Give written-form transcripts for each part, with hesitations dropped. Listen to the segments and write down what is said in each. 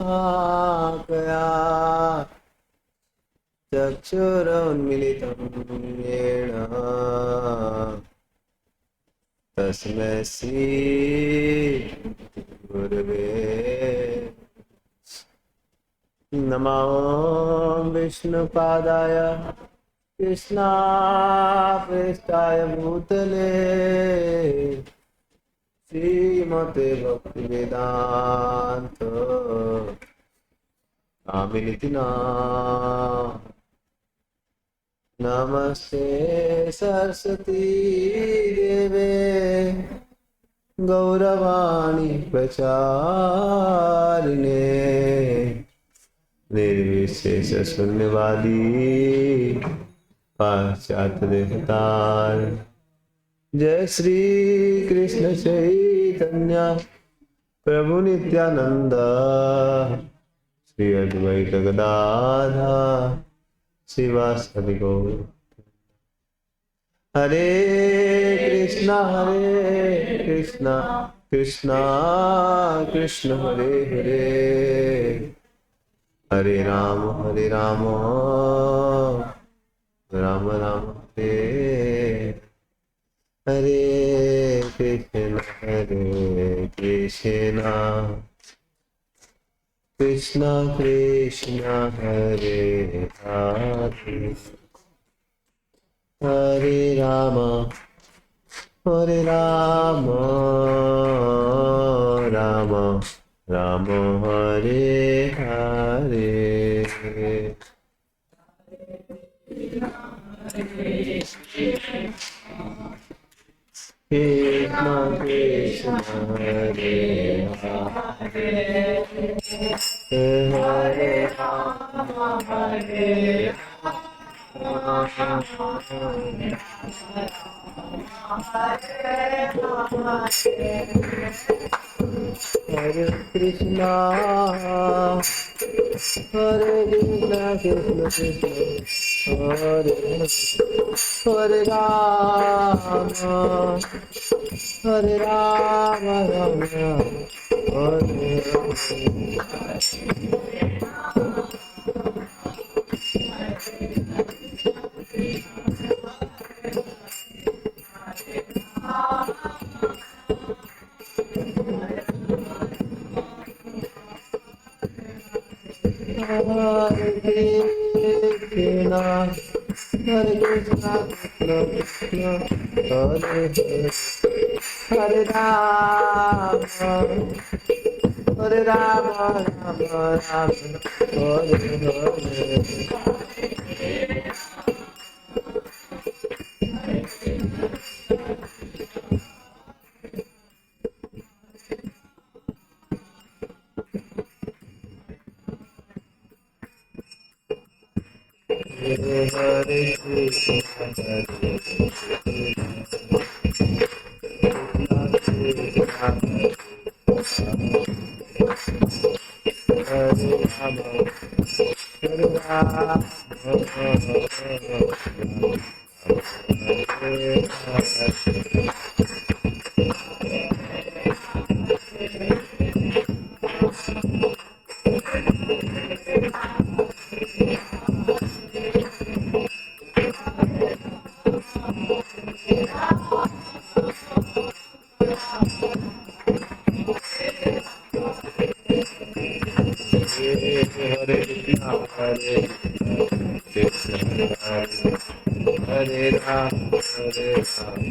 कया चक्षुरुन्मिलितं येन तस्मै श्री गुरवे नमो विष्णुपादाय कृष्णापृष्ठाय भूतले श्रीमते भक्तिवेदान्त स्वामिनिति नमस्ते सरस्वती देवे गौरवाणी प्रचारिणे निर्विशेष शून्यवादी पाश्चात्य देवतार। जय श्री कृष्ण चैतन्य प्रभु नित्यानंद श्री अद्वैत गदाधर शिवासादि गौर। हरे कृष्णा कृष्णा कृष्ण हरे हरे, हरे राम राम राम हरे हरे, कृष्ण कृष्ण कृष्ण हरे हरे, हरे राम राम राम हरे हरे। कृष्ण कृष्ण हरे हरे, हरे राम हरे कृष्णा कृष्ण कृष्ण हरे हरे राम राम हरे हरे कृष्णा कृष्ण हरे राम राम हरे हरे। हरे कृष्ण हरे राम हरे राम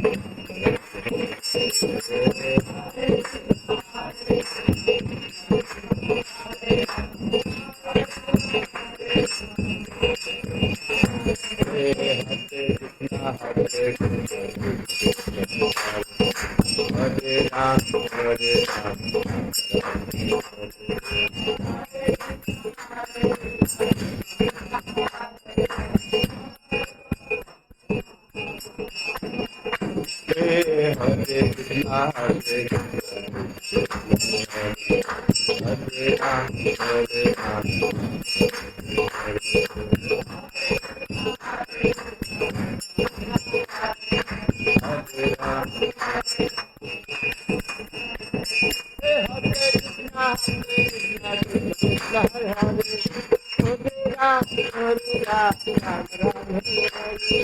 हरे हरे राम हरे राम राम राम हरे हरे।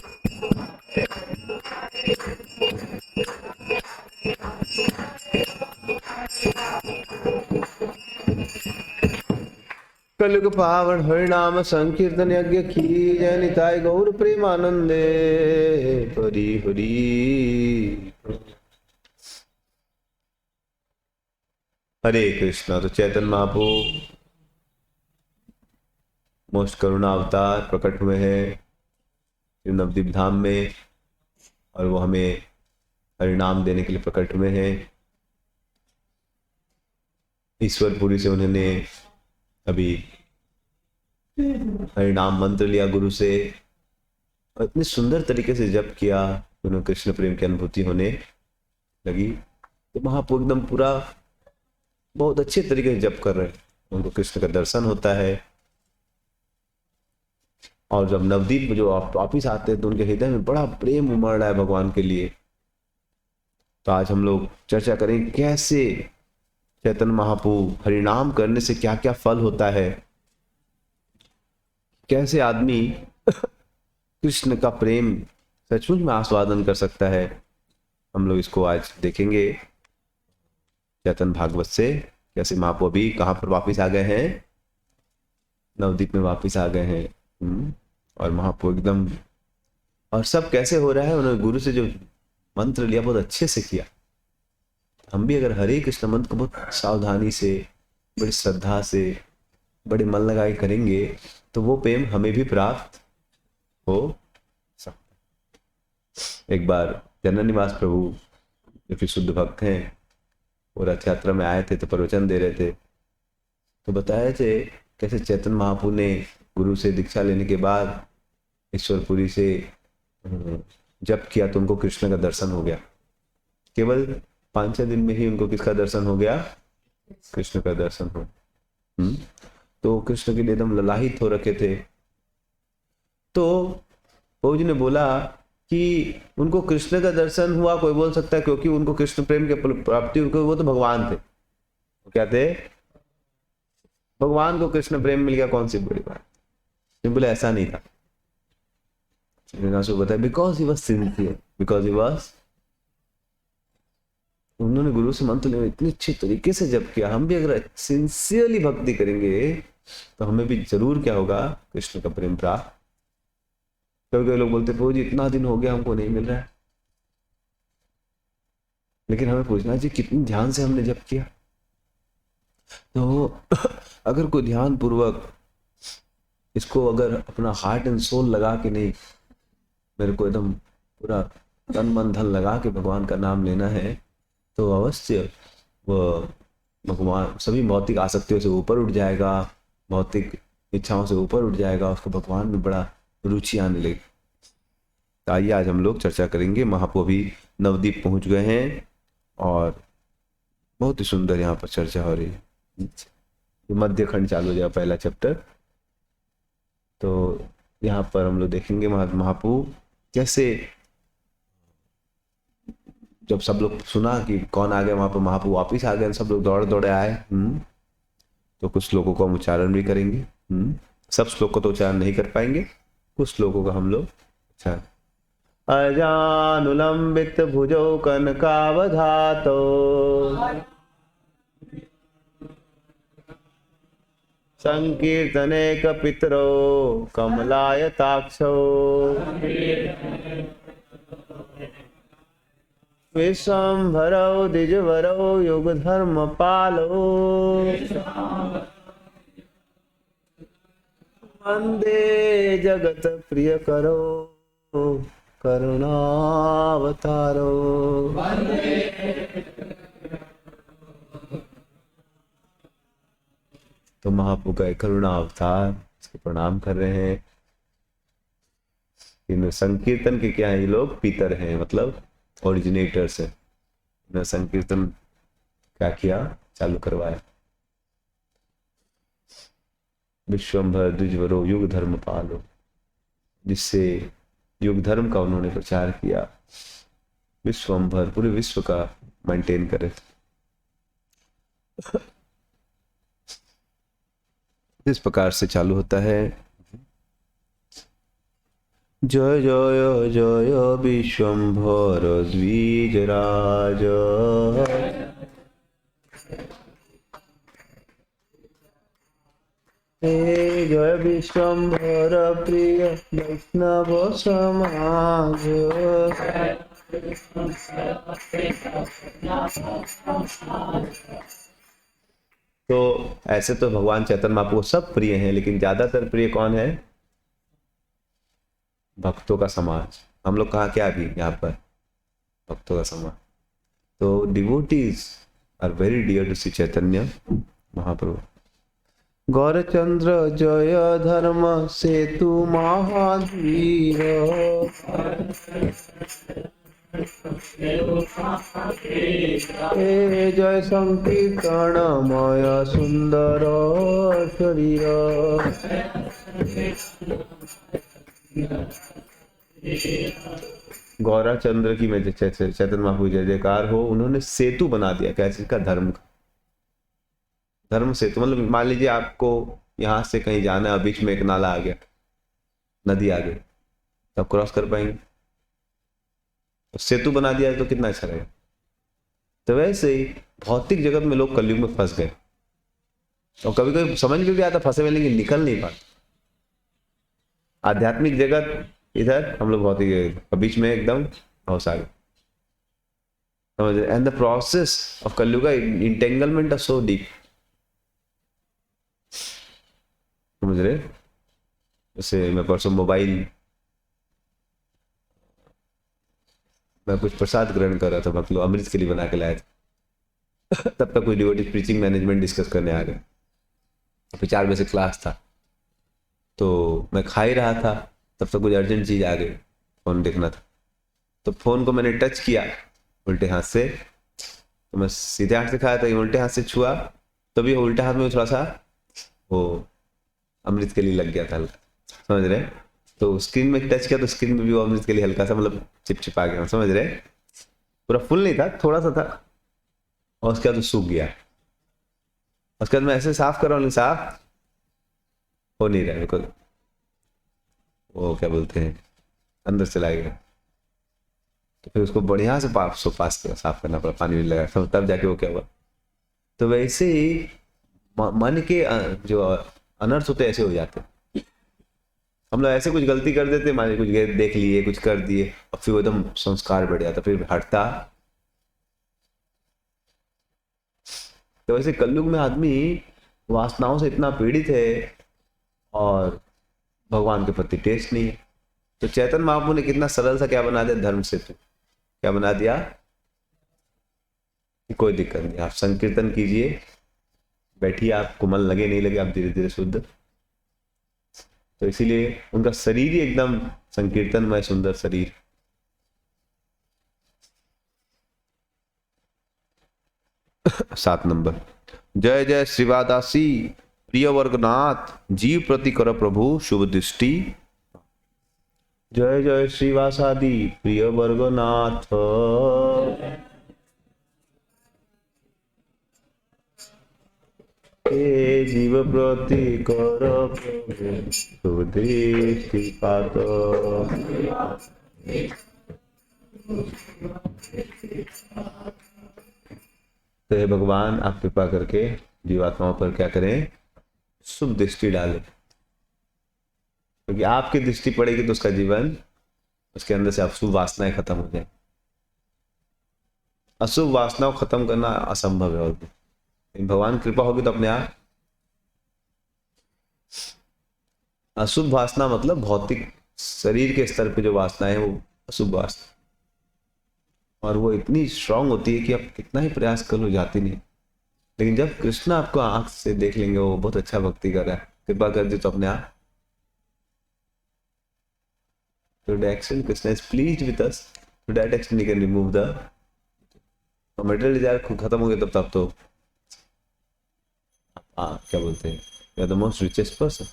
कलयुग पावन हरिनाम संकीर्तन यज्ञ की जय। निताय गौर प्रेमानंदे हरि हरि। हरे कृष्णा। तो चैतन्य महाप्रभु मोस्ट करुणा अवतार प्रकट हुए हैं नवद्वीप धाम में, और वो हमें हरिनाम देने के लिए प्रकट हुए हैं। ईश्वरपुरी से उन्होंने अभी हरिनाम मंत्र लिया गुरु से, और इतने सुंदर तरीके से जप किया, उन्हें कृष्ण प्रेम की अनुभूति होने लगी। तो महाप्रभु एकदम पूरा बहुत अच्छे तरीके से जप कर रहे हैं, उनको कृष्ण का दर्शन होता है। और जब नवदीप जो वापिस आते हैं तो उनके हृदय में बड़ा प्रेम उमड़ रहा है भगवान के लिए। तो आज हम लोग चर्चा करें कैसे चैतन्य महाप्रभु हरिनाम करने से क्या क्या फल होता है, कैसे आदमी कृष्ण का प्रेम सचमुच में आस्वादन कर सकता है। हम लोग इसको आज देखेंगे चैतन्य भागवत से, कैसे महाप्रभु अभी कहाँ पर वापिस आ गए हैं, नवदीप में वापिस आ गए हैं। और महाप्रभु एकदम, और सब कैसे हो रहा है, उन्होंने गुरु से जो मंत्र लिया बहुत अच्छे से किया। हम भी अगर हरे कृष्ण मंत्र को बहुत सावधानी से, बड़ी श्रद्धा से, बड़े मन लगाए करेंगे तो वो प्रेम हमें भी प्राप्त हो सकता। एक बार जनन निवास प्रभु जो कि शुद्ध भक्त हैं, वो रथ यात्रा में आए थे तो प्रवचन दे रहे थे, तो बताए थे कैसे चैतन्य महाप्रभु ने गुरु से दीक्षा लेने के बाद ईश्वरपुरी से जप किया तो उनको कृष्ण का दर्शन हो गया। केवल 5-6 दिन में ही उनको किसका दर्शन हो गया? कृष्ण का दर्शन हो। तो कृष्ण के लिए एकदम ललाहित हो रखे थे। तो प्रभु जी ने बोला कि उनको कृष्ण का दर्शन हुआ, कोई बोल सकता है क्योंकि उनको कृष्ण प्रेम की प्राप्ति हुई, वो तो भगवान थे। वो क्या थे? भगवान को कृष्ण प्रेम मिल गया, कौन सी बड़ी बात। सिंपल ऐसा नहीं था। बताया because he was sincere, because he was, उन्होंने गुरु से मंत्र ले इतने अच्छे तरीके से जप किया। हम भी अगर सिंसियरली भक्ति करेंगे तो हमें भी जरूर क्या होगा? कृष्ण का प्रेम प्राप्त। कभी लोग बोलते प्रभु जी इतना दिन हो गया हमको नहीं मिल रहा है, लेकिन हमें पूछना चाहिए कितनी ध्यान से हमने जप किया। तो अगर कोई ध्यान पूर्वक इसको अगर अपना हार्ट एंड सोल लगा के, नहीं मेरे को एकदम पूरा तन मन धन लगा के भगवान का नाम लेना है, तो अवश्य वह भगवान सभी भौतिक आसक्तियों से ऊपर उठ जाएगा, भौतिक इच्छाओं से ऊपर उठ जाएगा, उसको भगवान में बड़ा रुचि आने लगी। तो आइए आज हम लोग चर्चा करेंगे। महाप्रभु अभी नवदीप पहुंच गए हैं और बहुत ही सुंदर यहाँ पर चर्चा हो रही है। मध्य खंड चालू हो जाएगा, पहला चैप्टर। तो यहाँ पर हम लोग देखेंगे महाप्रभु कैसे, जब सब लोग सुना कि कौन आ गए, वहां पर महाप्रभु वापिस आ गए, सब लोग दौड़ दौड़े आए। तो कुछ लोगों को हम उच्चारण भी करेंगे। सब श्लोक को तो उच्चारण नहीं कर पाएंगे, कुछ श्लोकों का हम लोग उच्चारण। अजानुलंबित भुजौ कनकावधातो संकीर्तने कपितरो कमलायताक्षो विश्वम्भरौ द्विजवरौ युगधर्मपालो वन्दे जगत प्रियकरो करुणावतारो। तो महाप्रभु का करुणा अवतार, इसको प्रणाम कर रहे हैं। इन संकीर्तन के क्या है, ये लोग पितर हैं, मतलब ओरिजिनेटर्स है। इन्होंने संकीर्तन क्या किया, चालू करवाया। विश्वम्भर द्विजवरो युग धर्म पालो, जिससे युग धर्म का उन्होंने प्रचार किया। विश्वम्भर पूरे विश्व का मेंटेन करे थे। इस प्रकार से चालू होता है। जय जय जय विश्वम्भर द्विजराज, हे जय विश्वम्भर प्रिय वैष्णव समाज। तो ऐसे तो भगवान चैतन्य महाप्रभु सब प्रिय हैं, लेकिन ज्यादातर प्रिय कौन है? भक्तों का समाज। हम लोग कहा क्या अभी यहाँ पर? भक्तों का समाज। तो devotees are very dear to Shri Chaitanya Mahaprabhu. Gaurachandra जय धर्म सेतु महाधीर, हे जय संकीर्तनमय सुंदर शरीर। गौराचंद्र की में चैतन्य महाप्रभु जय जयकार हो। उन्होंने सेतु बना दिया, कैसे का? धर्म का। धर्म सेतु मतलब मान लीजिए आपको यहां से कहीं जाना है, बीच में एक नाला आ गया, नदी आ गई, तब क्रॉस कर पाएंगे? तो सेतु बना दिया है तो कितना अच्छा रहेगा। तो वैसे ही भौतिक जगत में लोग कलयुग में फंस गए, और कभी कभी समझ में भी आता फंसे हुए, लेकिन निकल नहीं पाते। आध्यात्मिक जगत इधर, हम लोग भौतिक जगत, बीच में एकदम बहुत सारे समझ। एंड द प्रोसेस ऑफ कलयुग इंटेंगलमेंट आर सो डीप, समझ रहे? जैसे मैं परसों मैं कुछ प्रसाद ग्रहण कर रहा था, भक्त लोग अमृत के लिए बना के लाए थे। तब तक कोई डिवोटी प्रीचिंग मैनेजमेंट डिस्कस करने आ गए। फिर 4 बजे से क्लास था, तो मैं खा ही रहा था, तब तक कुछ अर्जेंट चीज आ गई, फोन देखना था। तो फोन को मैंने टच किया उल्टे हाथ से, तो मैं सीधे हाथ से खाया था, उल्टे हाथ से छुआ, तभी उल्टे हाथ में थोड़ा सा वो अमृत के लिए लग गया था हल्का, समझ रहे? तो स्क्रीन में टच किया तो स्क्रीन में भी वो अमृत के लिए हल्का सा मतलब चिपचिपा गया, समझ रहे? पूरा फुल नहीं था, थोड़ा सा था, और उसके बाद तो सूख गया। उसके बाद मैं ऐसे साफ कर रहा हूँ, साफ हो नहीं रहा बिल्कुल, वो क्या बोलते हैं, अंदर चला गया। तो फिर उसको बढ़िया से साफ करना पड़ा, पानी भी लगा, तब जाके वो क्या हुआ। तो वैसे ही मन के जो अनर्थ होते ऐसे हो जाते। हम लोग ऐसे कुछ गलती कर देते, मान कुछ देख लिए, कुछ कर दिए, और फिर एकदम संस्कार बढ़ जाता, फिर हटता। तो वैसे कलयुग में आदमी वासनाओं से इतना पीड़ित है और भगवान के प्रति टेस्ट नहीं है। तो चैतन्य महाप्रभु ने कितना सरल सा क्या बना दिया, धर्म सेतु। क्या बना दिया? कोई दिक्कत नहीं, आप संकीर्तन कीजिए, बैठिए, आपको मन लगे नहीं लगे, आप धीरे धीरे शुद्ध। तो इसीलिए उनका शरीर ही एकदम संकीर्तनमय सुंदर शरीर। सात नंबर। जय जय श्रीवादासी प्रिय वर्गनाथ, जीव प्रति कर प्रभु शुभ दृष्टि। जय जय श्रीवासादि प्रिय वर्गनाथ, हे जीव प्रति कर प्रभु शुभ दृष्टिपात। तो हे भगवान, आप कृपा करके जीवात्माओं पर क्या करें? शुभ दृष्टि डालें, क्योंकि आपकी दृष्टि पड़ेगी तो उसका जीवन, उसके अंदर से अशुभ वासनाएं खत्म हो जाए। अशुभ वासनाओं खत्म करना असंभव है, और भगवान कृपा होगी तो अपने आप। अशुभ वासना मतलब भौतिक शरीर के स्तर पे जो वासना है वो अशुभ वासना, और वो इतनी स्ट्रांग होती है कि आप कितना ही प्रयास कर लो जाती नहीं। लेकिन जब कृष्ण आपको आंख से देख लेंगे, वो बहुत अच्छा भक्ति कर रहा है, कृपा कर दी, तो अपने आप to the extent Krishna is pleased with us, to that extent he can remove the material desire। खत्म हो गया तब तो क्या बोलते हैं, you are the most richest person।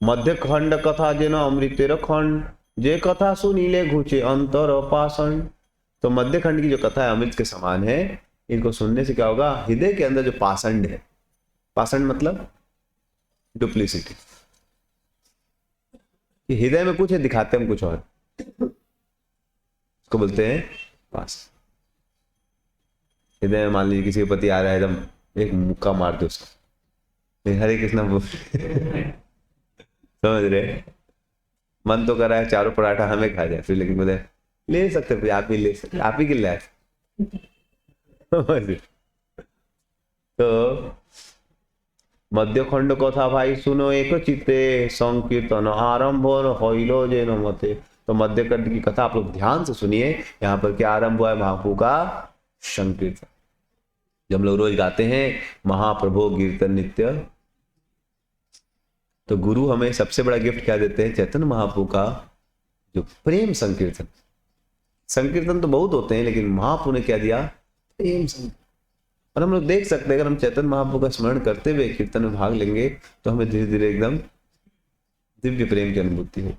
मध्य खंड कथा जेन अमृतेर खंड, जे कथा सुनीले घुचे अंतर पाषण। तो मध्य खंड की जो कथा है अमृत के समान है, इनको सुनने से क्या होगा? हृदय के अंदर जो पाषंड है, पाषाण मतलब डुप्लीसिटी, कि हृदय में कुछ है, दिखाते हम कुछ और, उसको बोलते हैं पाषाण। हृदय में मान लीजिए किसी के पति आ रहा है, एकदम एक मुक्का मार दो उसको, हरे कृष्ण बोल समझ रहे, मन तो कर रहा है चारों पराठा हमें खा जाए फिर, लेकिन बोले ले सकते फिर, आप ही ले सकते, आप ही के लिए तो मध्य खंड कथा भाई सुनो एक चित्ते, संकीर्तन आरंभ हईल जेन मते। तो मध्य खंड की कथा आप लोग ध्यान से सुनिए। यहाँ पर क्या आरंभ हुआ है? महाप्रभु का संकीर्तन, जब हम लोग रोज गाते हैं महाप्रभु कीर्तन नित्य। तो गुरु हमें सबसे बड़ा गिफ्ट क्या देते हैं? चैतन्य महाप्रभु का जो प्रेम संकीर्तन। संकीर्तन तो बहुत होते हैं, लेकिन महाप्रभु ने क्या दिया? प्रेम संकीर्तन। और हम लोग देख सकते हैं, अगर हम चैतन्य महाप्रभु का स्मरण करते हुए कीर्तन में भाग लेंगे तो हमें धीरे धीरे एकदम दिव्य प्रेम की अनुभूति हो।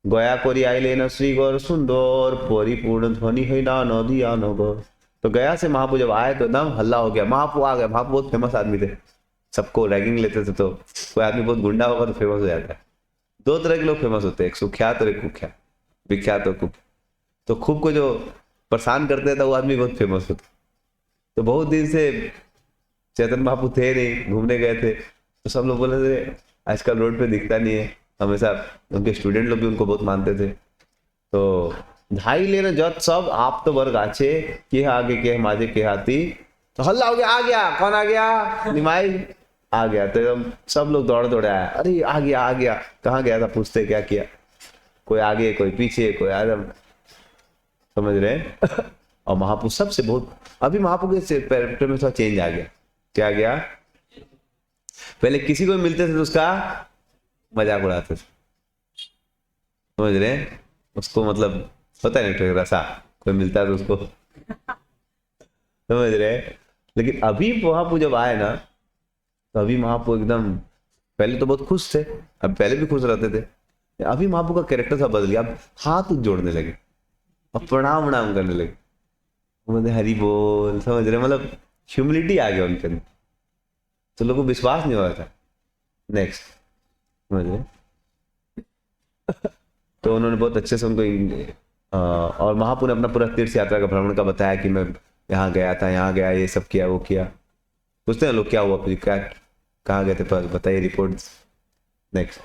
गया कोरी आइले न श्री गौर सुंदर, परिपूर्ण ध्वनि है ना नदी आ नगर। तो गया से महाप्रभु जब आए तो एकदम हल्ला हो गया, महाप्रभु आ गए। महाप्रभु बहुत फेमस आदमी थे, सबको रैगिंग लेते थे। तो कोई आदमी बहुत गुंडा होगा तो फेमस हो जाता है। दो तरह के लोग फेमस होते हैं, एक सुख्यात और एक कुख्यात, विख्यात और कुख्यात। तो खूब को जो परेशान करते थे वो आदमी बहुत फेमस होता। तो बहुत दिन से चैतन्य महाप्रभु थे नहीं, घूमने गए थे, तो सब लोग बोले थे आजकल रोड पे दिखता नहीं है। हमेशा उनके स्टूडेंट लोग भी उनको बहुत मानते थे। तो ढाई लेना जत सब आप तो वर्ग आचे के आगे के माजे के हाथी। तो हल्ला हो गया, आ गया। कौन आ गया? निमाई आ गया। तो एकदम सब लोग दौड़ दौड़े आया, अरे आ गया आ गया। कहाँ गया था? पूछते क्या किया, कोई आगे कोई पीछे कोई आदम, समझ रहे। और महाप्रभु सबसे बहुत, अभी महाप्रभु के कैरेक्टर में थोड़ा चेंज आ गया। क्या गया? पहले किसी को मिलते थे तो उसका मजाक उड़ाते थे, समझ रहे, उसको मतलब होता है ना रसा, कोई मिलता है तो उसको समझ रहे। लेकिन अभी महाप्रभु जब आए ना, तो अभी महाप्रभु एकदम, पहले तो बहुत खुश थे, अब पहले भी खुश रहते थे, अभी महाप्रभु का कैरेक्टर सब बदल गया। अब हाथ जोड़ने लगे, अब प्रणाम वणाम करने लगे, मतलब हरि बोल, समझ रहे, मतलब ह्यूमिलिटी आ गया उनके अंदर। तो लोगों को विश्वास नहीं हो रहा था। नेक्स्ट, समझ रहे। तो उन्होंने बहुत अच्छे से उनको और महाप्रभु ने अपना पूरा तीर्थ यात्रा का भ्रमण का बताया कि मैं यहाँ गया था, यहाँ गया, ये सब किया, वो किया। पूछते हैं लोग क्या हुआ, फिर क्या, कहाँ गए थे, पर बताइए रिपोर्ट। नेक्स्ट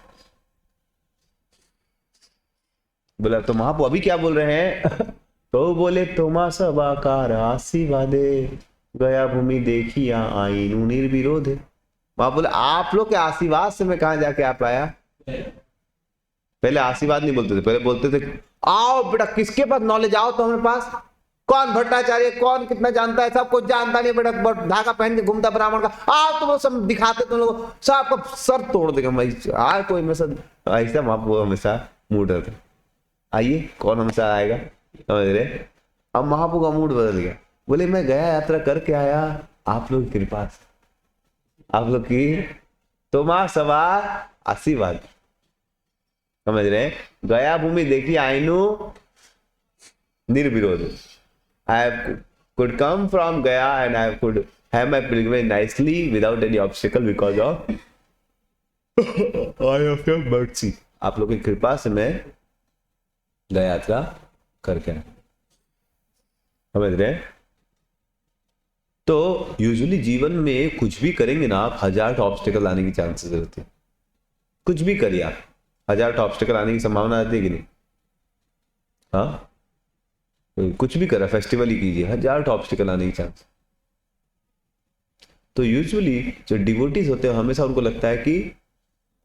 बोला तो महाप्रभु अभी क्या बोल रहे हैं? तो बोले तोमा सब आकार आशीर्वादे, गया भूमि देखी आईनु निर्विरोध। महाप्रभु बोले आप लोग के आशीर्वाद से मैं कहाँ जाके आ पाया। पहले आशीर्वाद नहीं बोलते थे, पहले बोलते थे आओ बेटा, किसके पास नॉलेज, आओ तो हमारे पास। कौन भट्टाचार्य, कौन कितना जानता है, सब कुछ जानता नहीं बेटा, धागा पहन के घूमता ब्राह्मण का। आओ तुम सब दिखाते, तुम लोग सबका सर तोड़ देगा भाई। आए कोई हमेशा ऐसा महाप्रभु हमेशा मूड रहता, आइए कौन हमेशा आएगा, समझ रहे। अब महाप्रभु का मूड बदल गया, बोले मैं गया यात्रा करके आया आप लोग की कृपा से, आप लोग की तुम्हारा सवार आशीर्वाद, समझ रहे। गया भूमि देखी आईनु निर्विरोध। I could come from Gaya and I could have my pilgrimage nicely without any obstacle because of I have your mercy। आप लोगों की कृपा से मैं गया यात्रा करके आया, समझ रहे। तो यूजुअली जीवन में कुछ भी करेंगे ना आप, 1000 ऑब्स्टिकल आने की चांसेस रहती है। कुछ भी करिए आप, 1000 ऑब्स्टिकल आने की संभावना रहती है कि नहीं? हाँ, कुछ भी करा, फेस्टिवल ही कीजिए, 1000 ऑब्स्टिकल आने की चांस। तो यूजुअली जो डिवोटीज होते हैं हमेशा उनको लगता है कि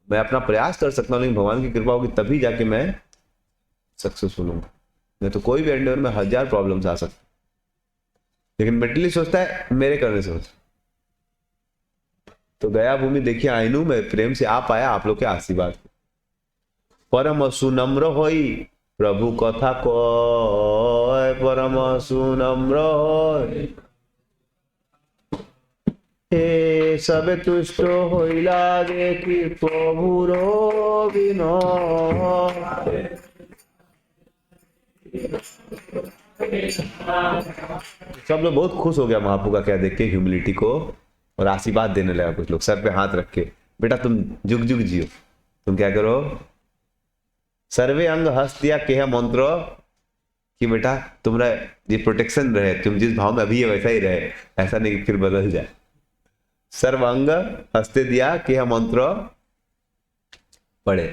मैं अपना प्रयास कर सकता हूँ, लेकिन भगवान की कृपा होगी तभी जाके मैं सक्सेसफुल हूँ, नहीं तो कोई भी एंडेवर में 1000 प्रॉब्लम्स आ सकते। लेकिन मेंटली सोचता है मेरे करने से होता। तो गया भूमि देखिए आईनू में प्रेम से आ पाया आप लोग के आशीर्वाद। परम सुनम्र होई प्रभु कथा कय, परम सुनम्र होय हे सबे तुष्ट होइला देखी प्रभुर विनय। सब लोग बहुत खुश हो गया महाप्रभु का क्या देख के, ह्यूमिलिटी को। और आशीर्वाद देने लगा कुछ लोग सर पे हाथ रख के, बेटा तुम जुग जुग जियो, तुम क्या करो, सर्वे अंग हंस दिया केह मंत्र, कि बेटा तुम्हारा ये प्रोटेक्शन रहे, तुम जिस भाव में अभी है वैसा ही रहे, ऐसा नहीं कि फिर बदल जाए। सर्व अंग हंसते दिया केह मंत्र पढ़े,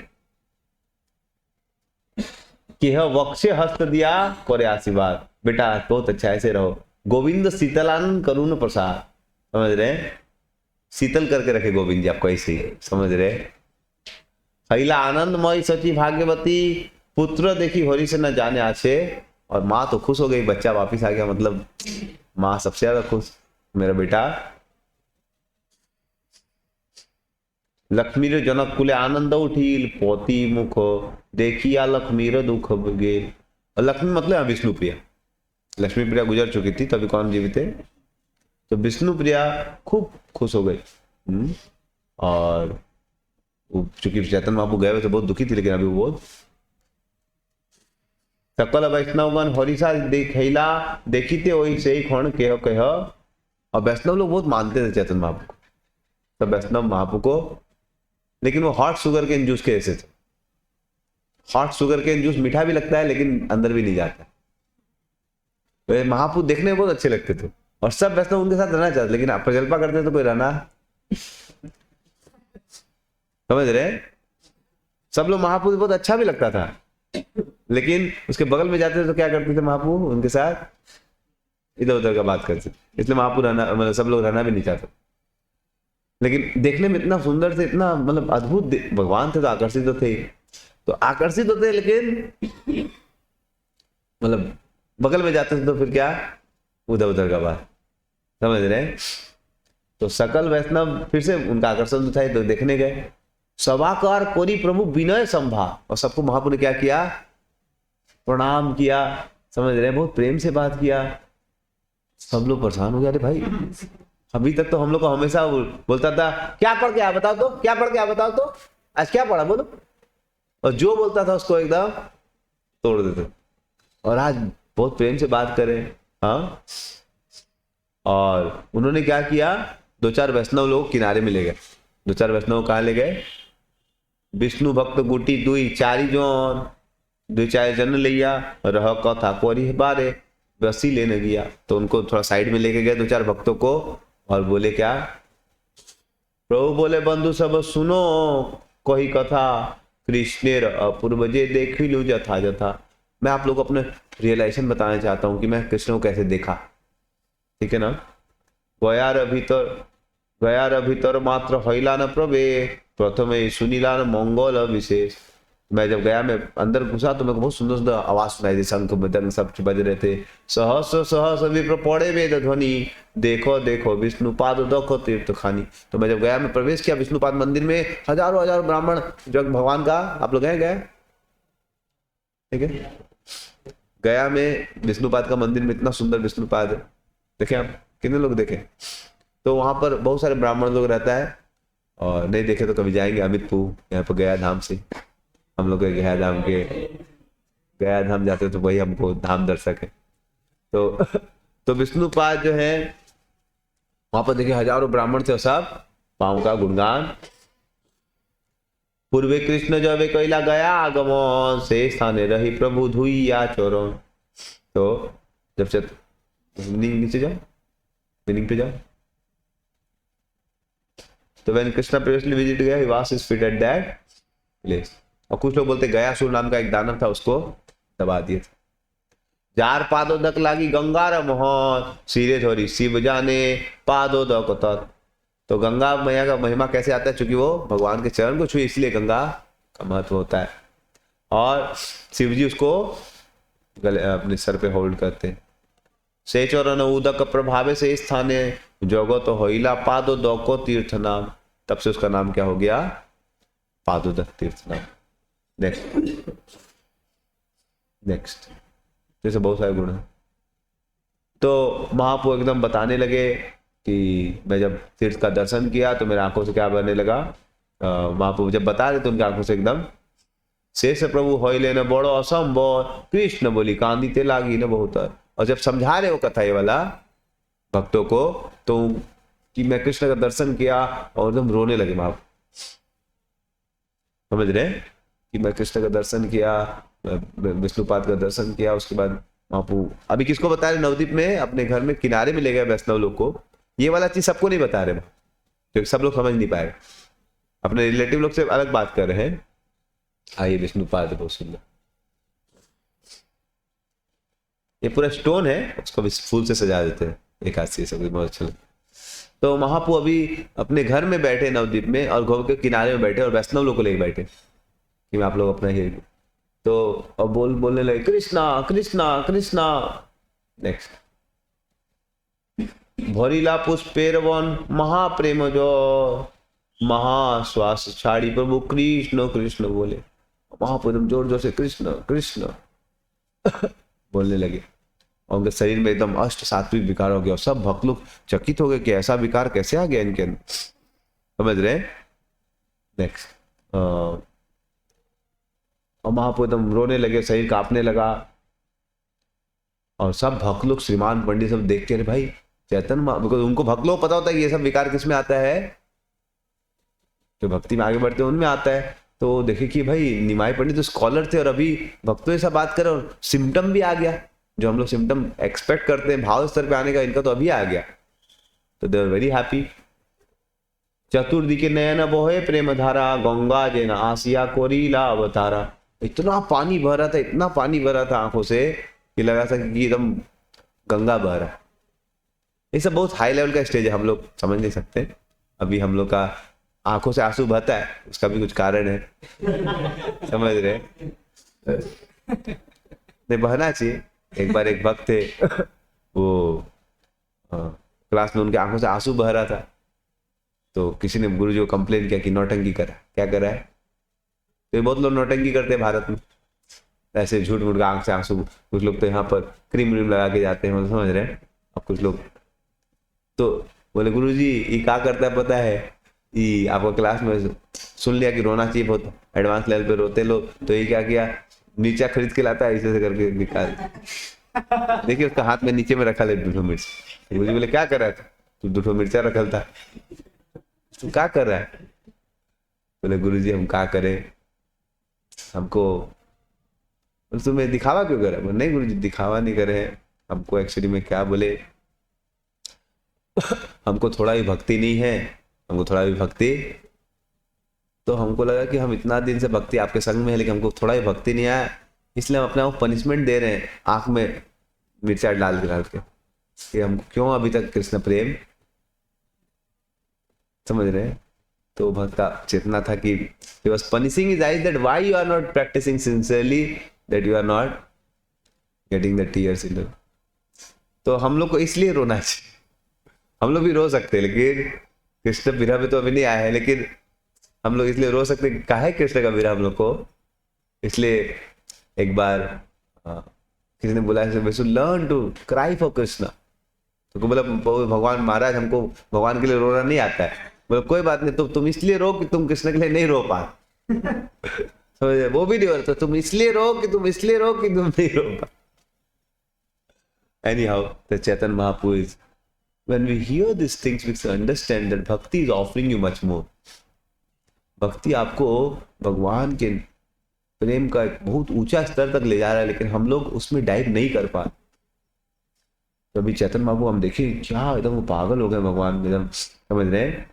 केह वक्षे हस्त दिया करे आशीर्वाद, बेटा बहुत अच्छा ऐसे रहो। गोविंद शीतलानंद करुण प्रसाद, समझ रहे, शीतल करके रखे गोविंद जी आपको ऐसे ही, समझ रहे। हैला आनंदमय सची भाग्यवती, पुत्र देखी होरी से न जाने आछे, और माँ तो खुश हो गई, बच्चा वापिस आ गया, मतलब माँ सबसे ज्यादा खुश, मेरा बेटा। लक्ष्मीर जनक कुले आनंद उठील, पोती मुख देखिया लक्ष्मीर दुख गेल। और लक्ष्मी मतलब विष्णु प्रिया, लक्ष्मी प्रिया गुजर चुकी थी, तभी कौन जीवित थे, तो विष्णु प्रिया खूब खुश हो गई। और चूंकि चैतन्य महाप्रभु गए हुए थे, बहुत दुखी थी, लेकिन अभी वो सकल वैष्णवगण हरिषा देखैला, देखीते वही से ही क्षण कह कह। और वैष्णव लोग बहुत मानते थे चैतन्य महाप्रभु को, तो वैष्णव महाप्रभु को, लेकिन वो हॉट शुगर के जूस के ऐसे थे। हॉट शुगर के जूस मीठा भी लगता है लेकिन अंदर भी नहीं जाता। तो महाप्रभु देखने में बहुत अच्छे लगते थे, और सब वैष्णव उनके साथ रहना चाहते, लेकिन प्रजल्पा करते तो कोई रहना, समझ रहे, सब लोग महाप्रभु बहुत अच्छा भी लगता था, लेकिन उसके बगल में जाते थे तो क्या करते थे महाप्रभु, उनके साथ इधर उधर का बात करते, इसलिए महाप्रभु रहना, मतलब सब लोग रहना भी नहीं चाहते। लेकिन देखने में इतना सुंदर थे, इतना मतलब अद्भुत भगवान थे, तो आकर्षित तो थे, तो आकर्षित होते, लेकिन मतलब बगल में जाते थे तो फिर क्या, उधर उधर का बात, समझ रहे। तो सकल वैष्णव फिर से उनका आकर्षण तो था, तो देखने गए। सभाकार कोरी प्रभु विनय संभा, और सबको महाप्रभु ने क्या किया, प्रणाम किया, समझ रहे, बहुत प्रेम से बात किया। सब लोग परेशान हो गए, अरे भाई अभी तक तो हम लोग को हमेशा बोलता था क्या पढ़ के आ बताओ तो, क्या पढ़ के आ बताओ तो, आज क्या पढ़ा बोलो, और जो बोलता था उसको एकदम तोड़ देते, और आज बहुत प्रेम से बात करें। हाँ, और उन्होंने क्या किया, दो चार वैष्णव लोग किनारे में ले गए। दो चार वैष्णव कहाँ ले गए, विष्णु भक्त गुटी दुई चारी जोन, दो चार जन लिया रह कथा कोरी बारे, बसी लेने गया। तो उनको थोड़ा साइड में लेके गए दो चार भक्तों को, और बोले क्या, प्रभु बोले बंधु सब सुनो कोई कथा, कृष्णेर अपूर्व जे देख लू जथा जथा। मैं आप लोग को अपने रियलाइजेशन बताना चाहता हूं कि मैं कृष्ण को कैसे देखा, ठीक है ना। गयार भीतर मात्र हईला न प्रवे, प्रथमे सुनीला न मंगल विशेष। मैं जब गया, मैं अंदर घुसा तो मेरे को बहुत सुंदर सुंदर आवाज सुनाई दी, शंख मृदंग सब बज रहे थे। सहस सहस विप्र पड़े वेद ध्वनि, देखो देखो विष्णुपाद दखो तीर्थ खानी। तो मैं जब गया, मैं प्रवेश किया विष्णुपाद मंदिर में, हजारों हजारों ब्राह्मण जग भगवान का, आप लोग गए, ठीक है। गया में विष्णुपाद का मंदिर में इतना सुंदर विष्णुपाद देखे आप, कितने लोग देखे। तो वहां पर बहुत सारे ब्राह्मण लोग रहता है, और नहीं देखे तो कभी जाएंगे अमितपुर, यहाँ पर गया धाम से हम लोग गया धाम जाते तो वही हमको धाम दर्शक है। तो विष्णुपाद जो है वहां पर देखिए हजारों ब्राह्मण थे, सब पाँव का गुणगान। पूर्वे कृष्ण जब कैला गया आगमन, से स्थाने रही प्रभु धुइया चरण। तो जब से नीचे जाओ, मीनिंग पे जाओ। तो when कृष्णा previously visited गया, he was his feet at that place। और कुछ लोग बोलते गयासुर नाम का एक दानव था, उसको दबा दिए थे। जार पादोदक लागी गंगा मोहन, सिरे धोरी शिव जाने पादोदक तत्। तो गंगा मैया का महिमा कैसे आता है, चूंकि वो भगवान के चरण को छुई, इसलिए गंगा का महत्व होता है। और शिव जी उसको गले अपने सर पे होल्ड करते हैं। से चरण उदक प्रभावे से स्थाने, जगत होइला पादोदको तीर्थ नाम। तब से उसका नाम क्या हो गया, पादोदक तीर्थ नाम। नेक्स्ट जैसे बहुत सारे गुण हैं। तो महाप्रभु एकदम बताने लगे कि मैं जब तीर्थ का दर्शन किया तो मेरे आंखों से क्या बनने लगा। महाप्रभु जब बता रहे तो उनकी आंखों से एकदम शेष प्रभु होइले न बड़ो असंभव, कृष्ण बोली कांदीते लागी न बहुत। और जब समझा रहे वो कथा ये वाला भक्तों को, तो कि मैं कृष्ण का दर्शन किया और एकदम रोने लगे महाप्रभु। समझ रहे हैं कि मैं कृष्ण का दर्शन किया, विष्णुपाद का दर्शन किया, उसके बाद महाप्रभु अभी किसको बता रहे नवदीप में, अपने घर में किनारे में ले गए वैष्णव लोग को। ये वाला चीज सबको नहीं बता रहे क्योंकि सब लोग समझ नहीं पाएगा, अपने रिलेटिव लोग से अलग बात कर रहे हैं। आइए विष्णुपाद बहुत सुंदर, ये पूरा स्टोन है, उसको भी फूल से सजा देते हैं एक हाथ से, सब बहुत अच्छा लगता। तो महाप्रभु अभी अपने घर में बैठे नवदीप में और गौ के किनारे में बैठे और वैष्णव लोग को लेके बैठे कि मैं आप लोग अपना ही, तो अब बोलने लगे कृष्णा कृष्णा कृष्णा। नेक्स्ट, भरिला पुष्पेर वन महाप्रेम जो महाश्वास छाड़ी प्रभु कृष्ण कृष्ण बोले। महाप्रभु जोर जोर से कृष्ण कृष्ण बोलने लगे और उनके शरीर में एकदम अष्ट सात्विक विकार हो गया और सब भक्त लोग चकित हो गए कि ऐसा विकार कैसे आ गया इनके अंदर। समझ रहे? नेक्स्ट, और महाप्रभु एकदम रोने लगे, शरीर कांपने लगा और सब भक्त लोग श्रीमान पंडित सब देख के, अरे भाई चैतन्य, बिकॉज उनको भक्त लोग पता होता है कि ये सब विकार किस में आता है, जो भक्ति में आगे बढ़ते हैं उनमें आता है। तो देखे कि भाई निमाई पंडित तो स्कॉलर थे और अभी भक्तों ऐसा बात कर और सिम्टम भी आ गया, जो हम लोग सिम्टम एक्सपेक्ट करते हैं भाव स्तर पे आने का, इनका तो अभी आ गया। तो दे आर वेरी हैप्पी। चतुर्दिके नयन बोहे प्रेम धारा गंगा जेन आसिया कोरीला अवतारा। इतना पानी बह रहा था, इतना पानी बह रहा था आंखों से कि लगा था कि एकदम गंगा बह रहा। ये सब बहुत हाई लेवल का स्टेज है, हम लोग समझ नहीं सकते। अभी हम लोग का आंखों से आंसू बहता है, उसका भी कुछ कारण है समझ रहे? नहीं बहना चाहिए। एक बार एक भक्त थे, वो क्लास में उनके आंखों से आंसू बह रहा था, तो किसी ने गुरु जी को कंप्लेन किया कि नौटंकी करा। क्या करा है? तो बहुत लोग नौटंकी करते हैं भारत में, ऐसे झूठ मूठ का आंख से आंसू। कुछ लोग तो यहाँ पर क्रीम व्रीम लगा के जाते हैं, समझ रहे हैं? अब कुछ लोग तो बोले गुरु जी ये क्या करता है पता है, ये आपका क्लास में सुन लिया कि रोना चाहिए, बहुत एडवांस लेवल पे रोते लोग, तो ये क्या किया, नीचा खरीद के लाता है, ऐसे करके निकाल। देखिए उसका हाथ में नीचे में रखा ले 2 मिर्च। गुरु जी बोले क्या कर रहा था? तू 2 मिर्चा रखल था, तू क्या कर रहा है? बोले गुरु जी हम क्या करें, हमको तुम्हें दिखावा क्यों कर रहा है? नहीं गुरु जी दिखावा नहीं करे हैं, हमको एक्चुअली में क्या बोले, हमको थोड़ा भी भक्ति नहीं है, हमको थोड़ा भी भक्ति, तो हमको लगा कि हम इतना दिन से भक्ति आपके संग में है लेकिन हमको थोड़ा भी भक्ति नहीं आया, इसलिए हम अपने आप पनिशमेंट दे रहे हैं आंख में मिर्चा डाल के कि हमको क्यों अभी तक कृष्ण प्रेम। समझ रहे हैं? तो भक्त का चेतना था कि he was punishing his eyes that why you are not practicing sincerely, that you are not getting the tears in the। तो हम लोग को इसलिए रोना चाहिए, हम लोग भी रो सकते हैं, लेकिन कृष्ण विरह में तो अभी नहीं आया है, लेकिन हम लोग इसलिए रो सकते हैं, काहे कृष्ण का विरह हम लोग को। इसलिए एक बार किसी ने बोला learn to cry for Krishna, तो बोला भगवान महाराज हमको भगवान के लिए रोना नहीं आता है। बोला कोई बात नहीं, तो तुम इसलिए रो कि तुम कृष्ण के लिए नहीं रो पा समझे? वो भी नहीं हो रहा, तो तुम इसलिए रो कि तुम नहीं रो पा। Anyhow, the Chaitanya Mahaprabhu is, when we hear these things, we understand that bhakti is offering you much more. भक्ति आपको भगवान के प्रेम का एक बहुत ऊंचा स्तर तक ले जा रहा है, लेकिन हम लोग उसमें डाइव नहीं कर पा। तो अभी चैतन्य महाप्रभु हम देखिए क्या एकदम पागल हो गए भगवान में, एकदम समझ रहे हैं?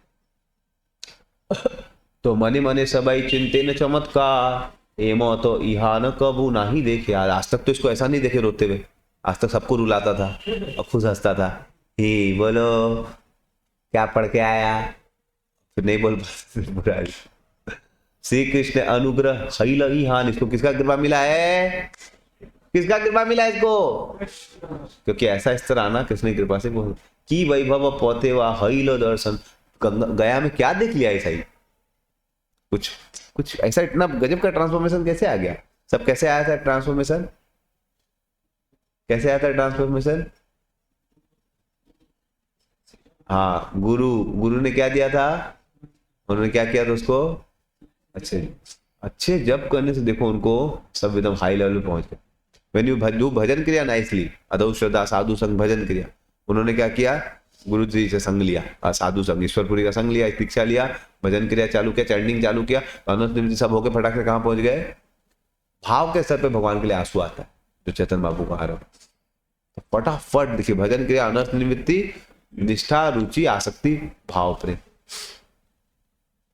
तो मने मने सबाई चिंते न चमत्कार एमो तो इहा न कबू ना ही देखे। यार आज तक तो इसको ऐसा नहीं देखे रोते हुए, आज तक सबको रुलाता था और खुद हंसता था, ही बोलो क्या पढ़ के आया, फिर नहीं बोल पाते। श्री कृष्ण अनुग्रह हई हान, इसको किसका कृपा मिला है? किसका कृपा मिला इसको? क्योंकि ऐसा स्तर आना कृष्ण की कृपा से की वैभव पौते वा हई लो दर्शन। गया में क्या देख लिया ऐसा ही कुछ ऐसा, इतना गजब का ट्रांसफॉर्मेशन कैसे आ गया? सब कैसे आया था ट्रांसफॉर्मेशन? कैसे आया था ट्रांसफॉर्मेशन? हाँ, गुरु ने क्या दिया था? उन्होंने क्या किया था उसको? अच्छे जब करने से देखो उनको सब एकदम हाई लेवल पे पहुंच गए। व्हेन यू डू भजन क्रिया नाइसली, अदौ श्रद्धा साधु संग भजन क्रिया, उन्होंने क्या किया? गुरु जी से संग लिया, साधु संग, ईश्वरपुरी का संग लिया, दीक्षा लिया, भजन क्रिया चालू किया, चैंटिंग चालू किया, अनंत निवृत्ति सब होके फटाक से कहाँ पहुंच गए? भाव के स्तर पे भगवान के लिए आंसू आता है, जो चेतन बाबू का आरोप। तो फटाफट देखिए, भजन क्रिया, अनर्थ निवृत्ति, निष्ठा, रुचि, आसक्ति, भाव, प्रेम।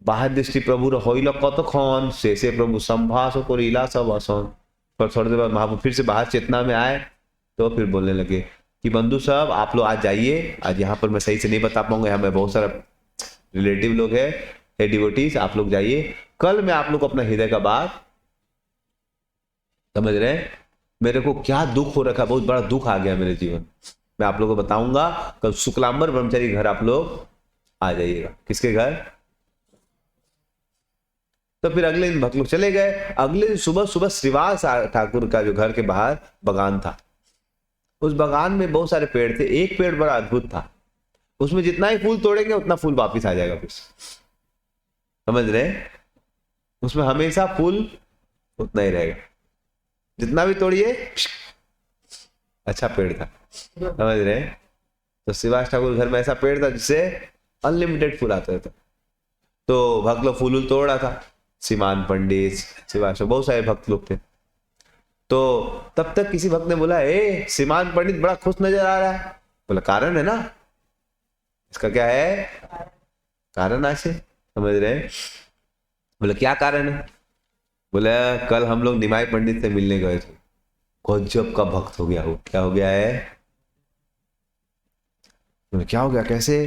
बाह्य दृष्टि प्रभु होइल कतक्षण, शेषे प्रभु संभाष करिला सब असन। पर थोड़ी देर बाद महाप्रभु फिर से बाहर चेतना में आए, तो फिर बोलने लगे कि बंधु साहब आप लोग आज जाइए, आज यहाँ पर मैं सही से नहीं बता पाऊंगा, यहाँ में बहुत सारा रिलेटिव लोग है डिवोटीज, आप लोग जाइए, कल मैं आप लोग को अपना हृदय का बात, समझ रहे हैं, मेरे को क्या दुख हो रखा, बहुत बड़ा दुख आ गया मेरे जीवन, मैं आप लोगों को बताऊंगा। कल शुक्लांबर ब्रह्मचारी घर आप लोग आ जाइएगा। किसके घर? तो फिर अगले दिन भक्त लोग चले गए। अगले दिन सुबह सुबह श्रीवास ठाकुर का जो घर के बाहर बगान था, उस बगान में बहुत सारे पेड़ थे। एक पेड़ बड़ा अद्भुत था, उसमें जितना ही फूल तोड़ेंगे उतना फूल वापिस आ जाएगा फिर। समझ रहे? उसमें हमेशा फूल उतना ही रहेगा, जितना भी तोड़िए। अच्छा पेड़ था, समझ रहे? तो श्रीवास ठाकुर घर में ऐसा पेड़ था जिससे अनलिमिटेड फूल आते थे। तो भक्त लोग फूल तोड़ रहा था, सीमान पंडित, श्रीवास, बहुत सारे भक्त लोग थे। तो तब तक किसी भक्त ने बोला, ए सीमान पंडित बड़ा खुश नजर आ रहा है। बोला कारण है ना, इसका क्या है कारण? आशे समझ रहे? बोले क्या कारण है? बोले कल हम लोग निमाई पंडित से मिलने गए थे, गजब का भक्त हो गया वो। क्या हो गया है? बोले क्या हो गया, कैसे?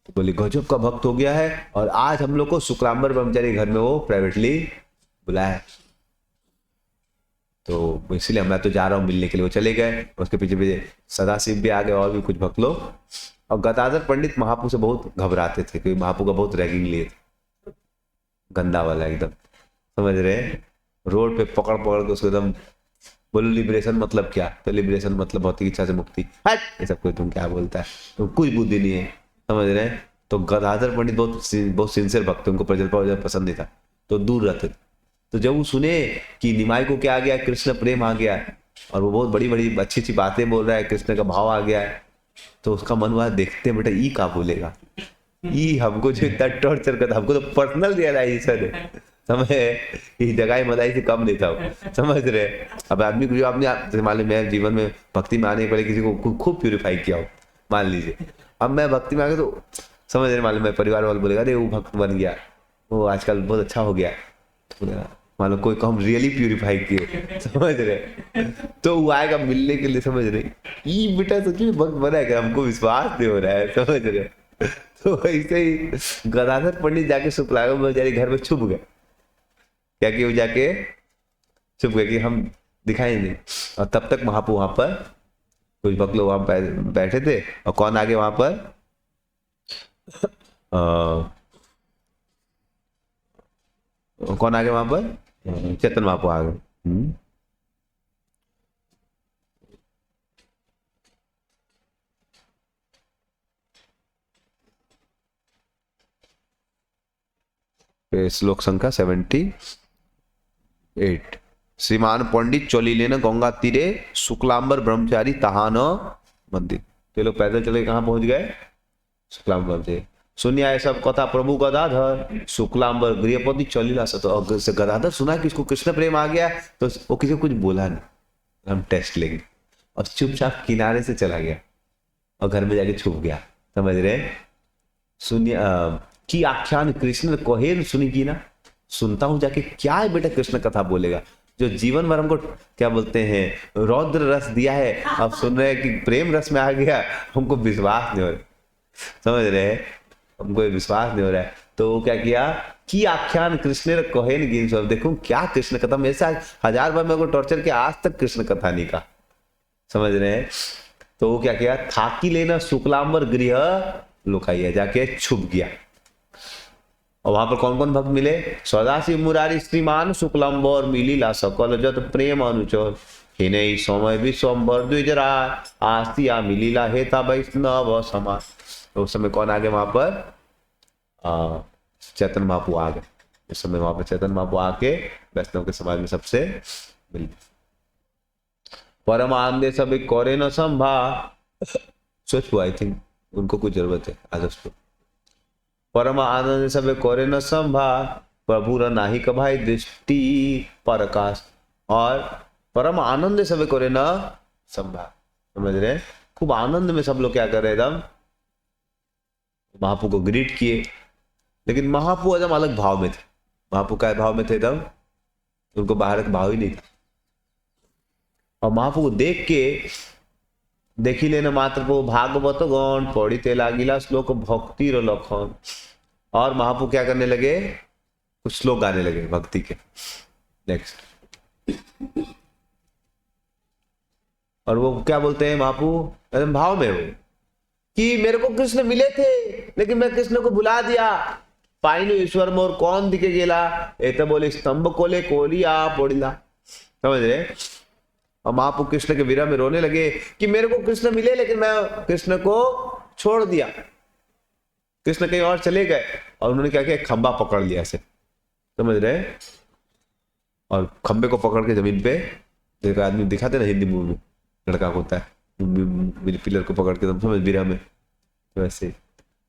तो बोले गजब का भक्त हो गया है, और आज हम लोग को शुक्लांबर ब्रह्मचारी घर में वो प्राइवेटली बुलाया है, तो इसलिए मैं तो जा रहा हूँ मिलने के लिए। वो चले गए, उसके पीछे पीछे सदाशिव भी आ गए और भी कुछ भक्त लोग। और गदाधर पंडित महापू से बहुत घबराते थे, क्योंकि महापू का बहुत रैगिंग लिए थे, गंदा वाला एकदम, समझ रहे? रोड पे पकड़ पकड़ के उसको एकदम, बोलो लिबरेशन मतलब क्या? तो लिबरेशन मतलब भौतिक इच्छा से मुक्ति। हट, ये सब कोई तुम क्या बोलता है, तुम कोई बुद्धि नहीं है, समझ रहे हैं? तो गदाधर पंडित बहुत सिंसियर भक्त, उनको प्रजल्पा पसंद नहीं था, तो दूर रहते थे। तो जब वो सुने कि निमाई को क्या आ गया, कृष्ण प्रेम आ गया, और वो बहुत बड़ी बड़ी अच्छी अच्छी बातें बोल रहा है, कृष्ण का भाव आ गया है, तो उसका मन हुआ देखते बेटा ई क्या बोलेगा, ई हमको जो इतना टॉर्चर करता, हमको तो पर्सनल रियलाइजेशन है, समझ? इस जगह मदाई से कम नहीं था, समझ रहे? अब आदमी को जो आपने मान लीजिए, मैं जीवन में भक्ति में आने के पहले किसी को खूब प्यूरिफाई किया हो, मान लीजिए, अब मैं भक्ति में आ गया तो समझ रहे, मालूम है परिवार वाले बोलेगा अरे वो भक्त बन गया, वो आजकल बहुत अच्छा हो गया, तो बोलेगा मान लो कोई को हम रियली प्यूरिफाई किए, समझ रहे? तो वो आएगा मिलने के लिए, समझ रहे? ये बेटा सच में भक्त बना है, हमको विश्वास नहीं हो रहा है, समझ रहे? तो ऐसे ही गदाधर पंडित जाके शुक्लांबर ब्रह्मचारी घर में छुप गए। क्या कि वो जाके छुप गए कि हम दिखाई नहीं। और तब तक महापू वहां पर कुछ भक्त लोग वहां बैठे थे, और कौन आगे वहां पर? कौन आ गया वहां पर? चेतन महापू आ गए। श्लोक संख्या 78। श्रीमान पंडित चलिले न गंगा तीरे, शुक्लांबर ब्रह्मचारी तहान मंदिर। तो लोग पैदल चले कहाँ पहुंच गए? शुक्लांबर ब्रह्मचारी। सुनिया सब कथा प्रभु गदाधर, शुक्लांबर गृहपति चलिला सत। गदाधर सुना कि इसको कृष्ण प्रेम आ गया, तो वो किसी को कुछ बोला नहीं, हम टेस्ट लेंगे, और चुपचाप किनारे से चला गया और घर में जाके छुप गया, समझ रहे? सुनिया की आख्यान कृष्ण कोहेन सुनी की ना, सुनता हूं जाके क्या है बेटा कृष्ण कथा बोलेगा, जो जीवन भर हमको क्या बोलते हैं रौद्र रस दिया है, अब सुन रहे हैं कि प्रेम रस में आ गया, हमको विश्वास नहीं हो रहा, समझ रहे? हमको विश्वास नहीं हो रहा है। तो वो क्या किया कि आख्यान कृष्ण कोहेन गिन सब, देखो क्या कृष्ण कथा, मेरे साथ 1000 बार मेरे को टॉर्चर किया, आज तक कृष्ण कथा नहीं कहा, समझ रहे हैं? तो वो क्या किया, थाकी लेना शुक्लांबर गृह लुकाइया, जाके छुप गया। और वहां पर कौन कौन भक्त मिले? सदाशिव मुरारी श्रीमान शुक्लांबर मिलीला सकल जत प्रेम अनुचर, हिने समय विश्वम्बर द्विजरा आस्तिया मिलीला हेता वैष्णव समाज। तो उस समय कौन आ गए वहां पर? चेतन महापू आ गए। उस समय वहां पर चेतन महापू आके वैष्णव के समाज में सबसे मिल। परम आनंद सब करे न संभा। सोच आई थिंक उनको कुछ जरूरत है आदर्श को। परम आनंद सब करे न संभा, प्रभु र नाही कभाई दृष्टि परकाश। और परम आनंद सब करे न संभा, समझ रहे, खूब आनंद में सब लोग क्या कर रहे एकदम महापू को ग्रीट किए। लेकिन महापू एकदम अलग भाव में थे। महापू क्या भाव में थे एकदम, उनको बाहर का भाव ही नहीं था। और महापू को देख के देखी लेना मात्र को भागवत गण पढ़ी लागिला श्लोक भक्ति रो लखन। और महापू क्या करने लगे, कुछ श्लोक गाने लगे भक्ति के। नेक्स्ट, और वो क्या बोलते हैं महापू एकदम भाव में, वो कि मेरे को कृष्ण मिले थे लेकिन मैं कृष्ण को भुला दिया। पाइनु ईश्वर मोर कौन दिखे गेला, ए तो बोले स्तंभ कोले कोलिया पोड़िला। समझ रहे। और महापू कृष्ण के विरह में रोने लगे कि मेरे को कृष्ण मिले लेकिन मैं कृष्ण को छोड़ दिया। कृष्ण कहीं और चले गए और उन्होंने क्या किया, खंबा पकड़ लिया ऐसे, समझ रहे। और खंबे को पकड़ के जमीन पे, देखो आदमी दिखाते ना हिंदी मूवी में, लड़का होता है पिलर को पकड़ के, समझ विरह में, तो वैसे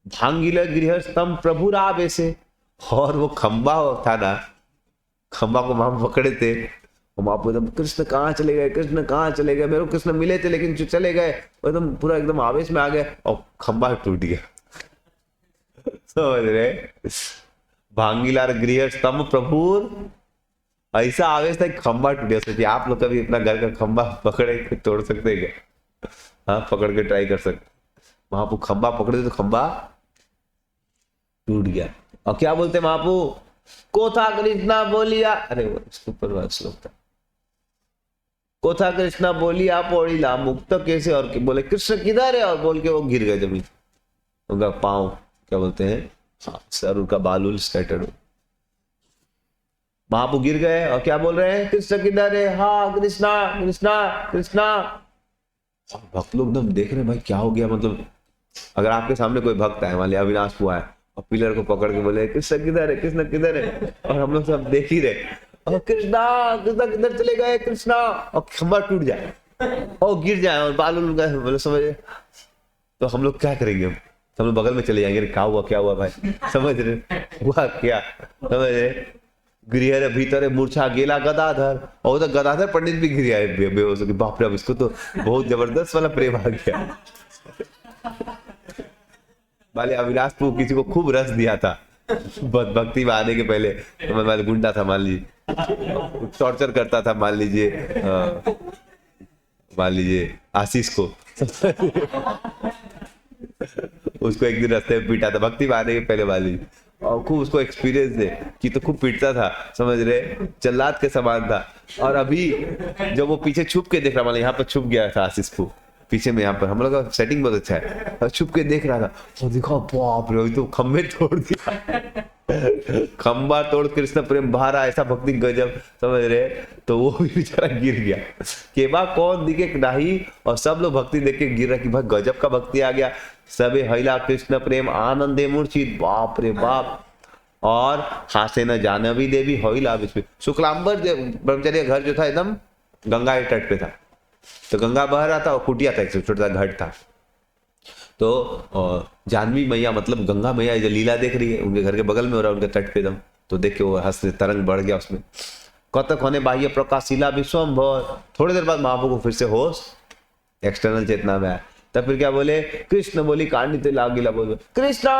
भांगिल गृह स्तंभ प्रभु राव ऐसे। और वो खंबा था ना, खंबा को वहां पकड़े थे, महापू एकदम कृष्ण कहाँ चले गए, कृष्ण कहाँ चले गए, मेरे को कृष्ण मिले थे लेकिन जो चले गए, एकदम पूरा एकदम आवेश में आ गए और खंबा टूट गया। समझ रहे। भांगिलार गृह स्तंभ प्रभु, ऐसा आवेश था खंबा टूट गया। सोचिए आप लोग कभी अपना घर का खंबा पकड़े तोड़ सकते हैं क्या? हाँ, पकड़ के ट्राई कर सकते। महापू खंबा पकड़े तो खंबा टूट गया। और क्या बोलते महापू, कोथा कृष्णा बोलिया, अरे वो इसके ऊपर श्लोक था, कोथा कृष्णा बोलिया पोड़ीला मुक्त कैसे, और बोले कृष्ण किधर है, और बोल के वो गिर गए जमीन। उनका पांव क्या बोलते हैं, हाँ, सर उनका बालूल स्कैटर्ड हो। महापू गिर गए और क्या बोल रहे हैं, कृष्ण किधर है, हाँ कृष्णा कृष्णा कृष्णा। भक्त लोग एकदम देख रहे हैं भाई क्या हो गया। मतलब अगर आपके सामने कोई भक्त है, मान लिया अविनाश हुआ है, और पिलर को पकड़ के बोले कृष्ण किधर है, कृष्ण किधर है, और हम लोग सब देख ही रहे, और कृष्णा कृष्णा किधर चले गए कृष्णा, और खंबा टूट जाए और गिर जाए और बालू बोले, समझे, तो हम लोग क्या करेंगे, हम लोग बगल में चले जाएंगे, क्या हुआ भाई, समझ रहे हुआ क्या, समझ रहे। गृह भीतर मूर्छा गेला गदाधर, और उधर गदाधर पंडित भी गिर आए बेहोश होकर। बाप रे, अब इसको तो बहुत जबरदस्त वाला प्रेम आ गया। माले अविनाश को किसी को खूब रस दिया था भक्ति में आने के पहले, तो गुंडा था मान लीजिए, टॉर्चर करता था मान लीजिए आशीष को उसको एक दिन रास्ते में पीटा था भक्ति में आने के पहले मान लीजिए, और खूब उसको एक्सपीरियंस है कि तो खूब पीटता था, समझ रहे, जल्लाद के समान था। और अभी जब वो पीछे छुप के देख रहा, मतलब यहाँ पर छुप गया था आशीष को पीछे में, यहाँ पर हम लोग का सेटिंग बहुत अच्छा है, और छुप के देख रहा था, और देखो बाप रे, तो खंबे तोड़ दिया खंबा तोड़ कृष्ण प्रेम बहारा, ऐसा भक्ति गजब, समझ रहे। तो वो भी बेचारा गिर गया, केबा कौन दिखे नहीं, और सब लोग भक्ति देख के गिर रहा कि भाई गजब का भक्ति आ गया। सबे हैला कृष्ण प्रेम आनंदे मूर्छित, बाप रे बाप। और हासे न जानवी देवी हैला विस्मित। शुक्लांबर ब्रह्मचर्य घर जो था एकदम गंगा के तट पे था, तो गंगा बह रहा था और कुटिया था, एक छोटा सा घाट था। तो जानवी मैया मतलब गंगा मैया जो लीला देख रही है, उनके घर के बगल में हो रहा है, उनके तट पे एकदम, तो देख के वो हंसने तरंग बढ़ गया उसमें। कतक होने बाह्य प्रकाशिला विश्वम्भर। थोड़ी देर बाद महाप्रभु को फिर से होश एक्सटर्नल चेतना में आया, तब फिर क्या बोले, कृष्ण बोली कांडित लागिला, बोले कृष्णा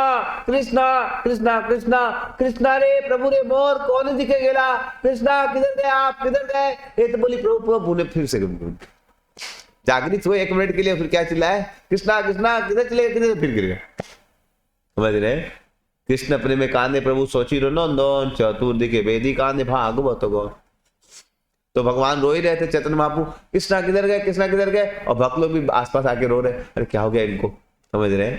कृष्णा कृष्णा कृष्णा कृष्णा रे प्रभु रे मोर कौन दिखे गेला, कृष्णा किधर गए आप, किधर गए। ये तो बोली प्रभु प्रभु ने फिर से जागृत हुए 1 मिनट के लिए, फिर क्या चिल्लाए, कृष्णा कृष्णा किधर चले, किधर, फिर गिर गया। समझ रहे। कृष्ण प्रेम कांदे प्रभु सोची नंदन, चतुर्दिके वेदी कांदे भागवत गौर। तो भगवान रो ही रहे थे, चैतन्य महाप्रभु कृष्णा किधर गए, कृष्णा किधर गए, और भक्त लोग भी आसपास आके रो रहे, अरे क्या हो गया इनको, समझ रहे।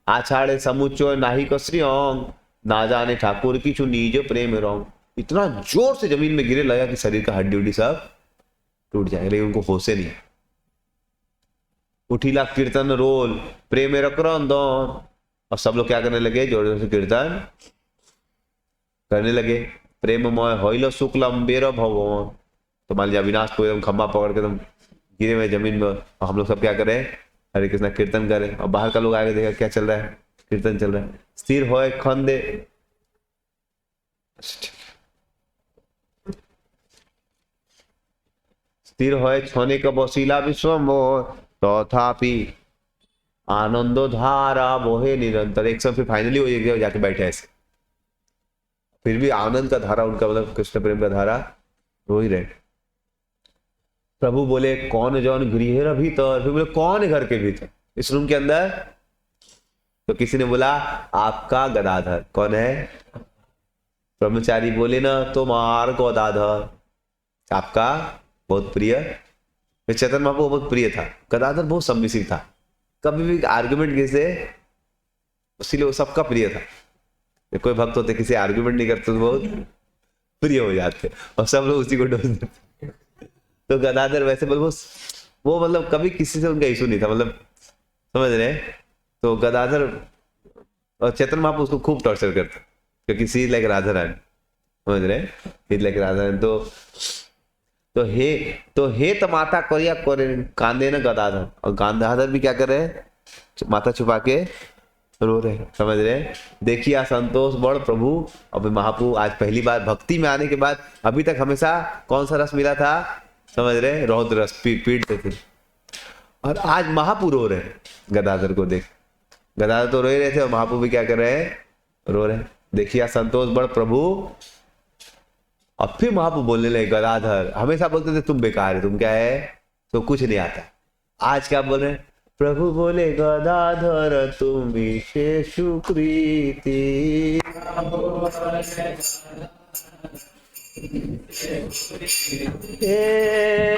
आछाड़े समुचो नाही को श्री अंग, ना जाने ठाकुर की चुनी जो प्रेम रंग। इतना जोर से जमीन में गिरे, लगा कि शरीर का हड्डी उड्डी सब टूट जाएगा, लेकिन उनको होशे नहीं। उठीला कीर्तन रोल प्रेम रक्रंदन, और सब लोग क्या करने लगे, जोर जोर से कीर्तन करने लगे। प्रेममय होइलो शुक्लम बेर भगवान। तो मान लिया अविनाश को एकदम खंबा पकड़ के एकदम गिरे हुए जमीन में, और हम लोग सब क्या करें, हरे कृष्णा कीर्तन करें, और बाहर का लोग आगे देखा क्या चल रहा है, कीर्तन चल रहा है। स्थिर होए खंदे, स्थिर होए क्षणिक बसिला विश्वम्भर, तथापि आनंदो धारा बोहे निरंतर। एक सब फिर फाइनली वो एक जगह जाके बैठे ऐसे, फिर भी आनंद का धारा उनका, मतलब कृष्ण प्रेम का धारा रो ही रहे। प्रभु बोले कौन जौन गृह भीतर, फिर बोले कौन है घर के भीतर, इस रूम के अंदर? तो किसी ने बोला आपका गदाधर। कौन है? ब्रह्मचारी बोले ना तुम्हार गदाधर, आपका बहुत प्रिय। चैतन्य महाप्रभु बहुत प्रिय था, गदाधर बहुत सबमिसिव था, कभी भी आर्गुमेंट किसे, इसीलिए वो सबका प्रिय था। कोई भक्त होते किसी आर्गुमेंट नहीं करते तो बहुत प्रिय हो जाते, और सब लोग उसी को डोज देते। तो गदाधर वैसे बोल वो मतलब कभी किसी से उनका इशू नहीं था, मतलब समझ रहे। तो गदाधर और चैतन्य महाप्रभु उसको खूब टॉर्चर करते, क्योंकि सी लाइक राधा रानी, समझ रहे, सी लाइक राधा रानी। तो हे तो माता करिया करे कांदे न गदाधर, और गदाधर भी क्या करे, माथा छुपा के रो रहे, समझ रहे। देखिए संतोष बड़ प्रभु। अभी महाप्रभु आज पहली बार भक्ति में आने के बाद, अभी तक हमेशा कौन सा रस मिला था, समझ रहे, रौद्र रस पीटते थे, और आज महाप्रभु रो रहे गदाधर को देख। गदाधर तो रो ही रहे थे और महाप्रभु भी क्या कर रहे हैं, रो रहे। देखिए संतोष बड़ प्रभु। अब फिर महाप्रभु बोलने लगे गदाधर, हमेशा बोलते थे तुम बेकार है, तुम क्या है, तो कुछ नहीं आता। आज क्या बोल रहे हैं, प्रभु बोले गदाधर तुम विशेष प्रीति,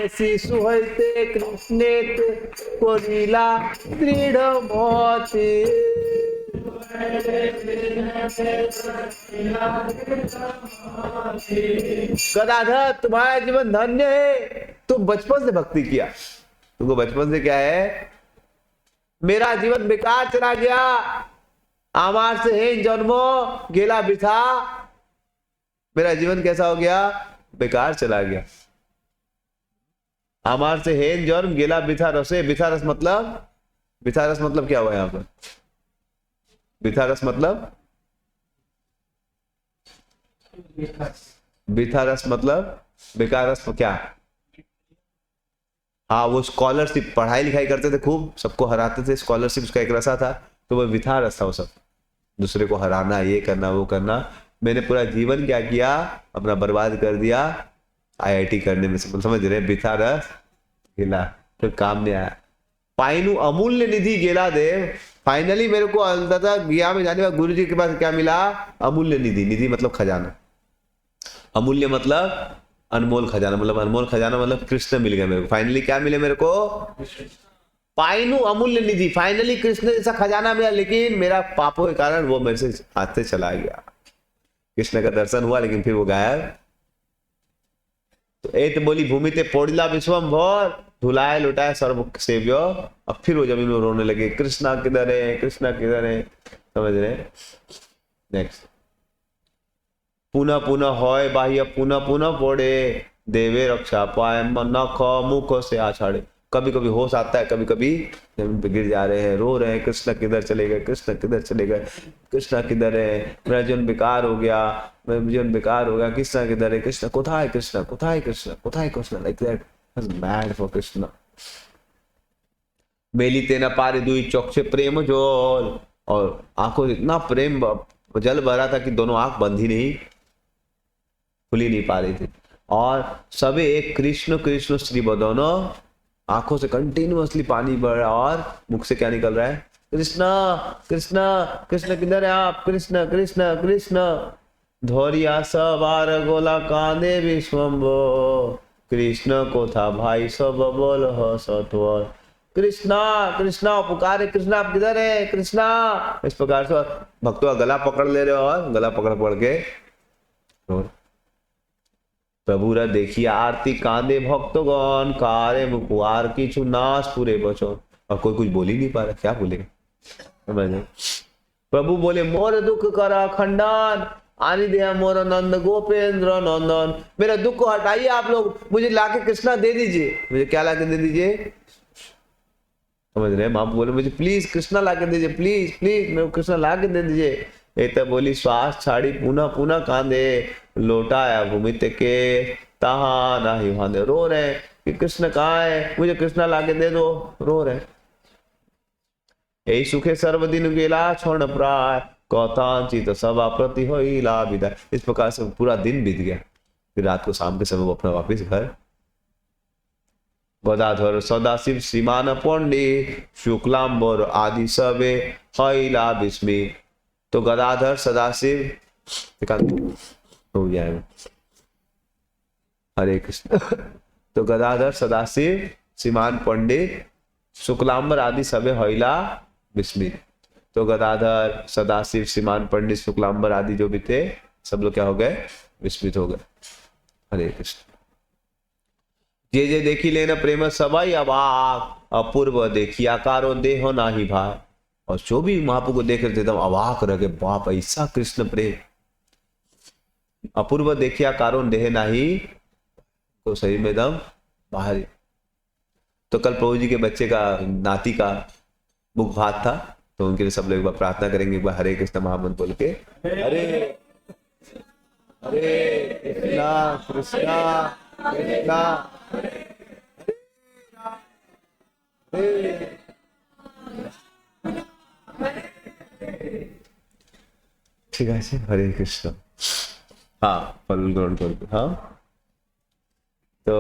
शिशु हईते कृष्णे कोरिला दृढ़ मति। गदाधर तुम्हारा जीवन धन्य है, तुम बचपन से भक्ति किया, तुमको बचपन से क्या है, मेरा जीवन बेकार चला गया, आमार से है जन्मो गेला बिथा, मेरा जीवन कैसा हो गया, बेकार चला गया। आमार से हेन जन्म गेला बिथा रसे, बिथा रस मतलब क्या हुआ यहाँ पर, बिथा रस मतलब, बिथा रस मतलब बेकार रस क्या, हाँ वो स्कॉलरशिप, पढ़ाई लिखाई करते थे खूब, सबको हराते थे, स्कॉलरशिप उसका एक रसा था, तो वो बिथा रस था, वो सब दूसरे को हराना, ये करना वो करना। मैंने पूरा जीवन क्या किया, अपना बर्बाद कर दिया आईआईटी करने में, समझ रहे, बिथा रस गिला, तो काम नहीं आया। पाइनु अमूल्य निधि गेला देव, फाइनली मेरे को अंततः गया में जाने का गुरु जी के पास क्या मिला, अमूल्य निधि, निधि मतलब खजाना, अमूल्य मतलब अनमोल खजाना, मतलब अनमोल खजाना मतलब कृष्ण मिल गया मेरे को, फाइनली क्या मिले मेरे को, पाइनु अमूल्य निधि, फाइनली कृष्ण जैसा खजाना मिला, लेकिन मेरा पापों के कारण वो मेरे से हाथ से चला गया। कृष्ण का दर्शन हुआ लेकिन फिर वो गायब। तो एत बोली भूमि ते पोड़िला विश्वम्भर, धुलाए लुटाए सर्व सेव्य। अब फिर वो जमीन में रोने लगे, कृष्णा किधर है, कृष्णा किधर है, समझ रहे। नेक्स्ट, पुनः पुनः होय बाह्य, पुनः पुनः पोड़े, देवे रक्षा पाए, नख मुख से आछाड़े। कभी कभी होश आता है, कभी कभी जमीन पे गिर जा रहे हैं, रो रहे हैं, कृष्ण किधर चले गए, कृष्ण किधर चले गए, कृष्ण किधर है, मेरा जीवन बेकार हो गया, मेरा जीवन बेकार हो गया, कृष्ण किधर है, कृष्ण कोथाय कृष्ण, कोथाय कृष्ण, कोथाय Krishna, like that, I was mad for Krishna. मेली तेना पारे दुई चौक से प्रेम जोल, और आंखों से इतना प्रेम जल भरा था कि दोनों आंख बंद ही नहीं, खुल ही नहीं पा रही थी, और सबे एक कृष्ण कृष्ण श्री बदनो, आंखों से कंटिन्यूअसली पानी बढ़ रहा, और मुख से क्या निकल रहा है, कृष्णा कृष्णा कृष्ण किधर है आप, कृष्ण कृष्ण कृष्ण। धोरिया सवार गोला कांदे विश्वम्भो, कृष्ण को था भाई सब बोल हो सत्वर। कृष्णा कृष्णा पुकारे, कृष्णा आप किधर है, कृष्णा। इस प्रकार से भक्तों का गला पकड़ ले रहे हो, और गला पकड़ के प्रभु रा देखिए आरती कांदे भक्तगण, कारे मुकुआर किछु नाश पूरे बचन। और कोई कुछ बोल ही नहीं पा रहा, क्या बोलेगा, समझ। प्रभु बोले मोर दुख करा खंडन, आनी दे मोर नंद गोपेंद्र नंदन, मेरा दुख को हटाइए आप लोग, मुझे लाके कृष्णा दे दीजिए। मुझे क्या लाके दे दीजिए, समझ रहे हैं? माँ बोले मुझे प्लीज कृष्णा लाके दीजिए, प्लीज प्लीज मेरे को कृष्णा लाके दे दीजिए। एक बोली श्वास छाड़ी पुनः पुनः कांदे, लौटाया भूमि के तहा नाही वांदे। रो रहे कि कृष्ण कहाँ है, मुझे कृष्णा लाके दे दो, रो रहे। यही सुखे सर्वदिन गेला क्षण प्राय, कौतांचित सभा प्रति होइला विदाय। इस प्रकार से पूरा दिन बीत गया। फिर रात को शाम के समय वो अपना वापिस घर। गदाधर सदाशिव श्रीमान पंडित, शुक्लांबर आदि सबे होइला विस्मित। तो गदाधर सदाशिव हो जाएगा, हरे कृष्ण। तो गदाधर सदाशिव श्रीमान पंडित शुक्लांबर आदि सबे होइला विस्मित। तो गदाधर सदाशिव श्रीमान पंडित शुक्लांबर आदि जो भी थे सब लोग क्या हो गए, विस्मित हो गए। हरे कृष्ण। जे जे देखी लेना प्रेम सबाई अबाक, अपूर्व देखिया कारो देहो नाही भाई। और जो भी महाप्रभु को देख रहे थे एकदम अवाक रह गए, बाप ऐसा कृष्ण प्रेम। अपूर्व देखिया कारों देह नाही, तो शरीर में एकदम बाहर। तो कल प्रभु जी के बच्चे का नाती का मुख भात था, तो उनके लिए सब लोग एक बार प्रार्थना करेंगे, एक बार हरे कृष्ण महामंत्र बोल के। हरे हरे कृष्णा कृष्णा कृष्णा ठीक है, हरे कृष्ण। हाँ, फल ग्रहण कर। हाँ, तो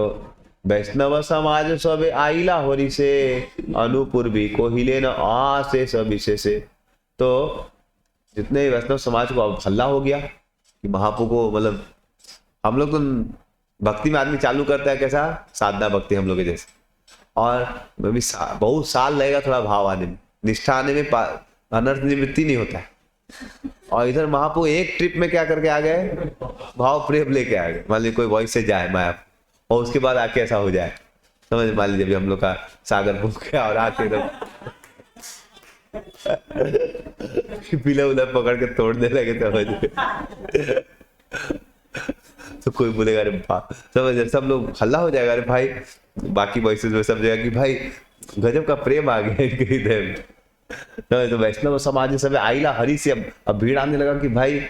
वैष्णव समाज सब आइला होरी से, अनुपूर्वी को हिले न आ से सब से। तो जितने वैष्णव समाज को अब हल्ला हो गया कि महाप्रभु को, मतलब हम लोग तो भक्ति में आदमी चालू करता है कैसा, साधना भक्ति हम लोग के जैसे, और भी बहुत साल लगेगा थोड़ा भाव आने में, निष्ठा आने में, अनर्थ निवृत्ति नहीं होता है। और इधर महाप्रभु एक ट्रिप में क्या करके आ गए, भाव प्रेम लेके आ गए। मान लीजिए कोई वॉइस से जाए माया, और उसके बाद आके ऐसा हो जाए, समझ, मान लीजिए हम लोग का सागर भूख गया और आके पीला उला पकड़ के तोड़ने लगे, समझ। तो कोई बोलेगा अरे समझ, सब लोग हल्ला हो जाएगा, अरे भाई बाकी वॉइसेस में सब जगह कि भाई गजब का प्रेम आ गया इनके हृदय में। तो वैष्णव समाज सब आइला हरि से अब भीड़ आने लगा कि भाई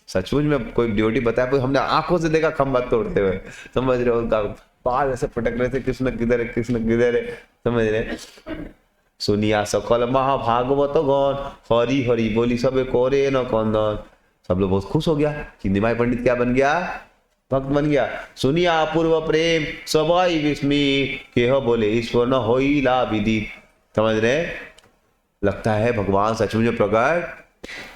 सचमुच में कोई ड्यूटी बताया, तो हमने आंखों से देखा खंबा तोड़ते हुए, समझ रहे हो, उनका बाल ऐसे पटक रहे थे, कृष्ण किधर है, कृष्ण किधर है, समझ रहे। सुनिया सकल महाभागवत गण, हरि हरि बोली सबे कोरे न कंदन। सब लोग बहुत खुश हो गया कि निमाई पंडित क्या बन गया, भक्त बन गया। सुनिया अपूर्व प्रेम सबाई विस्मित, केह बोले ईश्वर न होइला विधि। समझ रहे, लगता है भगवान सचमुच में प्रकट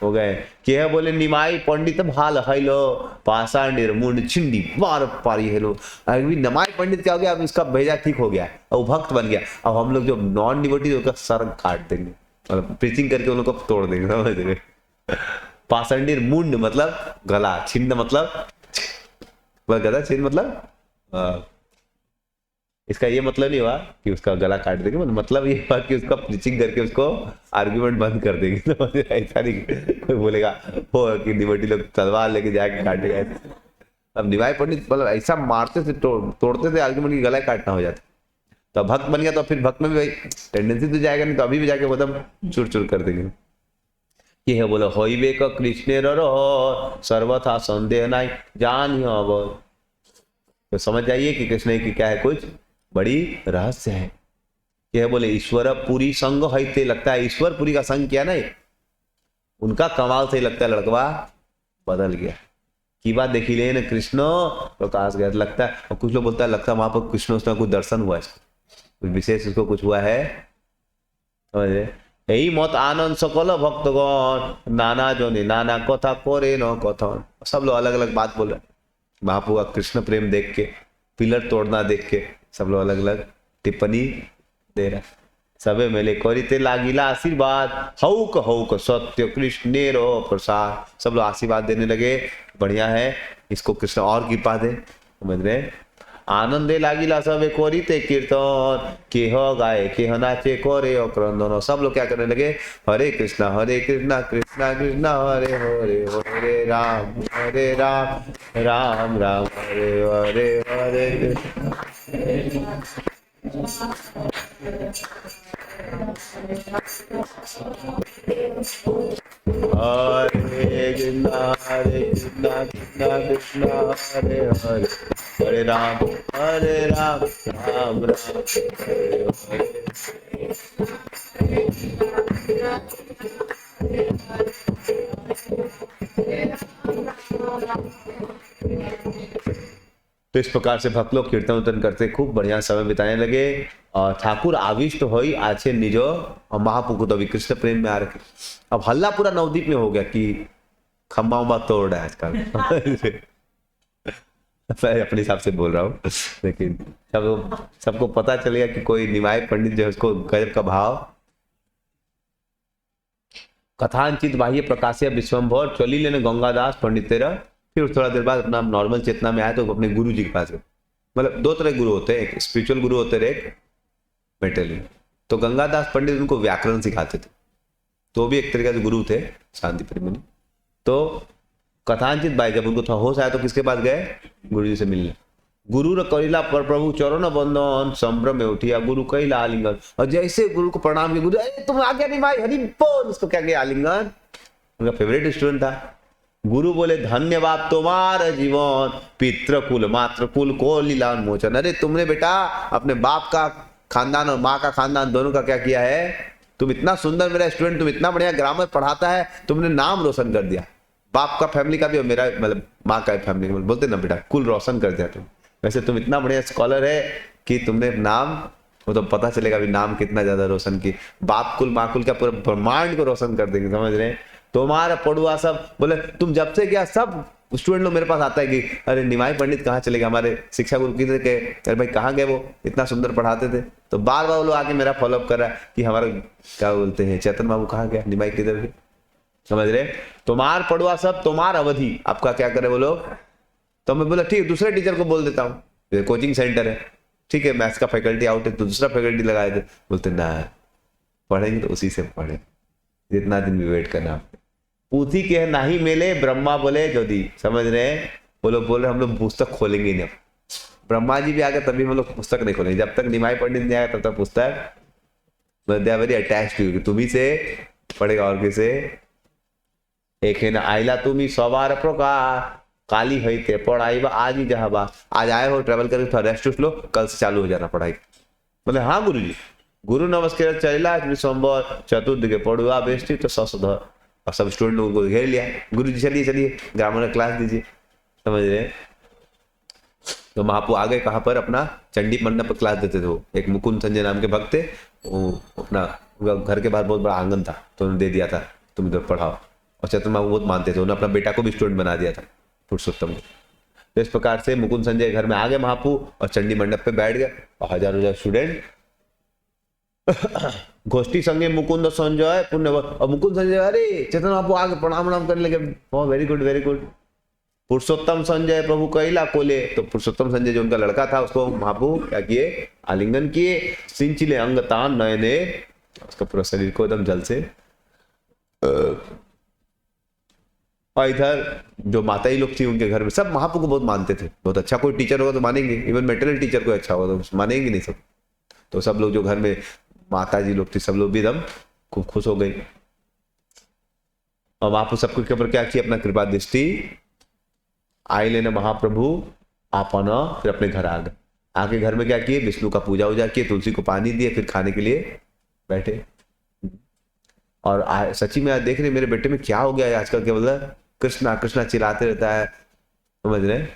हो गए। केह बोले निमाई पंडित भाल हैलो, पाषाण मुंड छिंडी बार पारी हेलो। अभी निमाई पंडित क्या हो गया, अब इसका भेजा ठीक हो गया, अब भक्त बन गया। अब हम लोग जो नॉन डिवोटी उनका सर काट देंगे, मतलब प्रीचिंग करके उन लोग को तोड़ देंगे, समझ रहे। पाषाण मुंड मतलब गला, छिंड मतलब गला, छिंड मतलब इसका ये मतलब नहीं हुआ कि उसका गला काट देंगे, मतलब ये हुआ कि उसका प्रीचिंग करके उसको आर्ग्यूमेंट बंद कर देंगे। तो ऐसा नहीं कोई बोलेगा हो कि डिवोटी लोग तलवार लेके जाके काटेगा। अब निमाई पंडित मतलब ऐसा मारते थे, तोड़ते थे आर्ग्यूमेंट की, गला काटना हो जाता। तो भक्त बन गया, तो फिर भक्त में भी भाई टेंडेंसी तो जाएगा नहीं, तो अभी भी जाके एकदम चूर चूर कर देंगे। ये है बोलो होइबे का कृष्णेर रहो, सर्वथा संदेह नहीं जान अब। तो समझ जाइए कि कृष्ण की क्या है, कुछ बड़ी रहस्य है। यह बोले ईश्वर पूरी संग है, लगता है ईश्वर पूरी का संग किया नहीं, उनका कमाल से लगता है लड़कवा बदल गया। की बात देखी ले न कृष्ण प्रकाश गया, लगता है। और कुछ लोग बोलता है लगता है वहां पर कृष्ण उसका कुछ दर्शन हुआ है, कुछ विशेष उसको कुछ हुआ है, समझे। यही मत आनंद सकल भक्तगण, नाना जोने नाना कथा करे न कथन। सब लोग अलग अलग बात बोल रहे, महाप्रभु का कृष्ण प्रेम देख के, पिलर तोड़ना देख के सब लोग अलग अलग टिप्पणी दे रहे। सबे मेले करिते लागिला आशीर्वाद, हौक सत्य कृष्णेरो प्रसाद। सब लोग आशीर्वाद देने लगे, बढ़िया है, इसको कृष्ण और कृपा दे, समझ रहे। आनंदे लागिला सबे कोरीते कीर्तन, केह गाए केह नाचे करे अक्रंदन। सब लोग क्या करने लगे, हरे कृष्णा कृष्णा कृष्णा हरे हरे, हरे राम राम राम हरे हरे, हरे कृष्णा कृष्णा कृष्णा हरे हरे, हरे राम राम राम हरे हरे। तो इस प्रकार से भक्त लोग कीर्तन उतन करते खूब बढ़िया समय बिताने लगे। और ठाकुर आविष्ट होई आछे निजो महाप्रभु तो अभी कृष्ण प्रेम में आ रखे। अब हल्ला पूरा नवदीप में हो गया कि खम्बा उम्बा तोड़ रहा है आजकल। मैं अपने हिसाब से बोल रहा हूँ, लेकिन सबको पता चल गया कि कोई निमाय पंडित जो है उसको गजब का भाव। कथांचित बाह्य प्रकाश्य विश्वम्भर चली लेने गंगादास पंडित तेरा। फिर थोड़ा देर बाद अपना नॉर्मल चेतना में आया तो अपने गुरु जी के पास गए। मतलब दो तरह के गुरु होते हैं, एक स्पिरिचुअल गुरु होते हैं, एक मेटेरियल। तो गंगादास पंडित उनको व्याकरण सिखाते थे, तो भी एक तरीके से गुरु थे शांति प्रेमी। तो कथांचित भाई जब उनको थोड़ा होश आया तो किसके पास गए, गुरु जी से मिलने। गुरु र करिला पर प्रभु चरण बंदन, संभ्रम में उठिया गुरु कहिला आलिंगन। और जैसे गुरु को प्रणाम किया, गुरु अरे तुम आ गया नहीं भाई, हरि बोल। उसको क्या किया, आलिंगन। उनका फेवरेट स्टूडेंट था। गुरु बोले धन्यवाद तुम्हारा जीवन, पितृकुल मातृकुल को लीला मोचन। अरे तुमने बेटा अपने बाप का खानदान और माँ का खानदान दोनों का क्या किया है। तुम इतना सुंदर मेरा स्टूडेंट, तुम इतना बढ़िया ग्रामर पढ़ाता है, तुमने नाम रोशन कर दिया। बाप का फैमिली का भी और मेरा मतलब माँ का फैमिली बोलते ना बेटा, कुल रोशन कर दिया तुम। वैसे तुम इतना बढ़िया स्कॉलर है कि तुमने नाम, वो तो पता चलेगा अभी नाम कितना ज्यादा रोशन की। बाप कुल माँ कुल का पूरा ब्रह्मांड को रोशन कर देंगे, समझ रहे हैं। तुम्हारा पढ़ुआ सब बोले तुम जब से क्या, सब स्टूडेंट लोग मेरे पास आता है कि अरे निमाई पंडित कहाँ चले गए, हमारे शिक्षा गुरु किधर गए, अरे भाई कहाँ गए, वो इतना सुंदर पढ़ाते थे। तो बार बार वो लोग आके मेरा फॉलोअप कर रहा है कि हमारा क्या बोलते हैं चेतन बाबू कहाँ गया, निमाई किधर गए, समझ रहे। तुम्हार पढ़ुआ सब तुम्हार अवधि आपका क्या करे वो लोग। तो मैं बोला ठीक है दूसरे टीचर को बोल देता हूँ, कोचिंग सेंटर है, ठीक है मैथ्स का फैकल्टी आउट है तो दूसरा फैकल्टी लगाए थे। बोलते ना पढ़ेंगे तो उसी से पढ़े, जितना दिन भी वेट करना। पूथी के नाही मेले ब्रह्मा बोले ज्योति, समझ रहे हैं। वो लोग बोल रहे हम लोग पुस्तक खोलेंगे नहीं। ब्रह्मा जी भी आ गए तभी हम लोग पुस्तक नहीं खोलेंगे, जब तक निमाई पंडित नहीं आया तब तक पुस्तक। They are very attached to, तुम्ही से पढ़ेगा और किसे। एक है ना आइला तुम्ही सवार प्रकार काली है ते पढ़ाई बा आज ही जहाँ बा, आज आए हो ट्रेवल करके थोड़ा रेस्ट लो, कल से चालू हो जाना पढ़ाई। बोले हाँ गुरु जी। गुरु नमस्कार चलिला सोमवार चतुर्थ के पढ़ुआ बेस्टी तो ससुधर। और सब स्टूडेंट लोगों को घेर लिया, गुरु जी चलिए चलिए ग्रामर क्लास दीजिए, समझ रहे। तो महापु आ गए कहाँ पर, अपना चंडी मंडप पर क्लास देते थे। वो एक मुकुंद संजय नाम के भक्त थे, वो अपना घर के बाहर बहुत बड़ा आंगन था तो उन्होंने दे दिया था तुम इधर पढ़ाओ। और चतुर बाबू बहुत मानते थे, उन्होंने अपना बेटा को भी स्टूडेंट बना दिया था पुरुषोत्तम को। तो इस प्रकार से मुकुंद संजय घर में आ गए महापू और चंडी मंडप पे बैठ गए और हजारों स्टूडेंट गोष्ठी संगे मुकुंद संजय पुण्य। और मुकुंद संजय अरे चेतन बापू आगे प्रणाम करने लगे, वेरी गुड वेरी गुड। पुरुषोत्तम संजय प्रभु कैला कोले, तो पुरुषोत्तम संजय जो उनका लड़का था उसको महापू क्या किए, आलिंगन किए। सिंचिले अंग तान नयने, उसका पूरा शरीर को एकदम जल से। और इधर जो माताई लोग थी उनके घर में सब महापू को बहुत मानते थे, बहुत अच्छा कोई टीचर होगा तो मानेंगे, इवन मेटरनल टीचर कोई अच्छा होगा तो मानेंगे नहीं सब। तो सब लोग जो घर में माता जी लोग थे सब लोग भी एकदम खूब खुश हो गई। और महापू सबके ऊपर क्या किया, अपना कृपा दृष्टि आई लेना महाप्रभु आपना। फिर अपने घर आ गए, आके घर में क्या किए, विष्णु का पूजा उजा किए, तुलसी को पानी दिए, फिर खाने के लिए बैठे। और सच्ची में आज देख रहे मेरे बेटे में क्या हो गया है आजकल, क्या बोला कृष्णा कृष्णा चिल्लाते रहता है, समझ रहे।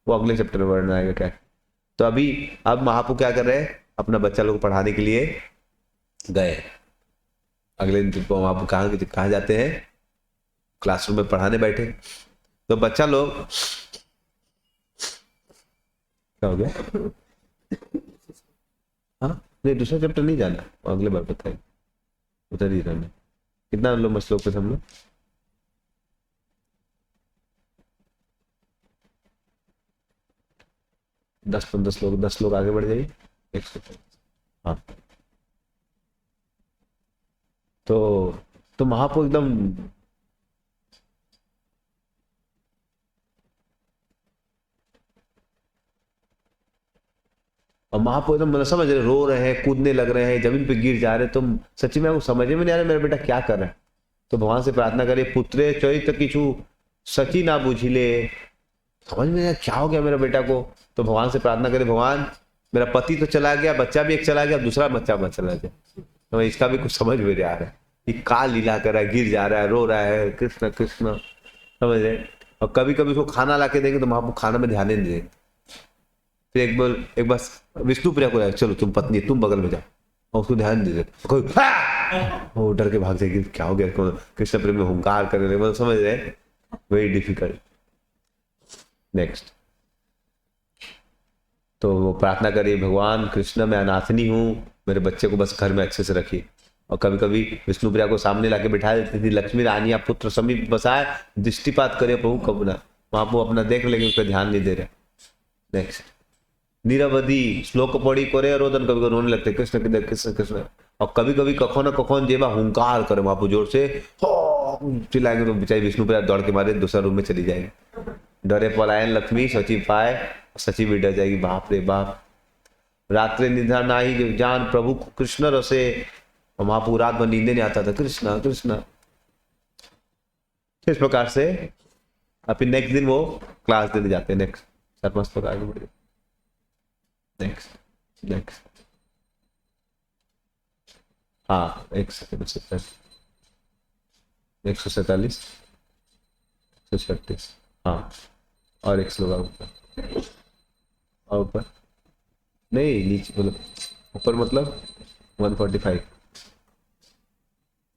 वो अगले चैप्टर में वर्णन आएगा क्या। तो अभी अब महापू क्या कर रहे हैं, अपना बच्चा लोग पढ़ाने के लिए गए। अगले दिन महापू कहाँ जाते हैं, क्लासरूम में पढ़ाने बैठे। तो बच्चा लोग क्या हो गया, हाँ नहीं दूसरा चैप्टर नहीं जाना, अगले बार बताएंगे, उधर ही रहना। कितना लोग श्लोक पे हम लोग, 10 लोग आगे बढ़ जाइए। 100। हाँ, तो महाप्रभु एकदम और महाप्रभु एकदम मतलब समझ रहे, रो रहे हैं, कूदने लग रहे हैं, जमीन पे गिर जा रहे, तुम सच्ची में वो समझ में नहीं आ रहा मेरा बेटा क्या कर रहा है। तो भगवान से प्रार्थना करिए, पुत्रे चरित किछु सची ना बुझिले, समझ में नहीं आया क्या हो गया मेरा बेटा को। तो भगवान से प्रार्थना करिए, भगवान मेरा पति तो चला गया, बच्चा भी एक चला गया, दूसरा बच्चा मत चला जाए, तो इसका भी कुछ समझ में नहीं आ रहा है, ये का लीला कर रहा है, गिर जा रहा है, रो रहा है, कृष्ण कृष्ण, समझ रहे। और कभी कभी उसको खाना ला के देंगे तो महाप्रभु खाना में ध्यान नहीं देंगे। फिर एक बार विष्णु प्रिया को, चलो तुम पत्नी तुम बगल में जाओ, और उसको ध्यान दे देते, वो डर के भाग जाएगी, क्या हो गया, कृष्ण प्रेम में हुंकार करने लगे, मतलब समझ रहे, वेरी डिफिकल्ट। नेक्स्ट, तो वो प्रार्थना करिए, भगवान कृष्ण मैं अनाथनी हूँ, मेरे बच्चे को बस घर में अच्छे से रखिए। और कभी कभी विष्णु प्रिया को सामने लाके बिठा देती थी, लक्ष्मी रानी आप पुत्र समीप बसाए, दृष्टिपात करे प्रभु कब ना, वहां वो अपना देख लेंगे, उस पर ध्यान नहीं दे रहे। नेक्स्ट, निरवधि श्लोक पढ़ी करे रोदन, कभी कभी रोने लगते, कृष्ण कृष्ण कृष्ण कृष्ण। और कभी कभी कखो न कखो जेबा हुंकार करे वहां जोर से, चिल्लाएंगे तो बेचारी विष्णु प्रिया दौड़ के मारे दूसरा रूम में चली जाएगी। डरे पलायन लक्ष्मी सचिव पाए, सचिव भी डर जाएगी, बाप रे बाप। रात्रि निद्रा नाही जान प्रभु कृष्ण रसे, और महाप्रभु रात भर नींदे नहीं आता था, कृष्ण कृष्ण। इस प्रकार से फिर नेक्स्ट दिन वो क्लास देने जाते हैं। नेक्स्ट 4-5 लोग आगे बढ़े। नेक्स्ट हाँ 147 147 136 हाँ, और 100 लोग ऊपर, और ऊपर नहीं नीचे, मतलब ऊपर मतलब 145।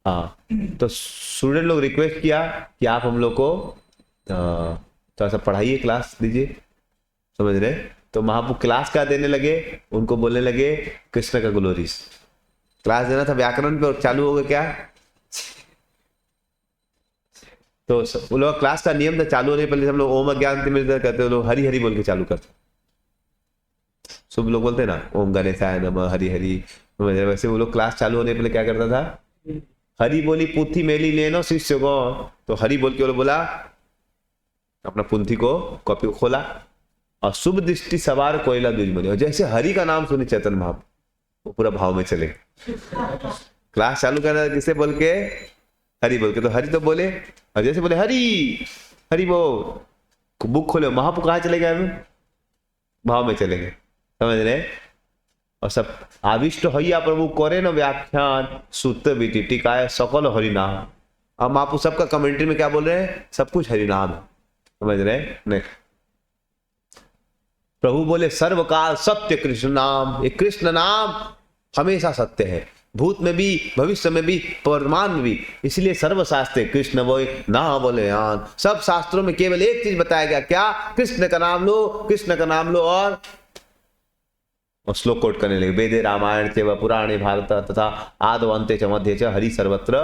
हाँ, तो स्टूडेंट लोग रिक्वेस्ट किया कि आप हम लोग को थोड़ा सा पढ़ाइए, क्लास दीजिए, समझ रहे। तो महाप्रभु क्लास क्या देने लगे, उनको बोलने लगे कृष्ण का ग्लोरीज। क्लास देना था व्याकरण पे, और चालू हो गया क्या, तो वो लोग क्लास का नियम था, चालू होने पहले हम लोग ओम अज्ञान कहते, लोग हरि हरि बोल के चालू करते। सब लोग बोलते ना ओम गणेशाय नमः हरि हरि, वैसे वो लोग क्लास चालू होने पहले क्या करता था, हरि बोली पुथी मेली लेनो शिष्य को, तो हरि बोल के वो बोला, अपना पुंथी को कॉपी को खोला, और शुभ दृष्टि सवार कोयला दुश्मनी, और जैसे हरि का नाम सुनी चैतन्य महाप्रभु वो पूरा भाव में चले। क्लास चालू करना किसे बोल के, हरि बोल के, तो हरि तो बोले, और जैसे बोले हरि हरि वो बुक खोले, महाप्रभु कहाँ चले गए, भाव में चले गए, समझ रहे। और सब आविष्ट हैया प्रभु करे न व्याख्यान सुत बीती टिकाए सकल हरिनाम। अब महाप्रभु सबका कमेंट्री में क्या बोल रहे हैं, सब कुछ हरिनाम है, समझ रहे। नेक्स्ट, प्रभु बोले सर्वकाल सत्य कृष्ण नाम, ये कृष्ण नाम हमेशा सत्य है, भूत में भी भविष्य में भी वर्तमान में भी, इसलिए सर्वशास्त्र कृष्ण बोए ना बोले आन। सब शास्त्रों में केवल एक चीज बताया गया, क्या, कृष्ण का नाम लो, कृष्ण का नाम लो। और श्लोक कोट करने लगे, वेदे रामायण च पुराणे भारत तथा आदव अंत्य च मध्य च हरि सर्वत्र,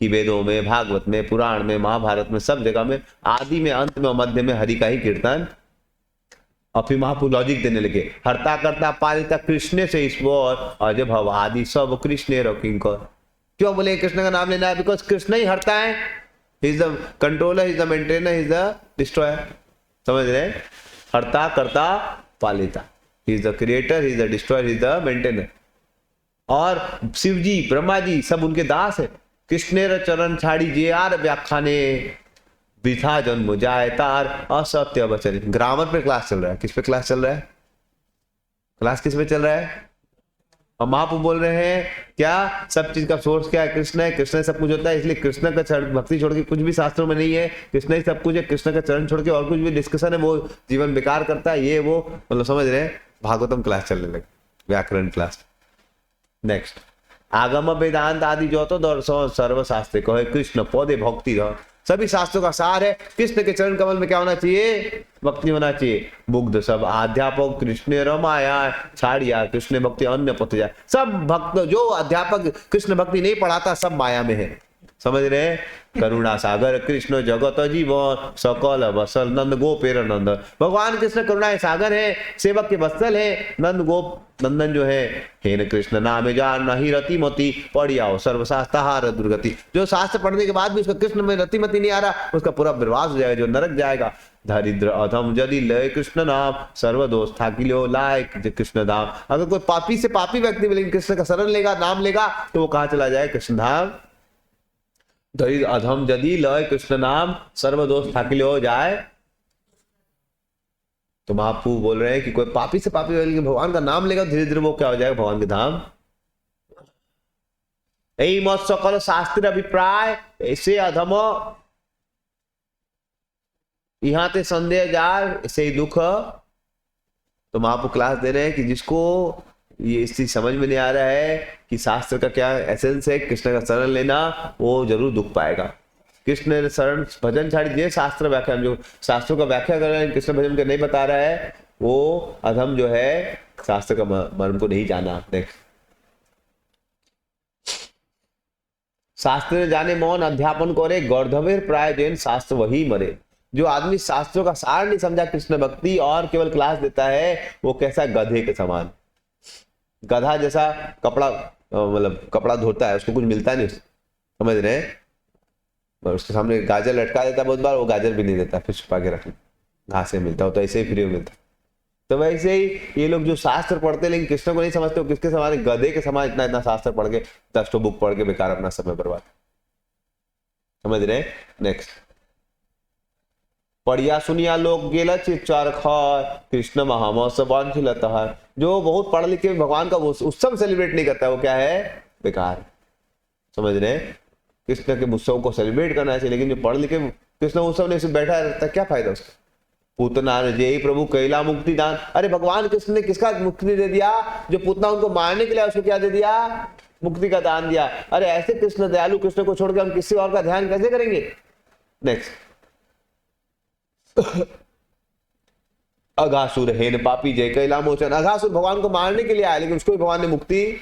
कि वेदों में, भागवत में, पुराण में, महाभारत में, सब जगह में आदि में, अंत में और मध्य में हरि का ही कीर्तन। और फिर महाप्रभु लॉजिक देने लगे, हरता करता पालिता कृष्ण से ईश्वर, और जब भव आदि सब कृष्ण किंकर। क्यों बोले कृष्ण का नाम लेना है, बिकॉज कृष्ण ही हरता है, he is the controller, he is the maintainer, he is the destroyer, समझ रहे। हरता करता Palita, he is the creator, he is the destroyer, he is the maintainer. और शिव जी ब्रह्मा जी सब उनके दास है। कृष्णेर चरण छाड़ी जे आर व्याख्याने, वृथा जन्म जाए तार असत्य वचन। ग्रामर पे क्लास चल रहा है, किस पे क्लास चल रहा है, क्लास किस पे चल रहा है। और महाप्रभु बोल रहे हैं क्या, सब चीज का सोर्स क्या है, कृष्ण है, कृष्ण सब कुछ होता है, इसलिए कृष्ण का चरण भक्ति छोड़ के कुछ भी शास्त्रों में नहीं है, कृष्ण ही सब कुछ है, कृष्ण का चरण छोड़ के और कुछ भी डिस्कशन है वो जीवन बेकार करता है, ये वो, मतलब समझ रहे हैं। भागवतम क्लास चलने लगे, व्याकरण क्लास। नेक्स्ट, आगम वेदांत आदि जो तो दर्शन सर्वशास्त्र कहे कृष्ण पौधे भक्ति रह, सभी शास्त्रों का सार है। कृष्ण के चरण कमल में क्या होना चाहिए, भक्ति होना चाहिए। मुग्ध सब अध्यापक कृष्ण रमाया छाड़िया, कृष्ण भक्ति अन्य पथ जाए। सब भक्त जो अध्यापक कृष्ण भक्ति नहीं पढ़ाता सब माया में है, समझ रहे हैं? करुणा सागर कृष्ण जगत जीवन सकल वसल नंद गोपेर नंद। भगवान कृष्ण करुणा सागर है, सेवक के वत्सल है, नंद गोप नंदन जो है। हे न कृष्ण नाम जान नहीं रतिमती पढ़ियाओ सर्वशास्त्रहार दुर्गति। जो शास्त्र पढ़ने के बाद भी उसका कृष्ण में रतिमती नहीं आ रहा, उसका पूरा बर्बाद हो जाएगा, जो नरक जाएगा। दरिद्र अधम यदि लय कृष्ण नाम सर्वदोष था कि लो लाय कृष्ण धाम। अगर कोई पापी से पापी व्यक्ति लेकिन कृष्ण का शरण लेगा, नाम लेगा, तो वो कहां चला जाए? कृष्ण धाम। दरिद्र अधम यदि लय कृष्ण नाम सर्वदोष ठाकिल हो जाए। तो महाप्रभु बोल रहे हैं कि कोई पापी से पापी लेकिन भगवान का नाम लेगा, धीरे धीरे वो क्या हो जाएगा? भगवान के धाम। यही मत सकल शास्त्र अभिप्राय ऐसे अधम यहां ते संदेह जार ऐसे ही दुख। तो महाप्रभु क्लास दे रहे हैं कि जिसको ये इस चीज समझ में नहीं आ रहा है कि शास्त्र का क्या एसेंस है, कृष्ण का शरण लेना, वो जरूर दुख पाएगा। कृष्ण शरण भजन छाड़ी जे शास्त्र व्याख्यान, जो शास्त्रों का व्याख्या कर रहे हैं, कृष्ण भजन का नहीं बता रहा है, वो अधम जो है शास्त्र का मर्म को नहीं जाना। नेक्स्ट, शास्त्र जाने मौन अध्यापन करे गर्धवेर प्राय जैन शास्त्र वही मरे। जो आदमी शास्त्रों का सार नहीं समझा कृष्ण भक्ति और केवल क्लास देता है, वो कैसा गधे के समान। गधा जैसा कपड़ा मतलब कपड़ा धोता है, उसको कुछ मिलता नहीं, समझ रहे हैं? उसके सामने गाजर लटका देता है बहुत बार, वो गाजर भी नहीं देता, फिर छुपा के रख घास से मिलता हो, तो ऐसे ही फ्री में मिलता। तो वैसे ही ये लोग जो शास्त्र पढ़ते लेकिन कृष्ण को नहीं समझते, किसके समान? गधे के समान इतना इतना शास्त्र पढ़ के 10 बुक पढ़ के बेकार अपना समय बर्बाद। समझ रहे? नेक्स्ट, पढ़िया सुनिया लोग गेला चरख कृष्ण महामहोत्सव। जो बहुत पढ़ लिख के भगवान का उत्सव सेलिब्रेट नहीं करता है, वो क्या है? बेकार। समझ रहे? कृष्ण के उत्सव को सेलिब्रेट करना चाहिए, लेकिन जो पढ़ लिख के कृष्ण उत्सव ने सिर्फ बैठा रहता है, क्या फायदा उसका? पूतना ने जय प्रभु कैला मुक्ति दान। अरे भगवान कृष्ण ने किसका मुक्ति दे दिया? जो पूतना उनको मारने के लिए, उसको क्या दे दिया? मुक्ति का दान दिया। अरे ऐसे कृष्ण दयालु कृष्ण को छोड़कर हम किसी और का ध्यान कैसे करेंगे? नेक्स्ट, अघासुर हेन पापी जय कैला मोचन। अघासुर भगवान को मारने के लिए आया, लेकिन उसको भी भगवान ने मुक्ति।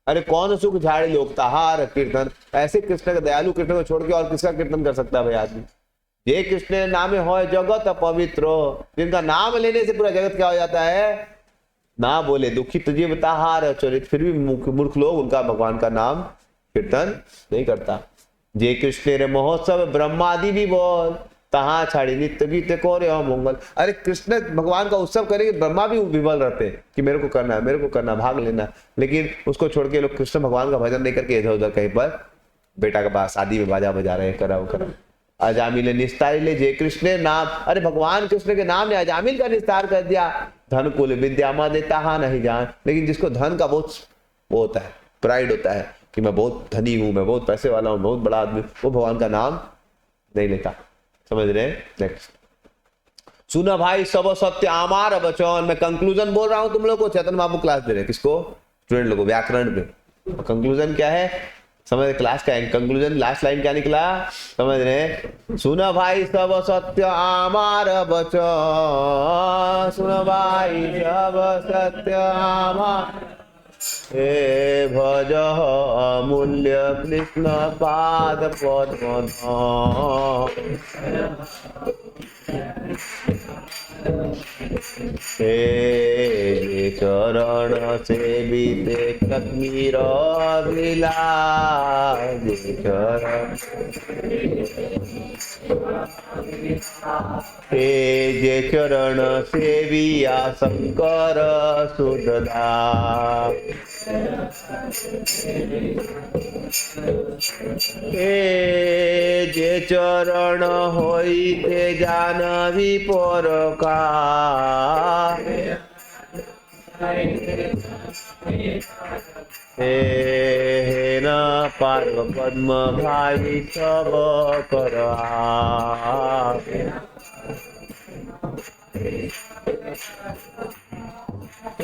अरे कौन सुख झाड़ी लोग ताहार कीर्तन। ऐसे कृष्ण का दयालु कृष्ण को छोड़ के और किसका कीर्तन कर सकता है भाई आदमी? ये कृष्ण नामे हो जगत पवित्र, जिनका नाम लेने से पूरा जगत क्या हो जाता है? ना बोले दुखित जीव ताहार चरित। फिर भी मूर्ख लोग उनका भगवान का नाम कीर्तन नहीं करता। जय कृष्ण रे महोत्सव ब्रह्मादि भी बोल तहा छाड़ी नित्य गीत को रे मंगल। अरे कृष्ण भगवान का उत्सव करेंगे, ब्रह्मा भी विवल रहते हैं कि मेरे को करना है, मेरे को करना, भाग लेना। लेकिन उसको छोड़ के लोग कृष्ण भगवान का भजन नहीं करके इधर उधर कहीं पर बेटा के पास शादी में बाजा बजा रहे हैं, करा वो करा। अजामिल निस्तार ले जय कृष्ण नाम। अरे भगवान कृष्ण के नाम ने अजामिल का निस्तार कर दिया। धन कुल विद्या मा देता हा नहीं जान। लेकिन जिसको धन का बहुत वो होता है, प्राइड होता है कि मैं बहुत धनी हूं, मैं बहुत पैसे वाला हूं, बहुत बड़ा आदमी, वो भगवान का नाम नहीं लेता। समझ रहे हैं? नेक्स्ट, सुना भाई सब सत्य आमार वचन। मैं कंक्लूजन बोल रहा हूं तुम लोग को, चैतन्य महाप्रभु क्लास दे रहे हैं किसको? स्टूडेंट लोगों, व्याकरण पे। कंक्लूजन क्या है? समझ? क्लास का कंक्लूजन लास्ट लाइन क्या निकला? समझ रहे? सुना भाई सब सत्य आमार वचन, सुना भाई सब सत्य आमार। हे भज अमूल्य कृष्ण पाद पद्म। हे चरण सेविते कश्मीर विलास। हे जे चरण सेविया शंकर सुधदा। हे जे चरण होइते जानवी परका। हे न पार्व पद्म भाई सब करा।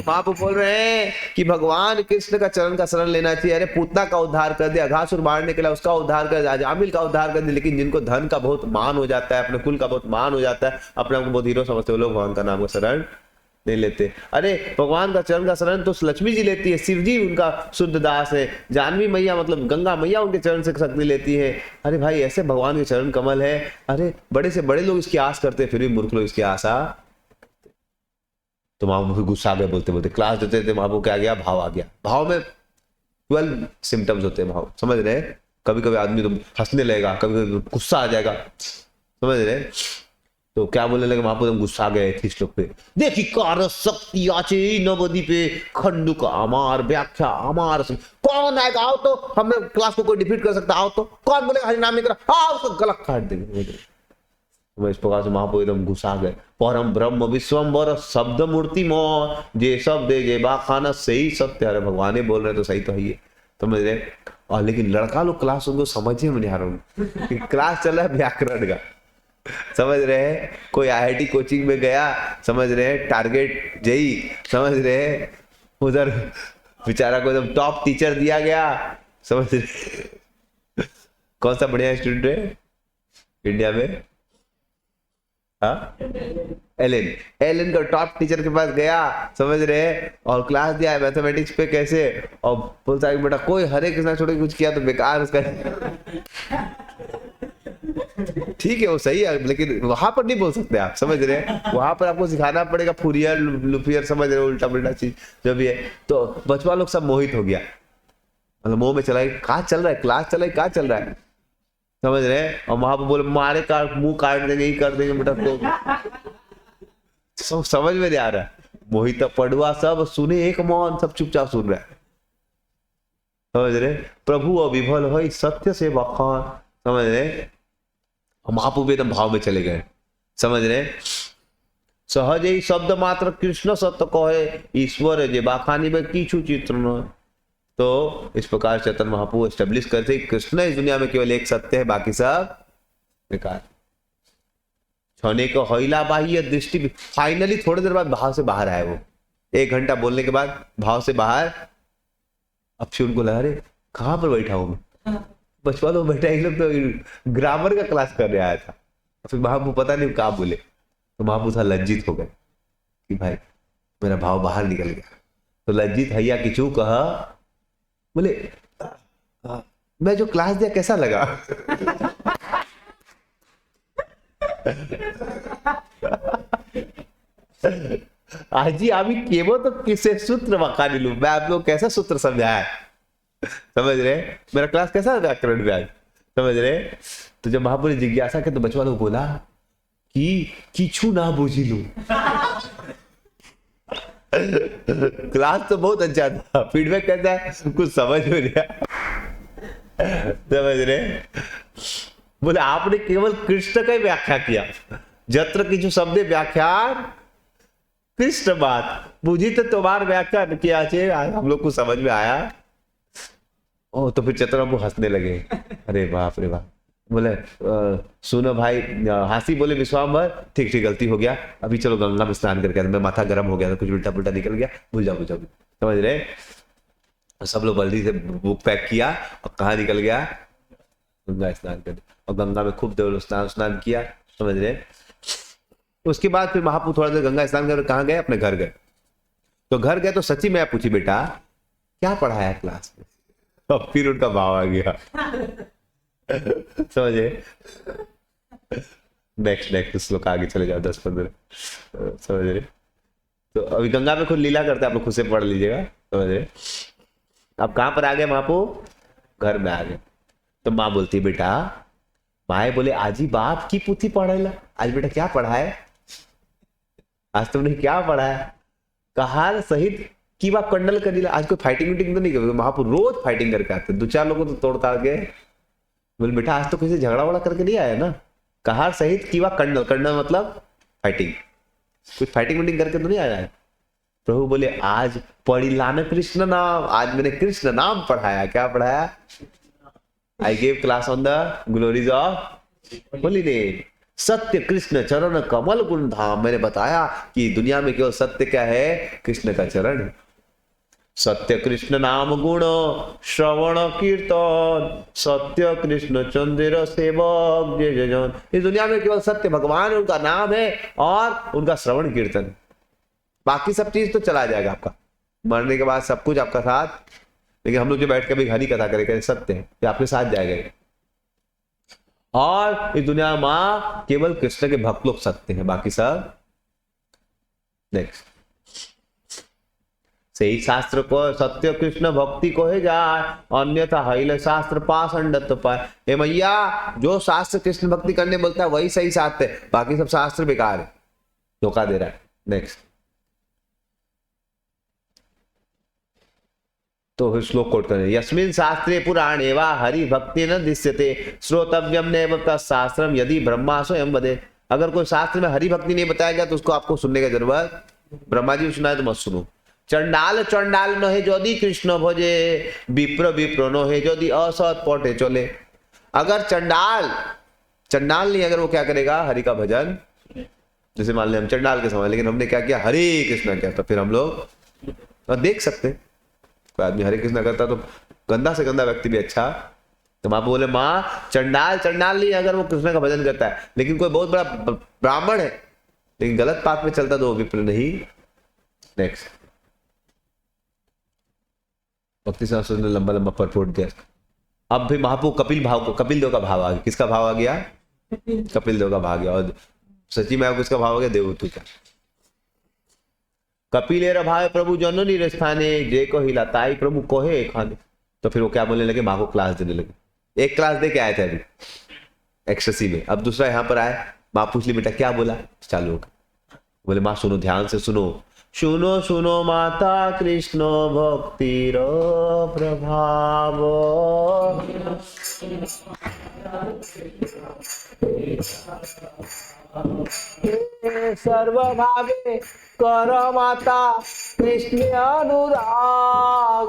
आप बोल रहे हैं कि भगवान कृष्ण का चरण का शरण लेना चाहिए। अरे पूतना का उद्धार कर दिया, अघासुर मारने के लिए उसका उद्धार कर दिया, अजामिल का उद्धार कर दिया। लेकिन जिनको धन का बहुत मान हो जाता है, अपने कुल का बहुत मान हो जाता है, अपने आप को बहुत हीरो समझते हो लोग, भगवान का नाम का शरण नहीं लेते। अरे भगवान का चरण का शरण तो लक्ष्मी जी लेती है, शिव जी उनका शुद्ध दास है, जानवी मैया मतलब गंगा मैया उनके चरण से शक्ति लेती है। अरे भाई ऐसे भगवान के चरण कमल है, अरे बड़े से बड़े लोग इसकी आस करते, फिर भी मूर्ख लोग इसकी आशा। तो वहां फिर गुस्सा आ गए, बोलते बोलते क्लास देते थे, वहां को क्या गया, भाव आ गया। भाव में 12 सिम्टम्स होते हैं, भाव समझ रहे हैं। कभी कभी आदमी तो हंसने लगेगा, कभी कभी गुस्सा आ जाएगा, समझ रहे। तो क्या बोलने लगे वहां पर, एकदम गुस्सा आ गए थे श्लोक पे, देखी कार शक्ति आचे नवदी पे खंडू का अमार व्याख्या अमार कौन आएगा, आओ तो हमें क्लास को कोई डिफीट कर सकता, आओ तो कौन बोलेगा हरि नाम नहीं करा, आओ उसको गलत काट देंगे। तो इस प्रकार से महाप्रभु एकदम घुसा गए। परम ब्रह्म विश्वम्बर शब्द मूर्ति मोह जे शब्द जे बाखाना सही सत्य। अरे भगवान ही बोल रहे तो सही तो है ये, समझ रहे। और लेकिन लड़का लोग क्लास उनको समझे में नहीं आ रहा, क्लास चल रहा है व्याकरण का, समझ रहे हैं। कोई आईआईटी कोचिंग में गया, समझ रहे हैं, टारगेट जेई, समझ रहे हैं, उधर बेचारा को एकदम टॉप टीचर दिया गया, समझ रहे। कौन सा बढ़िया स्टूडेंट है इंडिया में, हाँ एलन का टॉप टीचर के पास गया, समझ रहे, और क्लास दिया मैथमेटिक्स पे कैसे, और बोलता है बेटा कोई हरे कृष्णा छोड़ के कुछ किया तो बेकार उसका। ठीक है वो सही है, लेकिन वहां पर नहीं बोल सकते आप, समझ रहे हैं। वहां पर आपको सिखाना पड़ेगा फुरियर लुफियर, समझ रहे, उल्टा पुल्टा चीज जो भी है। तो बचवा लोग सब मोहित हो गया, मतलब मुंह में चला, कहा चल रहा है, क्लास चल रहा है, कहा चल रहा है, समझ रहे। और वहां पर बोले मारे काट मुंह काट देंगे, ही कर देंगे बेटा, तो समझ में नहीं आ रहा है। मोहित पढ़ुआ सब सुने, एक मौन, सब चुपचाप सुन रहा है, समझ रहे। प्रभु अविभल हो सत्य से बखान, समझ रहे। महाप्रभु एकदम भाव में चले गए, समझ रहे। सहज ही शब्द मात्र कृष्ण सत्य कहे ईश्वर जे बाखानी में कीछू चित्र न। तो इस प्रकार चैतन्य महाप्रभु एस्टेब्लिश करते कृष्ण इस दुनिया में केवल एक सत्य है, बाकी सब बेकार। छने को हईला बाह्य दृष्टि, फाइनली थोड़ी देर बाद भाव से बाहर आए वो, 1 घंटा बोलने के बाद भाव से बाहर। अब फिर उनको लगा अरे कहां पर बैठा हूं मैं, बचपन लोग बैठा, एक लोग तो ग्रामर का क्लास करने आया था। फिर महाप्रभु पता नहीं कहा बोले, तो महाप्रभु था लज्जित हो गए कि भाई मेरा भाव बाहर निकल गया। तो लज्जित हैया किचू कहा, बोले मैं जो क्लास दिया कैसा लगा। आज जी अभी केवल तो किसे सूत्र वका लू, मैं आप लोग कैसा सूत्र समझाया, समझ रहे। मेरा क्लास कैसा व्याकरण में आज, समझ रहे। तो जब महापुरी जिज्ञासा के, तो बचवा लोग बोला कि किचू ना बुझी लू। क्लास तो बहुत अच्छा था, फीडबैक कैसा है, कुछ समझ में नहीं आया, समझ रहे। बोले आपने केवल कृष्ण का ही व्याख्या किया, जत्र किचू शब्द व्याख्यान कृष्ण बात बुझी, तो तुम्हार व्याख्या किया चाहिए, हम लोग को समझ में आया। ओ तो फिर चतुर बाबू हंसने लगे, अरे बाप रे बाप। बोले सुनो भाई, हासी बोले विश्वाम्बर ठीक ठीक गलती हो गया, अभी चलो गंगा में स्नान करके, मैं माथा गर्म हो गया था, कुछ उल्टा पुल्टा निकल गया, भूल जाओ, समझ रहे। सब लोग जल्दी से बुक पैक किया और कहाँ निकल गया, गंगा स्नान कर, और गंगा में खूब देर स्नान किया, समझ रहे। उसके बाद फिर महाप्रभु थोड़ा देर गंगा स्नान कर कहाँ गए, अपने घर गए। तो घर गए तो सच्ची मैं पूछी बेटा क्या पढ़ाया क्लास में, और फिर उनका भाव आ गया, समझे। नेक्स्ट श्लोक आगे चले जाओ 10-15, समझ रहे। तो अभी गंगा में खुद लीला करते हैं, आप लोग खुद से पढ़ लीजिएगा, समझ रहे। अब कहां पर आ गए महाप्रभु, घर में आ गए। तो माँ बोलती बेटा, माए बोले आज ही बाप की पुथी पढ़ेला, आज बेटा क्या पढ़ा है, आज तुमने क्या पढ़ा है। कहार सहित की बात कंडल कर दिला, आज कोई फाइटिंग वीटिंग तो नहीं कर, महापुर रोज फाइटिंग करके आते, 2-4 लोगों को तो तोड़ ताड़ के। बोले बेटा आज तो किसी झगड़ा वगड़ा करके नहीं आया ना। कहार सहित की बात कंडल, कंडल मतलब फाइटिंग, कुछ फाइटिंग वीटिंग करके तो नहीं आया है। प्रभु बोले आज पढ़ी लाना कृष्ण नाम, आज मैंने कृष्ण नाम पढ़ाया। क्या पढ़ाया, I gave class on the glories of holy name, Satya Krishna चरण कमल गुण धाम। मैंने बताया कि दुनिया में केवल सत्य क्या है, कृष्ण का चरण। सत्य कृष्ण नाम गुण श्रवण कीर्तन, सत्य कृष्ण चंद्र सेवक जय जय जन। इस दुनिया में केवल सत्य भगवान उनका नाम है और उनका श्रवण कीर्तन। बाकी सब चीज तो चला जाएगा आपका, मरने के बाद सब कुछ आपका साथ। लेकिन हम लोग जो बैठ के भी हरी कथा करेंगे सत्य है कि आपके साथ जाएगा। और इस दुनिया में केवल कृष्ण के भक्त लोग सत्य हैं, बाकी सब। नेक्स्ट, सही शास्त्र को सत्य कृष्ण भक्ति को है जाए, अन्यथा हईल शास्त्र पाषंडत्व पाए। हे मैया, जो शास्त्र कृष्ण भक्ति करने बोलता है वही सही शास्त्र है, बाकी सब शास्त्र बेकार है, धोखा दे रहा है। नेक्स्ट, तो श्लोक कोट करें, यस्मिन् शास्त्रे पुराणे वा हरि भक्ति न दृश्यते श्रोतव्यम नैव तत्शास्त्रम यदि ब्रह्मा स्वयं वदे। अगर कोई शास्त्र में हरि भक्ति नहीं बताया गया तो उसको आपको सुनने की जरूरत, ब्रह्मा जी सुनाए तो मत सुनो। चंडाल चंडाल न है यदि कृष्ण भजे, विप्र विप्र न है यदि असत पटे चले। अगर चंडाल नहीं, अगर वो क्या करेगा हरि का भजन, जैसे मान ले हम चंडाल के समान, लेकिन हमने क्या किया, हरे कृष्ण किया, तो फिर हम लोग देख सकते, कोई आदमी हरे कृष्ण करता तो गंदा से गंदा व्यक्ति भी अच्छा। तो माँ बोले, माँ चंडाल नहीं, अगर वो कृष्ण का भजन करता है, लेकिन कोई बहुत बड़ा ब्राह्मण है लेकिन गलत पाथ में चलता तो वो विप्र नहीं। नेक्स्ट, भक्ति शास्त्र ने लंबा लंबा परपोर्ट दिया। अब भी महापु कपिल देव का भाव आ गया। किसका भाव आ गया? कपिल देव का भाव आ गया। और सची में किसका भाव आ गया? देवहूति का। कपिलेर भाव प्रभु जननी स्थाने, जे को हिलाताई प्रभु कोहे खाने। तो फिर वो क्या बोलने लगे, माँ को क्लास देने लगे। एक क्लास दे के आए थे अभी एक्सटेसी में, अब दूसरा यहाँ पर आए, माँ पूछ ली बेटा क्या बोला, चालू हो गया। बोले माँ सुनो, ध्यान से सुनो, सुनो सुनो माता कृष्ण भक्तिर प्रभाव, सर्वभावे कर माता कृष्ण अनुराग।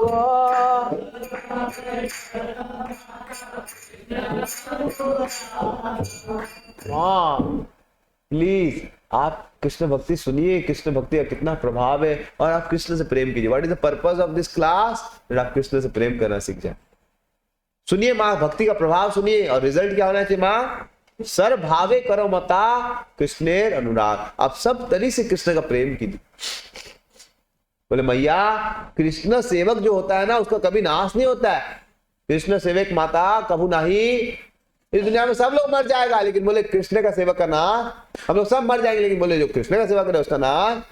हाँ प्लीज आप कृष्ण भक्ति सुनिए, कृष्ण भक्ति का कितना प्रभाव है, और आप कृष्ण से प्रेम कीजिए। What is the purpose of this class? आप कृष्ण से प्रेम करना सीख जाए। सुनिए माँ, भक्ति का प्रभाव सुनिए, और रिजल्ट क्या होना चाहिए माँ? सर भावे करो मता कृष्णेर अनुराग। आप सब तरी से कृष्ण का प्रेम कीजिए। बोले मैया, कृष्ण सेवक जो होता है ना उसका कभी नाश नहीं होता है। कृष्ण सेवक माता कभू नहीं। इस दुनिया में सब लोग मर जाएगा, लेकिन बोले कृष्ण का सेवक का नाश, हम लोग सब मर जाएंगे, लेकिन बोले जो कृष्ण का सेवा करे उसका नाश।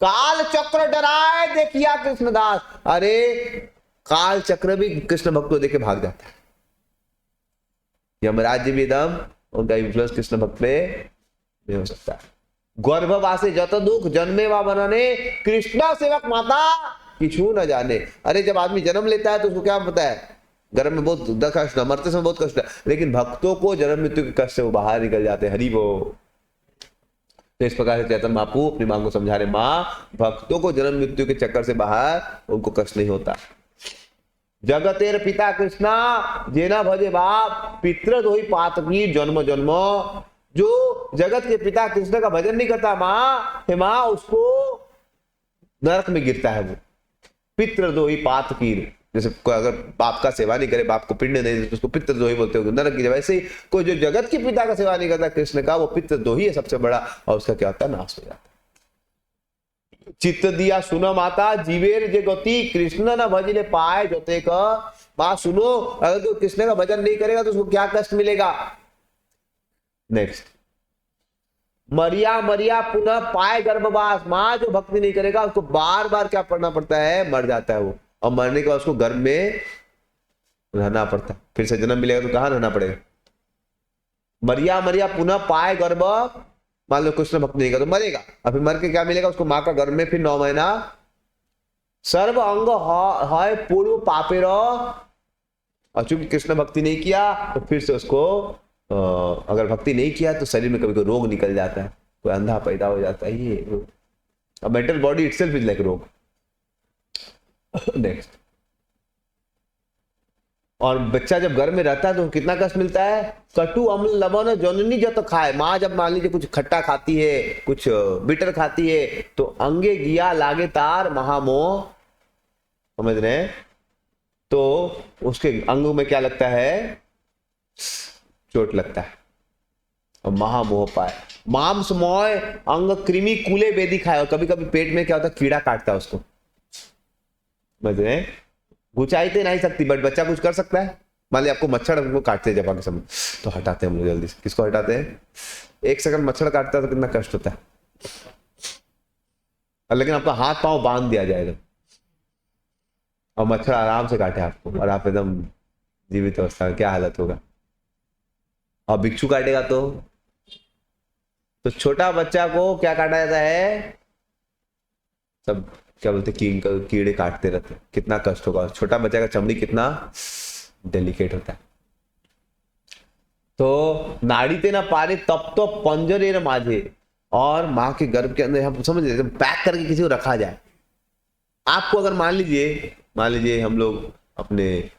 काल चक्र डराए देखिया कृष्णदास। अरे काल चक्र भी कृष्ण भक्त को देखे भाग जाता है। यमराज जी भी एकदम, उनका इन्फ्लुएंस कृष्ण भक्त पे नहीं हो सकता। गर्भवासे जत दुख जन्मे वा बनने, कृष्ण सेवक माता किछु न जाने। अरे जब आदमी जन्म लेता है तो उसको क्या पता है, गर्भ में बहुत कष्ट है, मरते समय बहुत कष्ट है, लेकिन भक्तों को जन्म मृत्यु के कष्ट से वो बाहर निकल जाते हैं। हरि बोल। तो इस प्रकार से चैतन्य महाप्रभु अपनी मां को समझा रहे, मां भक्तों को जन्म मृत्यु के चक्कर से बाहर उनको कष्ट नहीं होता। जगतेर पिता कृष्णा जेना भजे बाप, पितृ दोही पातकी जन्म जन्म। जो जगत के पिता कृष्ण का भजन नहीं करता माँ, हे माँ उसको नरक में गिरता है वो। पितृ दोही पातकी, जैसे कोई अगर बाप का सेवा नहीं करे, बाप को पिंड नहीं तो उसको पितृद्रोही बोलते हो, नरक की। वैसे ही कोई जो जगत के पिता का सेवा नहीं करता कृष्ण का, वो पितृद्रोही है सबसे बड़ा, और उसका क्या होता है, नाश हो जाता है। चित्त दिया सुनो माता जीवेर जे गति, कृष्ण न भजले पाए जोते का। मां सुनो, अगर तो कृष्ण का भजन नहीं करेगा तो उसको क्या कष्ट मिलेगा। नेक्स्ट, मरिया मरिया पुनः पाए गर्भवास। मां जो भक्ति नहीं करेगा उसको बार बार क्या पढ़ना पड़ता है, मर जाता है वो, और मरने के बाद उसको गर्भ में रहना पड़ता है। फिर से जन्म मिलेगा तो कहां रहना पड़ेगा। मरिया मरिया पुनः पाए गर्भ, मान लो कृष्ण भक्ति नहीं कर तो मरेगा, और फिर मर के क्या मिलेगा उसको, मां का गर्भ में फिर 9 महीना। सर्व अंग है पूर्व पापेर, और चूंकि कृष्ण भक्ति नहीं किया तो फिर से उसको अगर भक्ति नहीं किया तो शरीर में कभी कोई रोग निकल जाता है, कोई अंधा पैदा हो जाता है। ये mental body itself is like रोग। नेक्स्ट, और बच्चा जब घर में रहता है तो कितना कष्ट मिलता है। कटु अम्ल लवण जननी जब खाए। माँ जब मान लीजिए कुछ खट्टा खाती है, कुछ बिटर खाती है, तो अंगे गिया लागे तार महामोह, समझ रहे हैं, तो उसके अंगों में क्या लगता है, चोट लगता है, और महामोह पाए। मांसमय अंग कृमि कूले बेदी खाए। और कभी कभी पेट में क्या होता है, कीड़ा काटता है उसको, समझ रहे हैं? गुचाई तो नहीं सकती, बट बच्चा कुछ कर सकता है। मान लिया आपको मच्छर हमको काटते हैं जब समय, तो हटाते हैं हम लोग जल्दी से। किसको हटाते हैं? 1 सेकंड मच्छर काटता है तो कितना कष्ट होता है। लेकिन आपका हाथ पांव बांध दिया जाएगा और मच्छर आराम से काटे आपको और आप एकदम जीवित अवस्था में, क्या हालत होगा। और बिच्छू काटेगा तो छोटा बच्चा को क्या काटा जाता है, सब क्या बोलते कीड़े काटते रहते, कितना कष्ट होगा। छोटा बच्चा का चमड़ी कितना डेलिकेट होता है। तो नाड़ीते ना पारे तब तो पंजरे न माझे, और माँ के गर्भ के अंदर हम समझ रहे पैक करके किसी को रखा जाए। आपको अगर मान लीजिए हम लोग अपने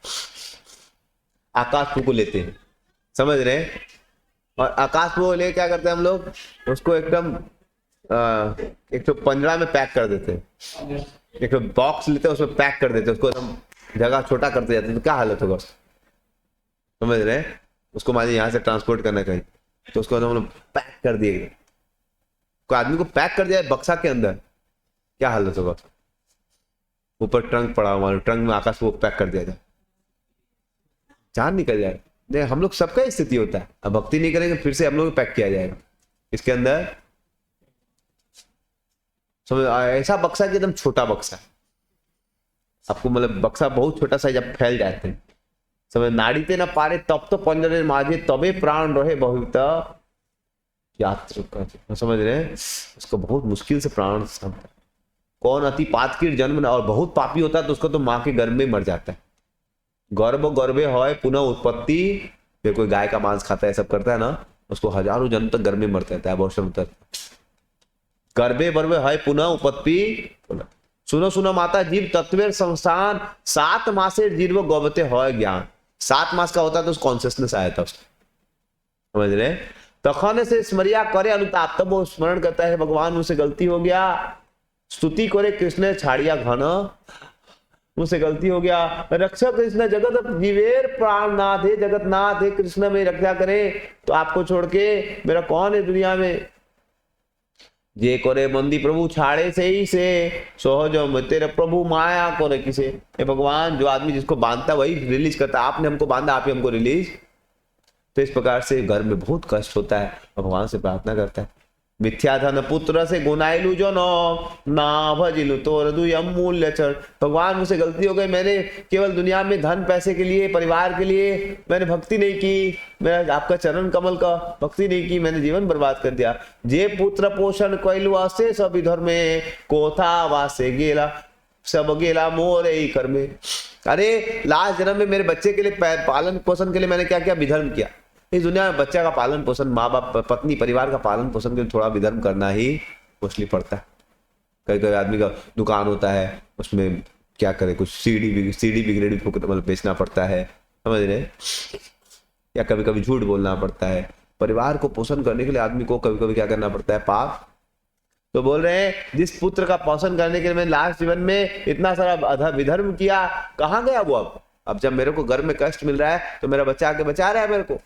आकाशपुर को लेते हैं, समझ रहे हैं, और आकाशपुर को ले क्या करते हैं हम लोग, उसको एकदम एक तो पंजरा में पैक कर देते हैं, एक तो बॉक्स लेते हैं उसमें पैक कर देते हैं, उसको एकदम जगह छोटा करते जाते हैं, तो क्या हालत होगा उसकी, समझ रहे हैं? उसको मान लीजिए यहाँ से ट्रांसपोर्ट करना कहीं, तो उसको हम लोग पैक कर दिए, कोई आदमी को पैक कर दिया बक्सा के अंदर, क्या हालत होगा? ऊपर ट्रंक पड़ा हुआ, ट्रंक में आकाश को पैक कर दिया जाए, जान निकल जाए। नहीं, हम लोग सबका स्थिति होता है। अब भक्ति नहीं करेंगे फिर से हम लोग पैक किया जाएगा इसके अंदर, समझ? ऐसा बक्सा कि एकदम छोटा बक्सा, आपको मतलब बक्सा बहुत छोटा सा जब फैल जाते हैं, समझ? नाड़ीते ना पारे तब तो पंजरे माझे, तबे प्राण रहे बहुत यात्रा, समझ रहे हैं? उसको बहुत मुश्किल से प्राण संभलता है। कौन अति पातकीर जन्म, और बहुत पापी होता है तो उसको तो माँ के गर्भ में मर जाता है। गर्भे है पुनः उत्पत्ति, फिर कोई गाय का मांस खाता है, सब करता है ना, उसको हजारों जन्म तक गर्भ में मरता है, अबॉर्शन होता है। गर्भे है पुनः उत्पत्ति, सुनो माता जीव तत्वेर संस्थान, 7 मासेर जीव गौबते है ज्ञान। 7 मास का होता है तो कॉन्शियसनेस आया था उसको, समझ रहे? तखन से स्मरिया करे अनुताप, तब वो स्मरण करता है भगवान मुझसे गलती हो गया, स्तुति करे कृष्ण छाड़िया घन, मुझसे गलती हो गया, रक्षक कृष्ण जगत जीवेर प्राण नाथ है, जगत नाथ है, कृष्ण में रक्षा करे, तो आपको छोड़ के मेरा कौन है दुनिया में। जे करे बंदी प्रभु छाड़े से ही से सोहजम, तेरे प्रभु माया करे किसे। ये भगवान जो आदमी जिसको बांधता वही रिलीज करता, आपने हमको बांधा, आप ही हमको रिलीज। तो इस प्रकार से घर में बहुत कष्ट होता है, भगवान से प्रार्थना करता है। मिथ्या धन पुत्र से गुनाइलू जो ना भजिलू तोर दुई अमूल्य चरण, भगवान मुझसे गलती हो गई, मैंने केवल दुनिया में धन पैसे के लिए, परिवार के लिए मैंने भक्ति नहीं की, मैंने आपका चरण कमल का भक्ति नहीं की, मैंने जीवन बर्बाद कर दिया। जे पुत्र पोषण कैलू असे सब इधर में, कोथा वासे गेला सब गेला मोरे ही कर में। अरे लास्ट जन्म में मेरे बच्चे के लिए पालन पोषण के लिए मैंने क्या किया, विधर्म किया। इस दुनिया में बच्चा का पालन पोषण, माँ बाप पत्नी परिवार का पालन पोषण के लिए थोड़ा विधर्म करना ही मुश्किल पड़ता है। कई कई आदमी का दुकान होता है, उसमें क्या करे, कुछ सीडी बिगड़ी मतलब बेचना पड़ता है, समझ रहे? या कभी कभी झूठ बोलना पड़ता है। परिवार को पोषण करने के लिए आदमी को कभी कभी क्या करना पड़ता है, पाप। तो बोल रहे हैं जिस पुत्र का पोषण करने के लिए मैंने लास्ट जीवन में इतना सारा विधर्म किया, कहाँ गया वो? अब जब मेरे को घर में कष्ट मिल रहा है तो मेरा बच्चा आके बचा रहा है मेरे को।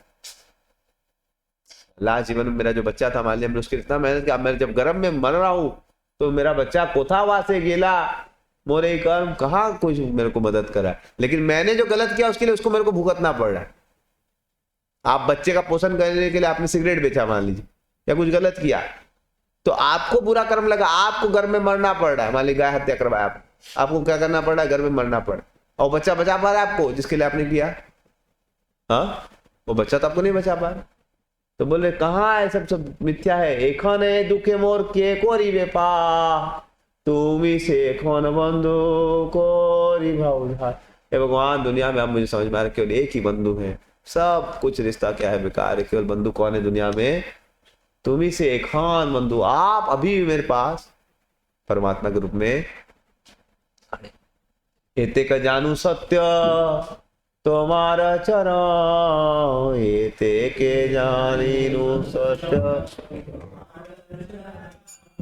लास्ट जीवन में मेरा जो बच्चा था, मान लिया मैंने उसके इतना मेहनत किया, मैं जब गर्भ में मर रहा हूं तो मेरा बच्चा कोथावा से गेला मोरे कर्म, कहाँ कुछ मेरे को मदद करा। लेकिन मैंने जो गलत किया उसके लिए उसको मेरे को भुगतना पड़ रहा है। आप बच्चे का पोषण करने के लिए आपने सिगरेट बेचा मान लीजिए, या कुछ गलत किया, तो आपको बुरा कर्म लगा, आपको घर में मरना पड़ रहा है। मान लीजिए गाय हत्या करवाया आपको क्या करना पड़ रहा है, घर में मरना पड़, और बच्चा बचा पा रहा है आपको जिसके लिए आपने किया? हाँ, वो बच्चा तो आपको नहीं बचा पा रहा। तो बोले कहाँ है, सब मिथ्या है। एखन है दुखे मोर के कोरी बेपा, तुमी से एखन बंधु कोरी भाउधार। हे भगवान, दुनिया में आप मुझे समझ में आ रहे केवल एक ही बंधु है, सब कुछ रिश्ता क्या है बेकार है। केवल बंधु कौन है दुनिया में? तुम्ही से एखन बंधु, आप अभी मेरे पास परमात्मा के रूप में। एते का जानू सत्य तुम्हारा चरण, एते के जानिनु सत्य,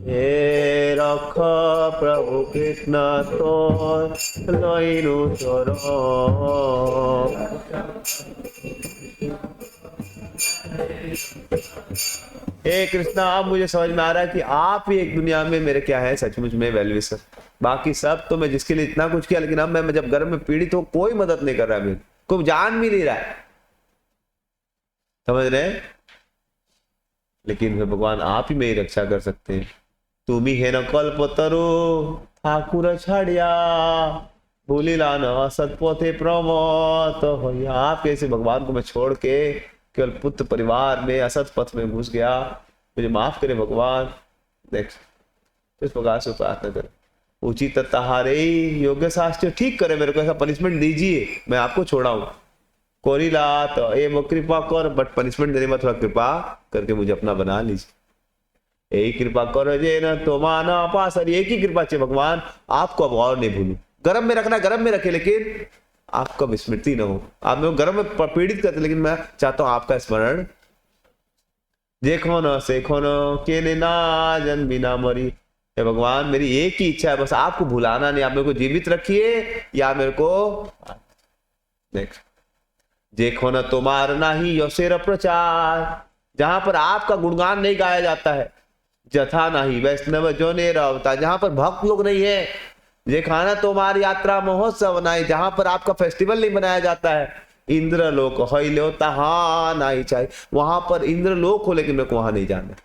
हे रख प्रभु कृष्ण तो लइनु चरण। हे कृष्णा, अब मुझे समझ में आ रहा है कि आप ही एक दुनिया में मेरे क्या है सचमुच में वेल विशर। बाकी सब तो मैं जिसके लिए इतना कुछ किया, लेकिन अब मैं जब गर्भ में पीड़ित हूं कोई मदद नहीं कर रहा है, मेरी कोई जान भी नहीं रहा है, समझ रहे हैं? लेकिन भगवान आप ही मेरी रक्षा कर सकते हैं। तुम ही है न कल्पतरु ठाकुर छाड़िया भूलिला न सतपथे प्रमोत हो। आप कैसे भगवान को मैं छोड़ के केवल पुत्र परिवार में असत पथ में घुस गया, मुझे माफ करे भगवान। नेक्स्ट इस प्रकार से प्रार्थना करें, उचित तहारे योग्य शास्त्र ठीक करे, मेरे को ऐसा पनिशमेंट दीजिए, मैं आपको छोड़ा हूं। कोरिला तो ये वो कृपा कर, बट पनिशमेंट देने में थोड़ा कृपा करके मुझे अपना बना लीजिए। यही कृपा करो जे न तो माना पासर, एक ही कृपा चाहिए भगवान, आपको अब और नहीं भूलू। गर्भ में रखना गर्भ में रखे, लेकिन आपका विस्मृति न हो। आप मेरे को गर्भ में पीड़ित करते, लेकिन मैं चाहता हूं आपका स्मरण। देखो न सेखो न के ना जन बिना मरी, हे भगवान मेरी एक ही इच्छा है, बस आपको भुलाना नहीं। आप मेरे को जीवित रखिए या मेरे को नेक्स्ट देखो न तुम्हार नाही यशेर प्रचार, जहां पर आपका गुणगान नहीं गाया जाता है, जथा नहीं वैष्णव जो ने रहता, जहां पर भक्त लोग नहीं है। ये खाना तुम्हारी यात्रा महोत्सव नहीं, जहां पर आपका फेस्टिवल नहीं बनाया जाता है। इंद्र लोक हो तहा नहीं चाहिए, वहां पर इंद्र लोक हो, लेकिन मेरे को वहां नहीं जाना।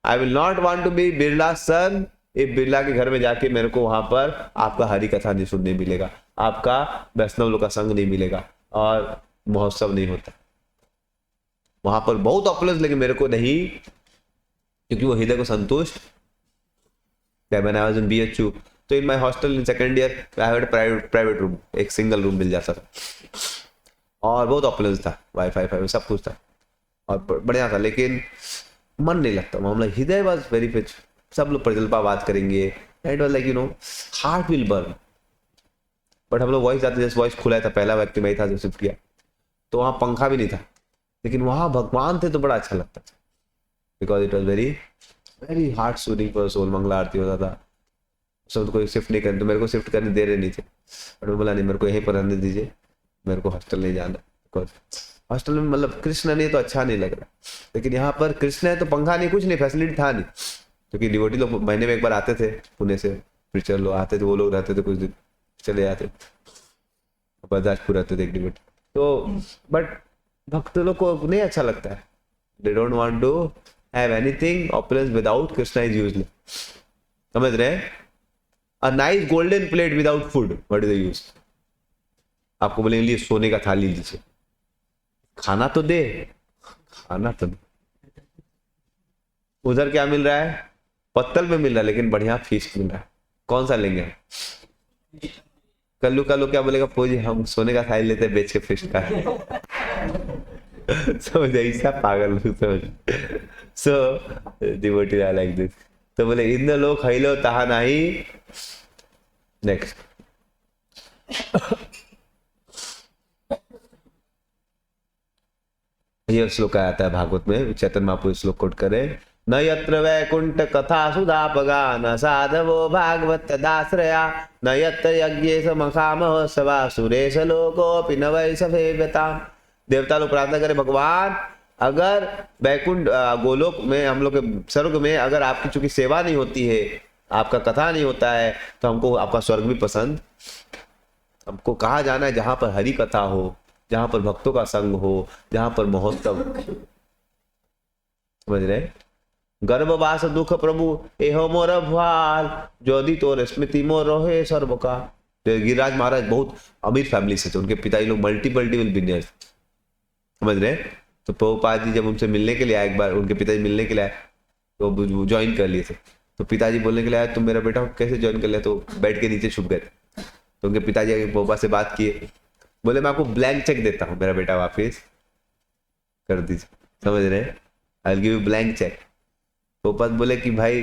I will not want to be Birla son, एक बिरला के घर में जाके मेरे को वहां पर आपका हरि कथा नहीं सुनने मिलेगा, आपका वैष्णव लोग का संग नहीं मिलेगा और महोत्सव नहीं होता। वहां पर बहुत ऑपलेंस, लेकिन मेरे को नहीं, क्योंकि वो हृदय को संतुष्ट। When I was in BHU, तो in my hostel in second year I had private room, एक सिंगल रूम मिल जाता था और बहुत ऑपलेंस था, वाईफाई फाई सब कुछ था और बढ़िया था, लेकिन मन नहीं लगता मामला। हृदय वॉज वेरी पिच, सब लोग प्रजल्पा बात करेंगे, it was like you know heart will burn. But हम लोग वॉइस जाते, जैसे वॉइस खुला था, पहला व्यक्ति मैं ही था जो शिफ्ट किया, तो वहाँ पंखा भी नहीं था, लेकिन वहाँ भगवान थे तो बड़ा अच्छा लगता था, because it was very very heart soothing for soul. मंगला आरती होता था, सब कोई शिफ्ट नहीं करते, तो मेरे को शिफ्ट करने दे रहे नहीं थे, बट मैं बोला नहीं, मेरे को यहीं पर रहने दीजिए, मेरे को हॉस्टल नहीं जाना, बिकॉज हॉस्टल में मतलब कृष्ण नहीं तो अच्छा नहीं लग रहा। लेकिन यहाँ पर कृष्ण है तो पंखा नहीं, कुछ नहीं, फैसिलिटी था नहीं, क्योंकि डिवोटी लोग महीने में एक बार आते थे, पुणे से प्रीचर लोग आते थे, वो लोग रहते थे कुछ दिन, चले जाते, बर्दाश्तपुर रहते थे एक डिवोटी। तो बट भक्त लोग को नहीं अच्छा लगता है, they don't want to have anything offerings without Krishna is useless. समझ रहे हैं? A nice golden plate without food, what is the use? आपको बोलेंगे सोने का थाली लीजिए, खाना तो दे, खाना तो दे। उधर क्या मिल रहा है? पत्तल में मिल रहा है, लेकिन बढ़िया फीस्ट मिल रहा है। कौन सा लेंगे? कल्लू क्या बोलेगा? पूजी हम सोने का थाली लेते बेच के फिस्ट का। समझ ऐसा पागल समझ। सो डिवोटी आर लाइक दिस। तो बोले इंद्र लोक खैलो तहा नहीं। नेक्स्ट ये श्लोक आता है भागवत में, चैतन्य महाप्रभु श्लोक कोट करे, न यत्र वैकुंठ कथा सुधापगा न साधवो भागवत दाश्रया न यत्र यज्ञेश मखामह सवा सुरेश लोकोपि न वै सभेव्यता। देवता लोग प्रार्थना करे, भगवान अगर वैकुंठ गोलोक में, हम लोग के स्वर्ग में अगर आपकी चूंकि सेवा नहीं होती है, आपका कथा नहीं होता है, तो हमको आपका स्वर्ग भी पसंद। हमको कहाँ जाना है? जहां पर हरि कथा हो, जहां पर भक्तों का संग हो, जहां पर महोत्सव। समझ रहे? गर्भवास दुख प्रभु एहो मोर भाल ज्योति तोर स्मृति मोर रोहे सर्व का। तो गिरिराज महाराज बहुत अमीर फैमिली से थे, उनके पिताजी लोग मल्टीपल बिलियनर्स। समझ रहे? तो प्रभुपाद जी जब उनसे मिलने के लिए आए, एक बार उनके पिताजी मिलने के लिए आए, तो ज्वाइन कर लिए थे। तो पिताजी बोलने के लिए आए, तुम मेरा बेटा कैसे ज्वाइन कर लिया? तो बेड के नीचे छुप गए थे। तो उनके पिताजी प्रभुपा से बात किए, बोले मैं आपको ब्लैंक चेक देता हूँ, मेरा बेटा वापिस कर दीजिए। समझ रहे? I will give you blank cheque. Prabhupada बोले कि भाई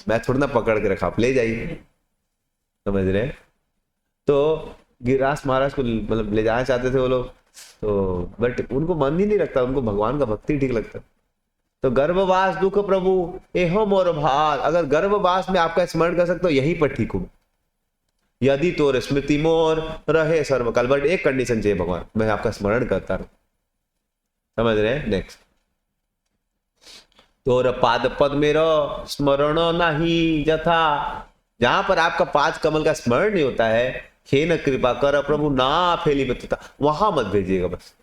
मैं थोड़ा ना पकड़ के रखा, आप ले जाइए। समझ रहे? तो गिरिराज महाराज को मतलब ले जाना चाहते थे वो लोग, तो बट उनको मन ही नहीं लगता, उनको भगवान का भक्ति ठीक लगता। तो गर्भवास दुख प्रभु एहो मोर भाल, अगर गर्भवास में आपका स्मरण कर सकते हो यहीं पर ठीक हूं। यदि तोर स्मृति मोर रहे सर्वकाल, बट एक कंडीशन चाहिए भगवान, मैं आपका स्मरण करता रहूं। समझ रहे हैं? नेक्स्ट तोर पाद पद मेरा स्मरण नहीं यथा, जहां पर आपका पाद कमल का स्मरण नहीं होता है, हे न कृपा कर प्रभु ना फैली बतता, वहां मत भेजिएगा, बस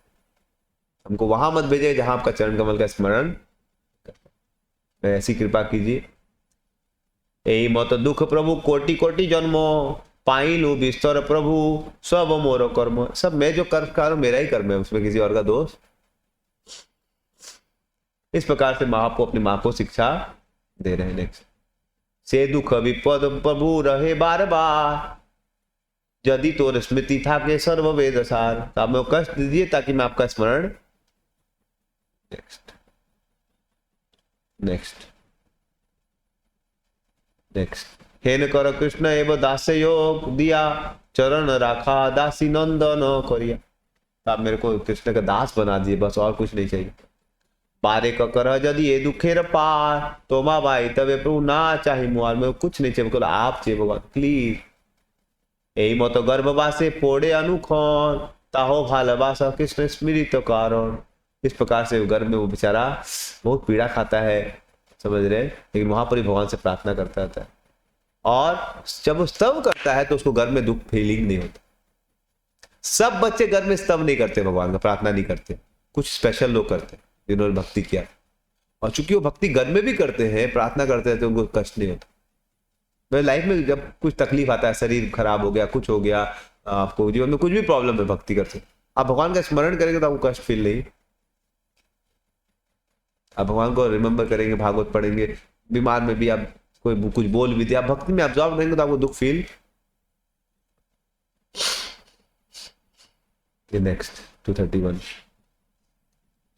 हमको वहां मत भेजिएगा जहां आपका चरण कमल का स्मरण, ऐसी कृपा कीजिए। यही मत दुख प्रभु कोटि कोटि जन्मो, पाइलू विस्तर प्रभु सब मोर कर्म, सब मैं जो कर मेरा ही कर्म है, उसमें किसी और का दोष। इस प्रकार से माँ को अपनी माँ को शिक्षा दे रहे हैं। नेक्स्ट, से दुख विपद प्रभु रहे बार बार, यदि तो स्मृति था के सर्व वेद सार, तो आप मैं कष्ट दीजिए ताकि मैं आपका स्मरण। नेक्स्ट नेक्स्ट नेक्स्ट, हेन कर कृष्ण एवं दास्य योग दिया, चरण राखा दासी नंदन करिया, आप मेरे को कृष्ण का दास बना दिए, बस और कुछ नहीं चाहिए। बारे का कर यदि ये दुखेर पार, तो माँ भाई तबे प्रभु ना चाहे मुआर, में कुछ नहीं चाहिए, बिल्कुल आप चाहिए भगवान प्लीज। यही मत गर्भवासे पोड़े अनुखन, ताहो भालवासा कृष्ण स्मृत कारण, इस प्रकार से गर्भ में वो बेचारा बहुत पीड़ा खाता है, समझ रहे, लेकिन वहां पर ही भगवान से प्रार्थना करता रहता है, और जब वो स्तव करता है तो उसको गर्भ में दुख फीलिंग नहीं होता। सब बच्चे गर्भ में स्तव नहीं करते, भगवान का प्रार्थना नहीं करते, कुछ स्पेशल लोग करते हैं जिन्होंने भक्ति किया, और चूंकि वो भक्ति गर्भ में भी करते हैं, प्रार्थना करते हैं, तो उनको कष्ट नहीं होता। मेरे लाइफ में जब कुछ तकलीफ आता है, शरीर खराब हो गया, कुछ हो गया, आपको जीवन में कुछ भी प्रॉब्लम है, भक्ति करते आप भगवान का स्मरण करेंगे तो आपको कष्ट फील नहीं। आप भगवान को रिमेंबर करेंगे, भागवत पढ़ेंगे, बीमार में भी आप कोई कुछ बोल भी दिया, आप भक्ति में ऑब्जॉर्व रहेंगे तो आपको दुख फील। नेक्स्ट 231,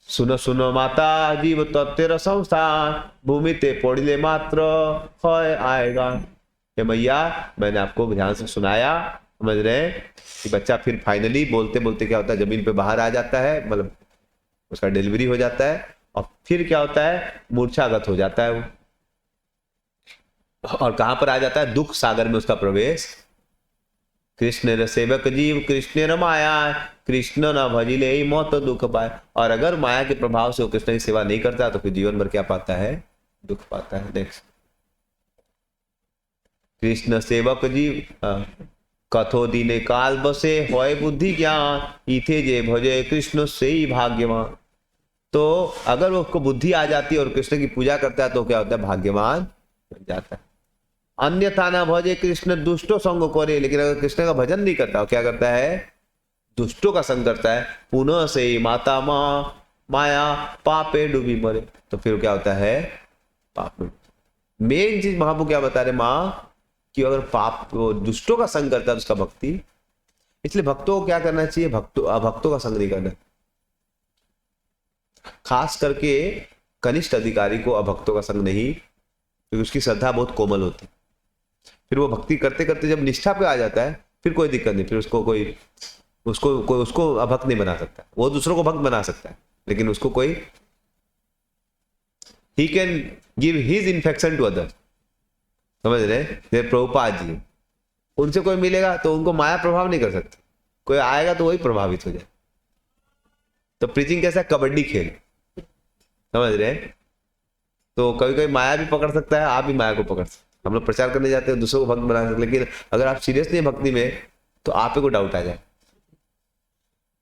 सुनो सुनो माता जीव तत्व संस्थान, भूमि ते पड़िले मात्र है आएगा। ये मैया मैंने आपको ध्यान से सुनाया, समझ रहे कि बच्चा फिर फाइनली बोलते बोलते क्या होता है, जमीन पे बाहर आ जाता है, मतलब उसका डिलीवरी हो जाता है, और फिर क्या होता है, मूर्छागत हो जाता है वो, और कहां पर आ जाता है, दुख सागर में उसका प्रवेश। कृष्ण र सेवक जीव कृष्ण र माया, कृष्ण न भजिले ही मौत दुख पाए, और अगर माया के प्रभाव से वो कृष्ण की सेवा नहीं करता तो फिर जीवन भर क्या पाता है, दुख पाता है। नेक्स्ट, कृष्ण सेवक जीव कथो दीने काल बसे होय बुद्धि ज्ञान, इथे जे भजे कृष्ण से ही भाग्यवान। तो अगर वो उसको बुद्धि आ जाती है और कृष्ण की पूजा करता है तो क्या होता है, भाग्यवान बन जाता है। अन्यथा ना भजे कृष्ण दुष्टो संग करे, लेकिन अगर कृष्ण का भजन नहीं करता, क्या करता है, दुष्टों का संग करता है, पुनः से माता माँ माया पापे डूबी मरे, तो फिर क्या होता है, पाप में। मेन चीज महाप्रभु क्या बता रहे माँ, कि अगर पाप दुष्टों का संग करता है उसका भक्ति, इसलिए भक्तों को क्या करना चाहिए, अभक्तों का संग नहीं करना, खास करके कनिष्ठ अधिकारी को अभक्तों का संग नहीं, क्योंकि उसकी श्रद्धा बहुत कोमल होती है। फिर वो भक्ति करते करते जब निष्ठा पे आ जाता है फिर कोई दिक्कत नहीं, फिर उसको अभक्त नहीं बना सकता, वो दूसरों को भक्त बना सकता है, लेकिन उसको कोई, he can give his infection to other, समझ रहे, जैसे प्रभुपाद जी, उनसे कोई मिलेगा तो उनको माया प्रभाव नहीं कर सकता, कोई आएगा तो वही प्रभावित हो जाए। तो प्रीचिंग कैसा है, कबड्डी खेल, समझ रहे, तो कभी कभी माया भी पकड़ सकता है, आप भी माया को पकड़ सकते। हम लोग प्रचार करने जाते हैं दूसरों को भक्त बना सकते, लेकिन अगर आप सीरियस नहीं है भक्ति में तो आप ही को डाउट आ जाए,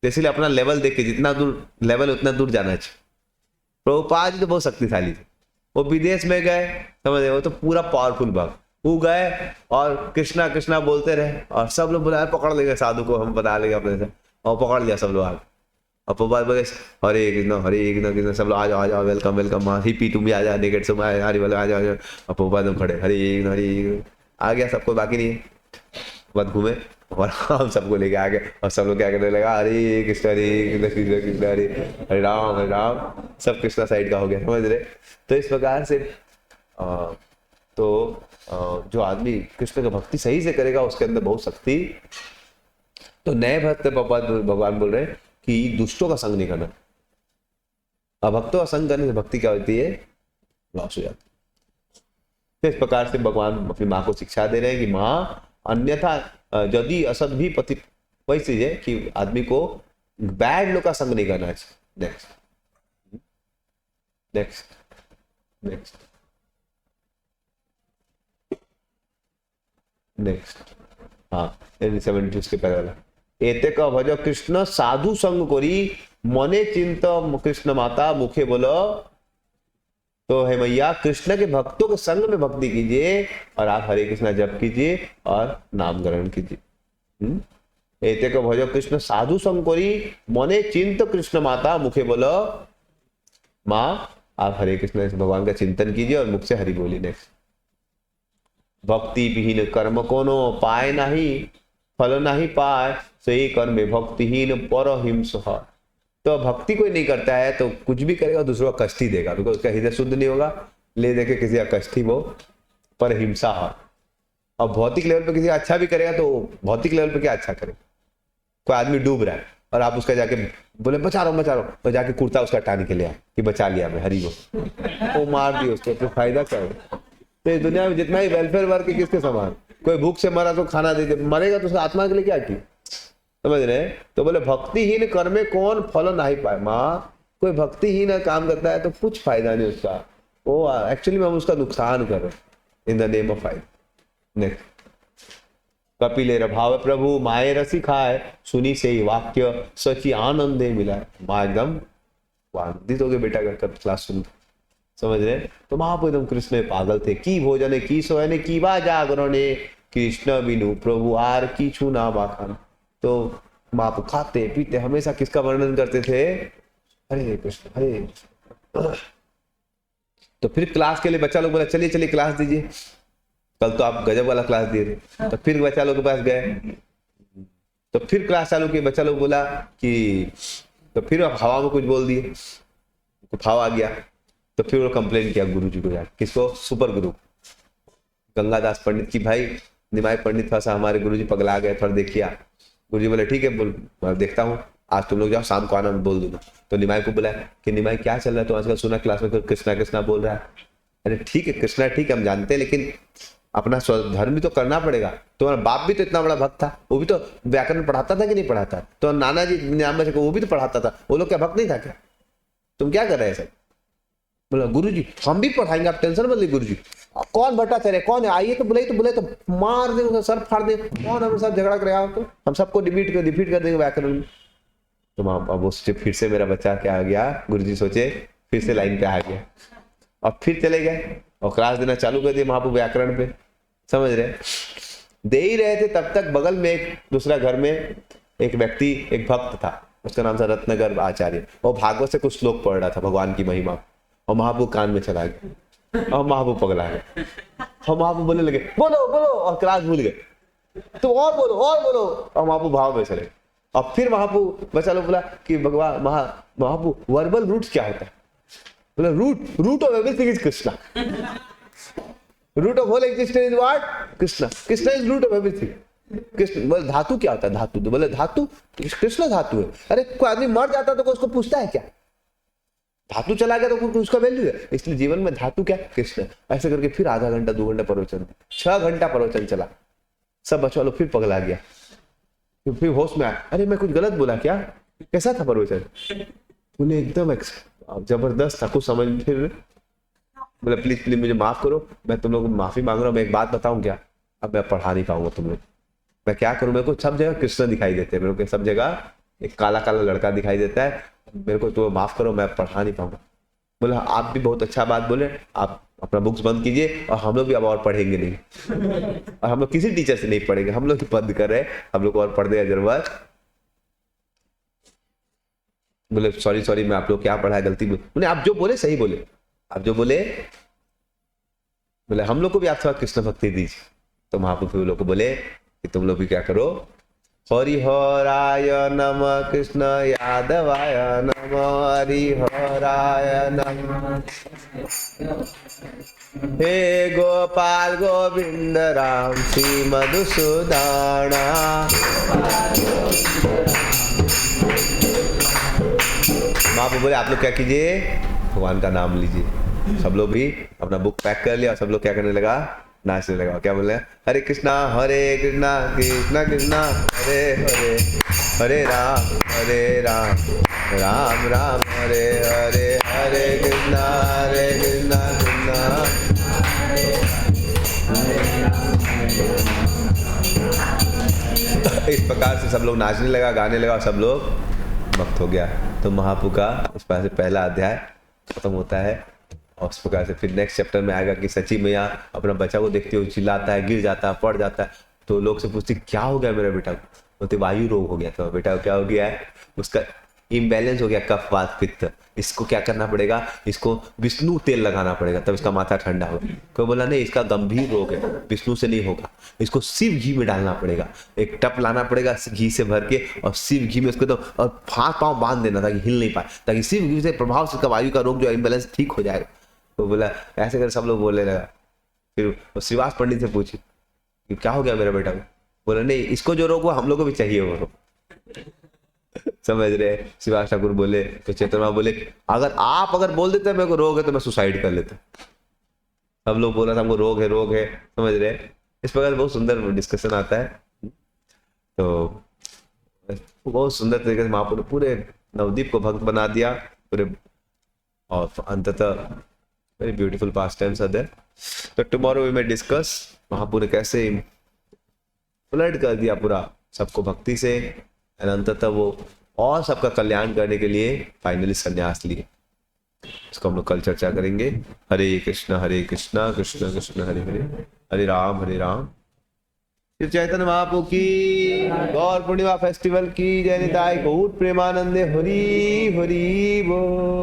इसलिए अपना लेवल देख के, जितना दूर लेवल उतना दूर जाना चाहिए। प्रभुपाद जी तो बहुत शक्तिशाली थे, वो विदेश में गए, समझ रहे, वो तो पूरा पावरफुल भक्त, वो गए और कृष्णा कृष्णा बोलते रहे, और सब लोग बुलाए पकड़ लेंगे साधु को, हम बता लेंगे अपने से, और पकड़ लिया सब लोग आगे, और प्रभुपाद बोले हरे कृष्ण सब लोग आ जाओ वेलकम वेलकम, हिपी तुम भी आ जा, नेगेट सब हरी वाले आ जाओ, और प्रभुपाद हम खड़े हरे आ गया, सबको बाकी नहीं है, बाद घूमे और हम सबको लेके आ गए, और सब लोग क्या करने लगा, हरे कृष्ण कृष्ण कृष्ण हरे हरे राम, सब कृष्णा साइड का हो गया, समझ रहे। तो इस प्रकार से जो आदमी कृष्ण का भक्ति सही से करेगा उसके अंदर बहुत शक्ति। तो नए भक्त भगवान बोल रहे हैं कि दुष्टों का संग नहीं करना, अभक्तों का संग करने से भक्ति क्या होती है, लॉस हो जाती है। तो इस प्रकार से भगवान अपनी माँ को शिक्षा दे रहे हैं कि माँ, अन्यथा यदि असद भी पति, वही चीज है कि आदमी को बैड लोग का संग नहीं करना चाहिए। नेक्स्ट नेक्स्ट नेक्स्ट, हाँ 72 के पहले वाला। एते का भज कृष्ण साधु संग करी मने चिंत कृष्ण माता मुखे बोलो। तो है मैया कृष्ण के भक्तों के संग में भक्ति कीजिए और आप हरे कृष्णा जप कीजिए और नाम ग्रहण कीजिए। एते को भजो कृष्ण साधु संग करी मने चिंत कृष्ण माता मुखे बोलो। माँ आप हरे कृष्ण भगवान का चिंतन कीजिए और मुख से हरि बोली। नेक्स्ट, भक्ति विहीन कर्म कोनो पाए नहीं, फल नहीं पाए सही कर्म भक्तिहीन परहिंस। तो भक्ति कोई नहीं करता है तो कुछ भी करेगा दूसरों का कष्ट ही देगा, बिकॉज उसका हृदय शुद्ध नहीं होगा, ले देके किसी का कष्ट ही वो परहिंसा है। और भौतिक लेवल पे किसी का अच्छा भी करेगा तो भौतिक लेवल पे क्या अच्छा करे। कोई आदमी डूब रहा है और आप उसका जाके बोले बचा रहा हूँ, तो जाके कुर्ता उसका हटाने के लिए आए कि बचा लिया मैं हरी वो मार दिया उसको, तो फायदा क्या है। तो इस दुनिया में जितना ही वेलफेयर वर्क है किसके समान। कोई भूख से मरा तो खाना दे दे, मरेगा तो उसका आत्मा के लिए क्या की, समझ रहे। तो बोले भक्तिहीन कर्मे कौन फल नहीं पाए। माँ कोई भक्तिहीन काम करता है तो कुछ फायदा नहीं उसका, वो एक्चुअली में हम उसका नुकसान कर रहे इन द नेम ऑफ फायदा। नेक्स्ट, कपिले भाव प्रभु माए रसी खाए सुनी से ही वाक्य सची आनंदे मिला। माँ एकदम आनंदित हो गए बेटा का क्लास सुन, समझ रहे। तो महाप्रभु एकदम कृष्ण पागल थे। की भोजने की सोने की बा जागरणे कृष्ण बिनु प्रभु आर की छू ना बाखान। तो महाप्रभु खाते पीते हमेशा किसका वर्णन करते थे, हरे कृष्ण हरे। तो फिर क्लास के लिए बच्चा लोग बोला चलिए चलिए क्लास दीजिए, कल तो आप गजब वाला क्लास दिए थे। तो फिर बच्चा लोग के पास गए, तो फिर क्लास चालू की। बच्चा लोग बोला कि तो फिर आप हवा में कुछ बोल दिए, भाव आ गया। तो फिर वो कंप्लेन किया गुरु जी को, यार किसको, सुपर गुरु गंगादास पंडित की, भाई निमाई पंडित थोड़ा सा हमारे गुरु जी पगला गए, थोड़ा देखिए। गुरु जी बोले ठीक है बोल, मैं देखता हूँ, आज तुम लोग जाओ, शाम को आना, मैं बोल दूंगा। तो निमाई को बुलाया कि निमाई क्या चल रहा है, तो आजकल सुना क्लास में कृष्णा कृष्णा बोल रहा है। अरे ठीक है कृष्णा ठीक है हम जानते हैं, लेकिन अपना धर्म भी तो करना पड़ेगा। तुम्हारा बाप भी तो इतना बड़ा भक्त था, वो भी तो व्याकरण पढ़ाता था कि नहीं पढ़ाता। तो नाना जी वो भी तो पढ़ाता था, वो लोग क्या भक्त नहीं था क्या, तुम क्या कर रहे हैं सब। बोला गुरु जी हम भी पढ़ाएंगे, आप टेंशन मत लीजिए गुरु जी। कौन भट्टाचार्य कौन है, आइए तो बुलाए तो मार दे, सर फाड़ दे, कौन हम सब झगड़ा करेगा, तो हम सबको डिफीट कर देंगे व्याकरण में। तो अब वो फिर से मेरा बच्चा क्या आ गया, गुरु जी सोचे फिर से लाइन पे आ गया और फिर चले गए और क्लास देना चालू कर दिया महाप्रभु व्याकरण पे, समझ रहे। दे ही रहे थे तब तक बगल में एक दूसरा घर में एक व्यक्ति, एक भक्त था, उसका नाम था रत्नगर आचार्य। और भागवत से कुछ श्लोक पढ़ रहा था भगवान की महिमा, और महाप्रभु कान में चला गया और महाप्रभु पगला गए। और महाप्रभु बोलने लगे बोलो बोलो, और क्लास भूल गए, तो और बोलो और महाप्रभु भाव में चले। और फिर महाप्रभु बच्चा लोग बोला कि भगवान महाप्रभु वर्बल रूट क्या होता है। बोला root of everything is Krishna, root of whole existence is what, Krishna. Krishna is root of everything. Krishna बोले धातु क्या होता है, धातु। तो बोले धातु कृष्ण धातु है। अरे कोई आदमी मर जाता तो उसको पूछता है क्या, धातु चला गया तो उसका वैल्यू है। इसलिए जीवन में धातु क्या, कृष्ण। ऐसे करके फिर आधा घंटा 2 घंटा प्रवचन, 6 घंटा प्रवचन चला। सब बच्चा लोग फिर पगला गया, फिर होश में आया, अरे मैं कुछ गलत बोला क्या, कैसा था प्रवचन। उन्हें एकदम जबरदस्त था, कुछ समझ। फिर बोले प्लीज मुझे माफ करो, मैं तुम लोग को माफी मांग रहा हूँ। मैं एक बात बताऊं क्या, अब मैं पढ़ा नहीं पाऊंगा तुम लोग, मैं क्या करूं। मेरे को सब जगह कृष्ण दिखाई देते हैं, मेरे को सब जगह एक काला काला लड़का दिखाई देता है, मेरे को तो माफ करो, मैं पढ़ा नहीं पाऊंगा। बोला आप भी बहुत अच्छा बात बोले, आप अपना बुक्स बंद कीजिए और हम लोग भी अब और पढ़ेंगे नहीं। और हम लोग किसी टीचर से नहीं पढ़ेंगे, हम लोग ही बंद कर रहे हैं, हम लोग और पढ़ने का जरूरत। बोले सॉरी मैं आप लोग क्या पढ़ा है, गलती बोले। आप जो बोले सही बोले, आप जो बोले हम लोग को भी आप थोड़ा कृष्ण भक्ति दीजिए। तो महाप्रभु लोग को बोले कि तुम लोग भी क्या करो, हरिहराय नमः कृष्ण यादवाय नमः, हरिहराय नमः, हे गोपाल गोविंद राम श्री मधुसूदना। महाप्रभु बोले आप लोग क्या कीजिए, भगवान का नाम लीजिए। सब लोग भी अपना बुक पैक कर लिया और सब लोग क्या करने लगा, नाचने लगा। क्या बोले, हरे कृष्णा कृष्णा कृष्णा हरे हरे, हरे राम राम राम हरे हरे, हरे कृष्णा कृष्णा प्रकार से सब लोग नाचने लगा, गाने लगा और सब लोग मस्त हो गया। तो महाप्रभु का इस प्रकार से पहला अध्याय खत्म होता है। और उस प्रकार से फिर नेक्स्ट चैप्टर में आएगा कि सची मैया अपना बच्चा को देखते हुए चिल्लाता है, गिर जाता है, पड़ जाता है। तो लोग से पूछते क्या हो गया मेरे बेटा को, बोलते वायु रोग हो गया। तो बेटा को क्या हो गया है, उसका इम्बैलेंस हो गया, कफ वात पित्त। इसको क्या करना पड़ेगा, इसको विष्णु तेल लगाना पड़ेगा, तब इसका माथा ठंडा होगा। कोई बोला नहीं इसका गंभीर रोग है, विष्णु से नहीं होगा, इसको शिव घी में डालना पड़ेगा। एक टप लाना पड़ेगा घी से भर के और शिव घी में उसको तो और हाथ पाँव बांध देना ताकि हिल नहीं पाए, ताकि शिव घी से प्रभाव से इसका वायु का रोग जो इम्बैलेंस ठीक हो जाएगा। तो बोला ऐसे कर सब लोग बोलने लगा। फिर श्रीवास पंडित से पूछी कि क्या हो गया मेरा बेटा को, बोला नहीं इसको जो रोग हुआ हम लोग को भी चाहिए वो रोग। समझ रहे। शिवास ठाकुर बोले तो चेतन बोले अगर बोल देते मेरे को रोग है तो मैं सुसाइड कर लेता। सब लोग बोला था हमको रोग है, समझ रहे। इस प्रकार बहुत सुंदर डिस्कशन आता है। तो बहुत सुंदर तरीके से महापुर ने पूरे नवदीप को भक्त बना दिया पूरे, और अंततः very beautiful past times are there. तो टुमारो वी में डिस्कस महापुर ने कैसे फ्लड कर दिया पूरा सबको भक्ति से, और अंततः वो और सबका कल्याण करने के लिए फाइनली संन्यास लिए। इसको हम लोग कल चर्चा करेंगे। हरे कृष्णा कृष्ण कृष्ण हरे हरे, हरे राम श्री चैतन्य महाप्रभु की, गौर पूर्णिमा फेस्टिवल की जय निताई गौर प्रेमानंदे, हरि हरि बोल।